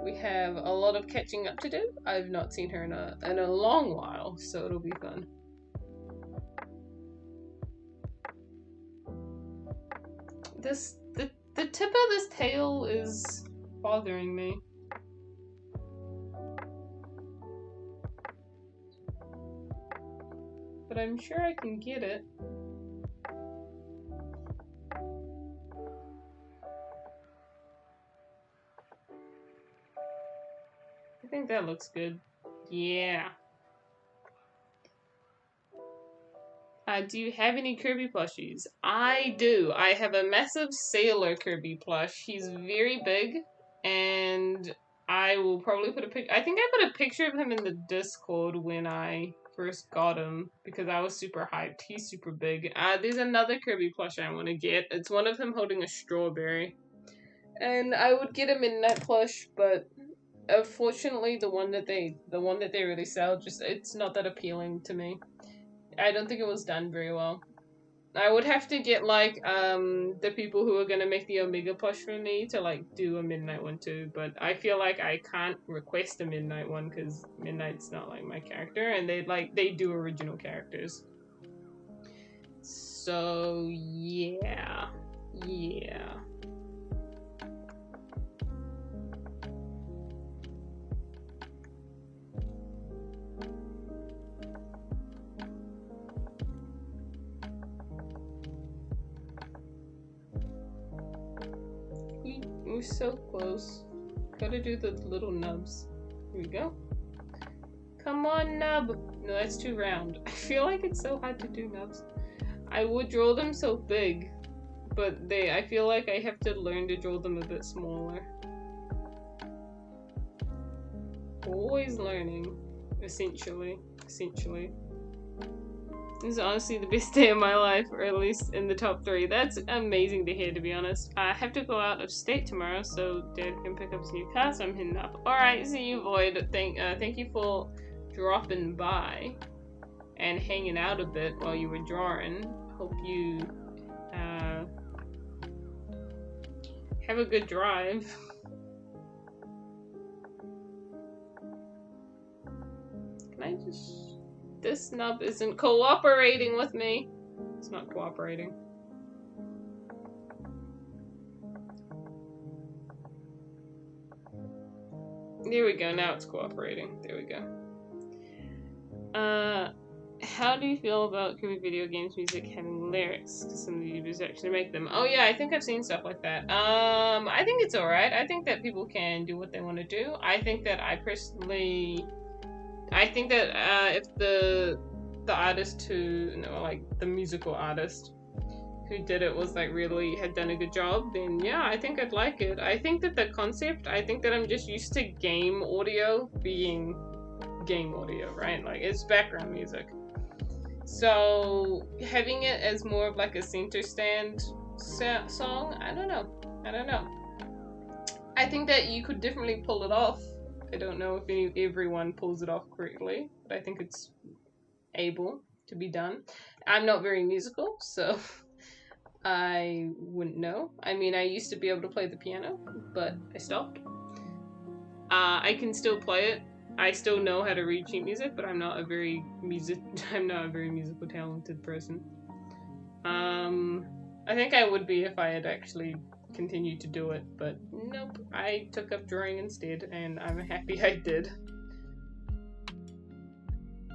We have a lot of catching up to do. I've not seen her in a long while, so it'll be fun. The tip of this tail is bothering me. But I'm sure I can get it. I think that looks good. Yeah. Do you have any Kirby plushies? I do. I have a massive sailor Kirby plush. He's very big, and I will probably put a pic. I think I put a picture of him in the Discord when I first got him because I was super hyped. He's super big. There's another Kirby plush I want to get. It's one of him holding a strawberry, and I would get him in that plush, but unfortunately, the one that they really sell, just it's not that appealing to me. I don't think it was done very well. I would have to get like the people who are gonna make the Omega push for me to like do a midnight one too, but I feel like I can't request a midnight one because midnight's not like my character, and they do original characters. So yeah. We're so close. Gotta do the little nubs. Here we go. Come on, nub! No, that's too round. I feel like it's so hard to do nubs. I would draw them so big, but I feel like I have to learn to draw them a bit smaller. Always learning, essentially. This is honestly the best day of my life, or at least in the top 3. That's amazing to hear, to be honest. I have to go out of state tomorrow, so Dad can pick up his new car, so I'm heading up. Alright, see you, Void. Thank you for dropping by and hanging out a bit while you were drawing. Hope you have a good drive. Can I just... This nub isn't cooperating with me. It's not cooperating. There we go, now it's cooperating. There we go. How do you feel about Kirby video games music having lyrics? Because some of the YouTubers actually make them. Oh yeah, I think I've seen stuff like that. I think it's alright. I think that people can do what they want to do. I think that if the artist who, no, like the musical artist who did it was like really had done a good job, then yeah, I think I'd like it. I think that the concept, I think that I'm just used to game audio being game audio, right? Like it's background music. So having it as more of like a center stand song, I don't know. I think that you could definitely pull it off. I don't know if everyone pulls it off correctly, but I think it's able to be done. I'm not very musical, so I wouldn't know. I mean, I used to be able to play the piano, but I stopped. I can still play it. I still know how to read sheet music, but I'm not a very musical talented person. I think I would be if I had actually continued to do it, but nope, I took up drawing instead, and I'm happy I did. I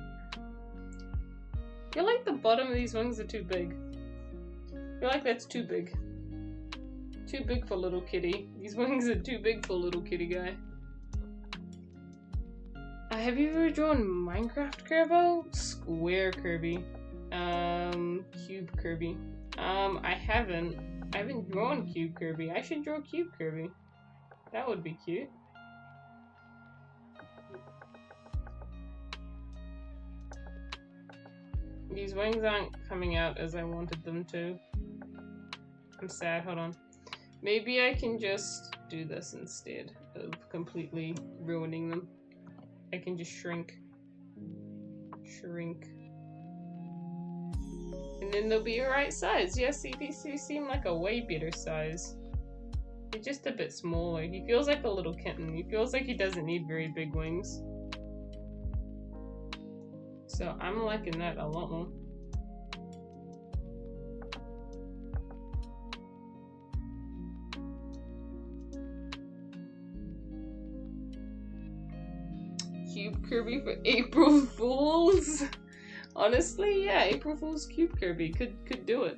feel like the bottom of these wings are too big. I feel like that's too big. Too big for little kitty. These wings are too big for little kitty guy. Have you ever drawn Minecraft Kirby? Square Kirby. Cube Kirby. I haven't drawn Cube Kirby. I should draw Cube Kirby. That would be cute. These wings aren't coming out as I wanted them to. I'm sad, hold on. Maybe I can just do this instead of completely ruining them. I can just shrink. And then they'll be a right size. Yes, these seem like a way better size. They're just a bit smaller. He feels like a little kitten. He feels like he doesn't need very big wings. So I'm liking that a lot more. Cube Kirby for April Fools? Honestly, yeah, April Fool's Cube Kirby could do it.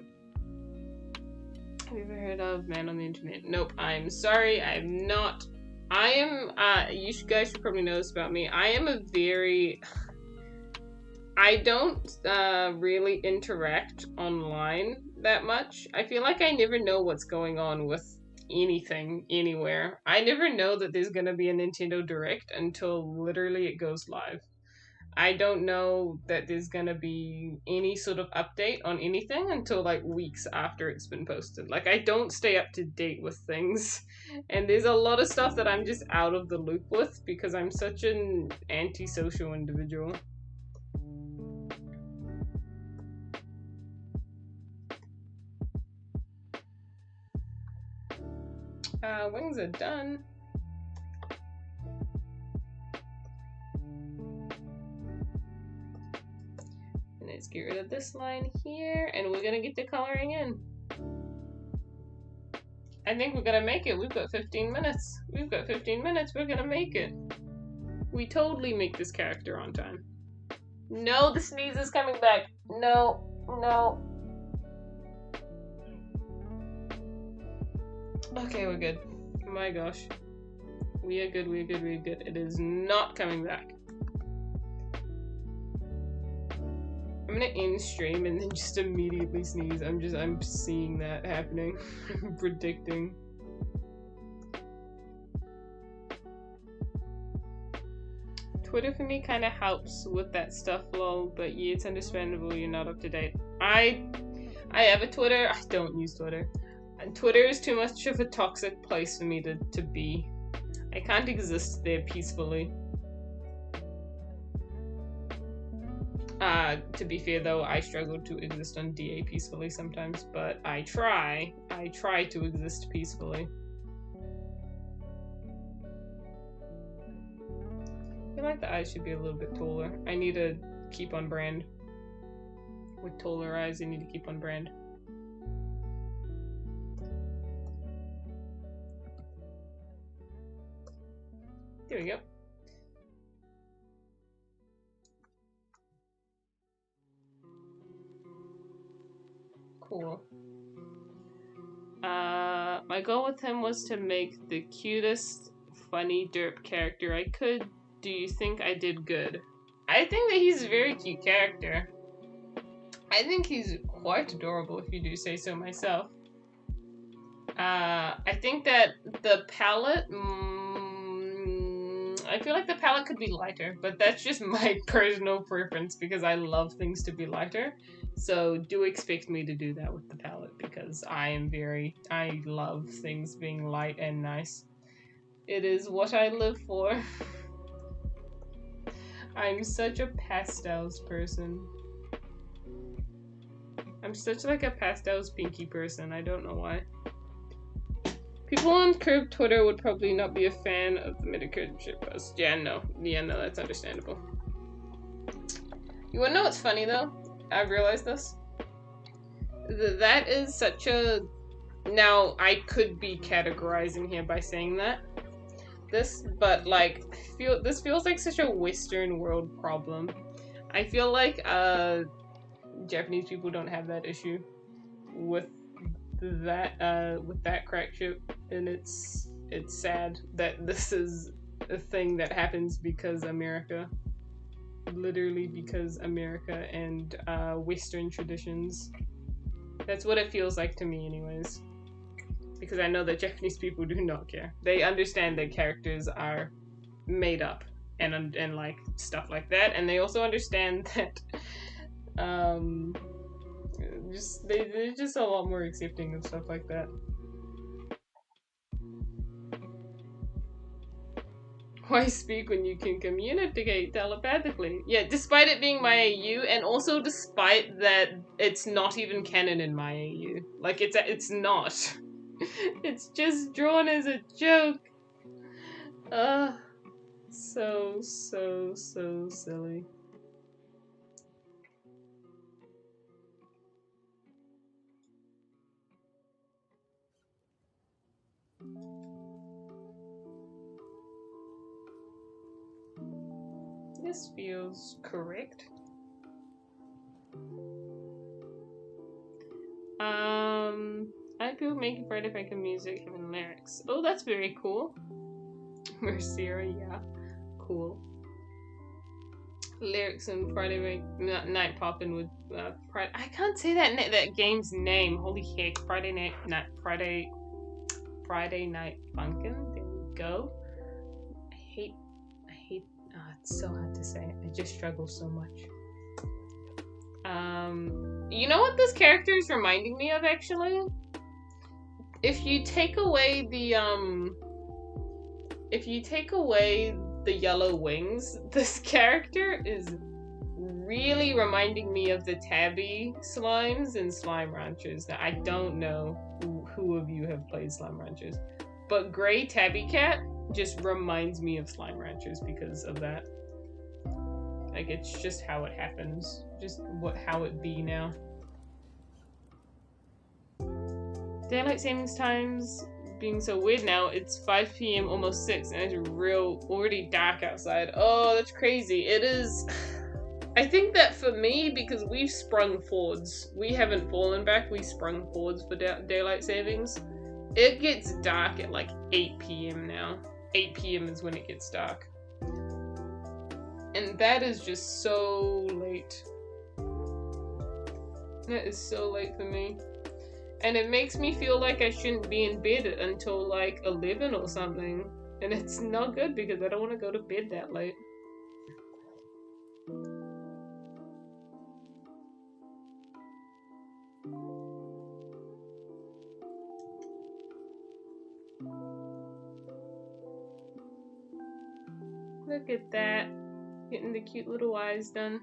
Have you ever heard of Man on the Internet? Nope, I'm sorry, I'm not. I am, you guys should probably know this about me. I don't really interact online that much. I feel like I never know what's going on with anything, anywhere. I never know that there's gonna be a Nintendo Direct until literally it goes live. I don't know that there's gonna be any sort of update on anything until like weeks after it's been posted. Like, I don't stay up to date with things. And there's a lot of stuff that I'm just out of the loop with because I'm such an antisocial individual. Wings are done. And let's get rid of this line here, and we're gonna get the coloring in. I think we're gonna make it. We've got 15 minutes. We've got 15 minutes. We're gonna make it. We totally make this character on time. No, the sneeze is coming back. No, no. Okay, we're good. Oh my gosh. We are good, we're good, we're good. It is not coming back. I'm gonna end stream and then just immediately sneeze. I'm seeing that happening. I'm predicting. Twitter for me kind of helps with that stuff, lol, but yeah, it's understandable you're not up to date. I have a Twitter. I don't use Twitter. And Twitter is too much of a toxic place for me to be. I can't exist there peacefully. To be fair though, I struggle to exist on DA peacefully sometimes, but I try to exist peacefully. I feel like the eyes should be a little bit taller. I need to keep on brand. With taller eyes, I need to keep on brand. There we go. Cool. My goal with him was to make the cutest, funny derp character I could. Do you think I did good? I think that he's a very cute character. I think he's quite adorable, if you do say so myself. I think that the palette, I feel like the palette could be lighter, but that's just my personal preference because I love things to be lighter. So do expect me to do that with the palette because I love things being light and nice. It is what I live for. I'm such a pastels person. I'm such like a pastels pinky person. I don't know why. People on curved Twitter would probably not be a fan of the midi-curved shitpost. Yeah, no, that's understandable. You wanna know what's funny though? I've realized this. That is such a... Now, I could be categorizing here by saying that. But like, this feels like such a Western world problem. I feel like Japanese people don't have that issue with that crack ship, and it's sad that this is a thing that happens because America. Literally because America and Western traditions. That's what it feels like to me anyways. Because I know that Japanese people do not care. They understand that characters are made up and like stuff like that, and they also understand that they're just a lot more accepting of stuff like that. Why speak when you can communicate telepathically? Yeah, despite it being my AU, and also despite that it's not even canon in my AU. Like, it's not. It's just drawn as a joke. So silly. This feels correct. I feel making Friday Franklin music having lyrics. Oh, that's very cool. Mercier, yeah, cool. Lyrics and Friday Night Poppin' with Friday. I can't say that game's name. Holy heck! Friday Night Funkin'. There we go. I hate. It's so hard to say. I just struggle so much. You know what this character is reminding me of, actually? If you take away the yellow wings, this character is really reminding me of the Tabby slimes in Slime Ranchers. Now, I don't know who of you have played Slime Ranchers, But Gray Tabby Cat just reminds me of Slime Ranchers because of that. Like, it's just how it happens. Just how it be now. Daylight savings times being so weird now. It's 5 p.m. almost 6 and it's already dark outside. Oh, that's crazy. It is. I think that for me, because we've sprung forwards, we haven't fallen back, we sprung forwards for daylight savings. It gets dark at like 8 p.m. now. 8 p.m. is when it gets dark. And that is just so late. That is so late for me. And it makes me feel like I shouldn't be in bed until like 11 or something. And it's not good because I don't want to go to bed that late. Look at that. Getting the cute little eyes done.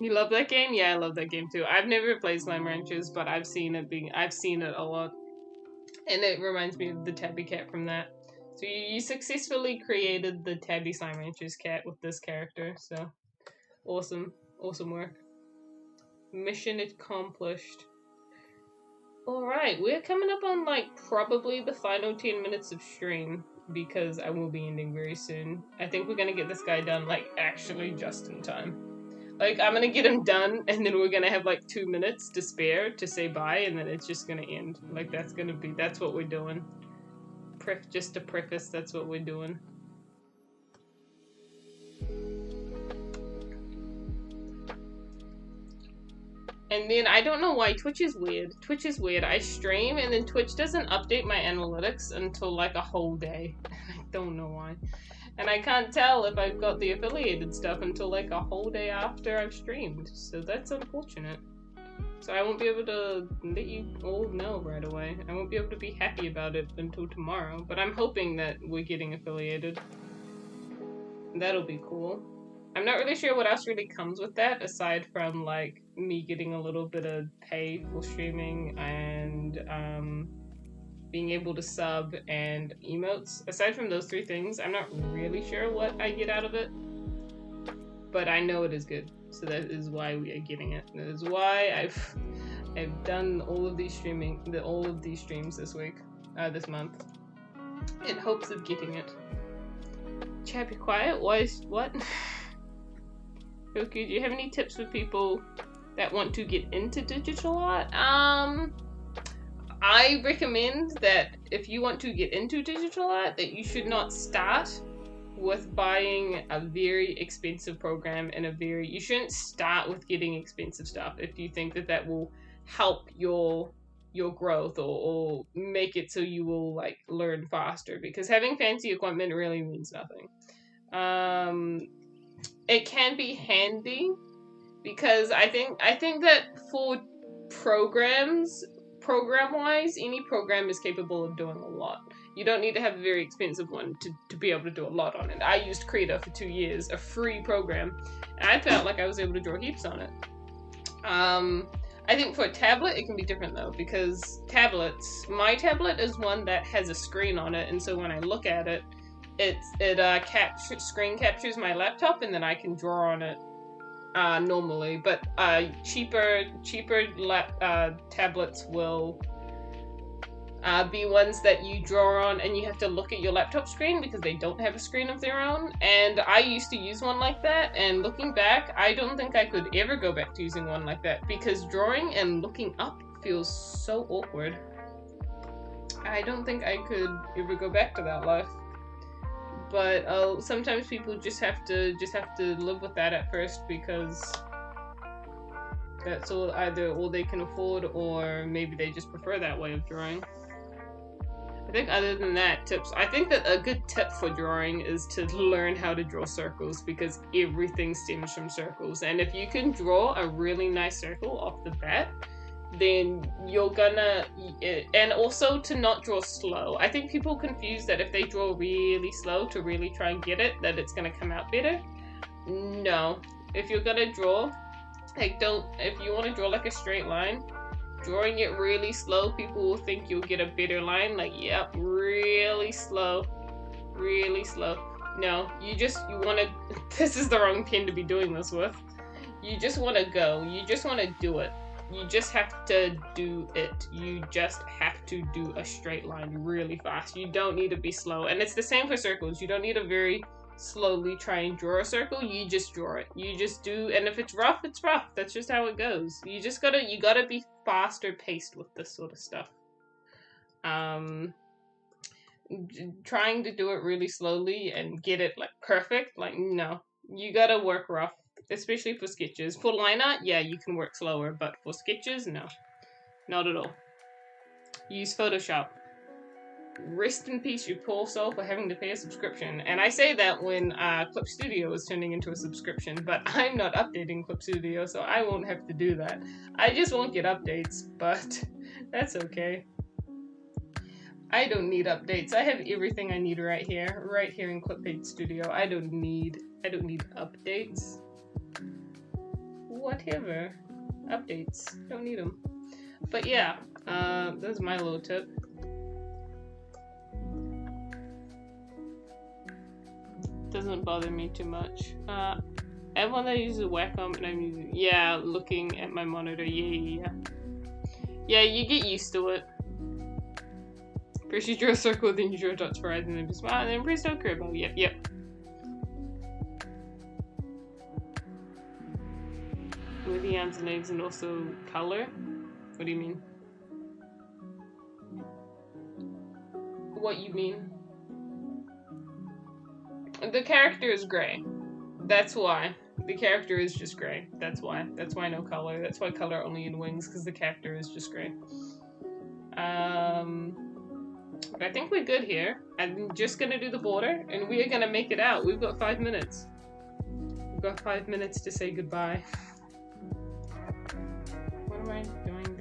You love that game? Yeah, I love that game too. I've never played Slime Ranchers, but I've seen it a lot. And it reminds me of the Tabby Cat from that. So you successfully created the Tabby Slime Ranchers cat with this character, so awesome. Awesome work. Mission accomplished. Alright, we're coming up on like probably the final 10 minutes of stream because I will be ending very soon. I think we're gonna get this guy done like actually just in time. Like, I'm gonna get him done, and then we're gonna have, like, 2 minutes to spare to say bye, and then it's just gonna end. Like, that's what we're doing. Just to preface, that's what we're doing. And then, I don't know why, Twitch is weird. Twitch is weird. I stream, and then Twitch doesn't update my analytics until, like, a whole day. I don't know why. And I can't tell if I've got the affiliated stuff until like a whole day after I've streamed. So that's unfortunate. So I won't be able to let you all know right away. I won't be able to be happy about it until tomorrow. But I'm hoping that we're getting affiliated. That'll be cool. I'm not really sure what else really comes with that, aside from like me getting a little bit of pay for streaming and being able to sub and emotes. Aside from those 3 things, I'm not really sure what I get out of it. But I know it is good. So that is why we are getting it. That is why I've done all of these streams this week, this month, in hopes of getting it. Chat, be quiet. What? Okay, do you have any tips for people that want to get into digital art? I recommend that if you want to get into digital art, that you should not start with buying a very expensive program and you shouldn't start with getting expensive stuff if you think that that will help your growth or make it so you will like learn faster, because having fancy equipment really means nothing. It can be handy because I think that for program-wise, any program is capable of doing a lot. You don't need to have a very expensive one to be able to do a lot on it. I used Krita for 2 years, a free program, and I felt like I was able to draw heaps on it. I think for a tablet, it can be different though, because my tablet is one that has a screen on it, and so when I look at it, it screen captures my laptop, and then I can draw on it normally. But cheaper tablets will be ones that you draw on and you have to look at your laptop screen because they don't have a screen of their own. And I used to use one like that, and looking back, I don't think I could ever go back to using one like that because drawing and looking up feels so awkward. I don't think I could ever go back to that life. But sometimes people just have to live with that at first because that's either all they can afford, or maybe they just prefer that way of drawing. I think other than that, I think that a good tip for drawing is to learn how to draw circles, because everything stems from circles. And if you can draw a really nice circle off the bat, then you're gonna, and also to not draw slow. I think people confuse that if they draw really slow to really try and get it, that it's gonna come out better. No. If you're gonna draw, if you want to draw like a straight line, drawing it really slow, people will think you'll get a better line. Like, yep, really slow. Really slow. No, you want to, this is the wrong pen to be doing this with. You just want to go. You just want to do it. You just have to do it. You just have to do a straight line really fast. You don't need to be slow. And it's the same for circles. You don't need to very slowly try and draw a circle. You just draw it. You just do, and if it's rough, it's rough. That's just how it goes. You gotta be faster paced with this sort of stuff. Trying to do it really slowly and get it like perfect, like, no. You gotta work rough. Especially for sketches. For line art, yeah, you can work slower, but for sketches, no. Not at all. Use Photoshop. Rest in peace, you poor soul, for having to pay a subscription. And I say that when Clip Studio is turning into a subscription, but I'm not updating Clip Studio, so I won't have to do that. I just won't get updates, but that's okay. I don't need updates. I have everything I need right here in Clip Studio. I don't need updates. Whatever. Updates. Don't need them. But yeah, that's my little tip. Doesn't bother me too much. Everyone that uses Wacom and I'm using, yeah, looking at my monitor, yeah. Yeah, you get used to it. First you draw a circle, then you draw dots for eyes, and then smile, and then press down curve. Oh, yep. With the arms and legs and also color? What do you mean? What you mean? The character is gray. That's why. The character is just gray. That's why. That's why no color. That's why color only in wings, because the character is just gray. But I think we're good here. I'm just gonna do the border, and we are gonna make it out. We've got 5 minutes. We've got 5 minutes to say goodbye. What am I doing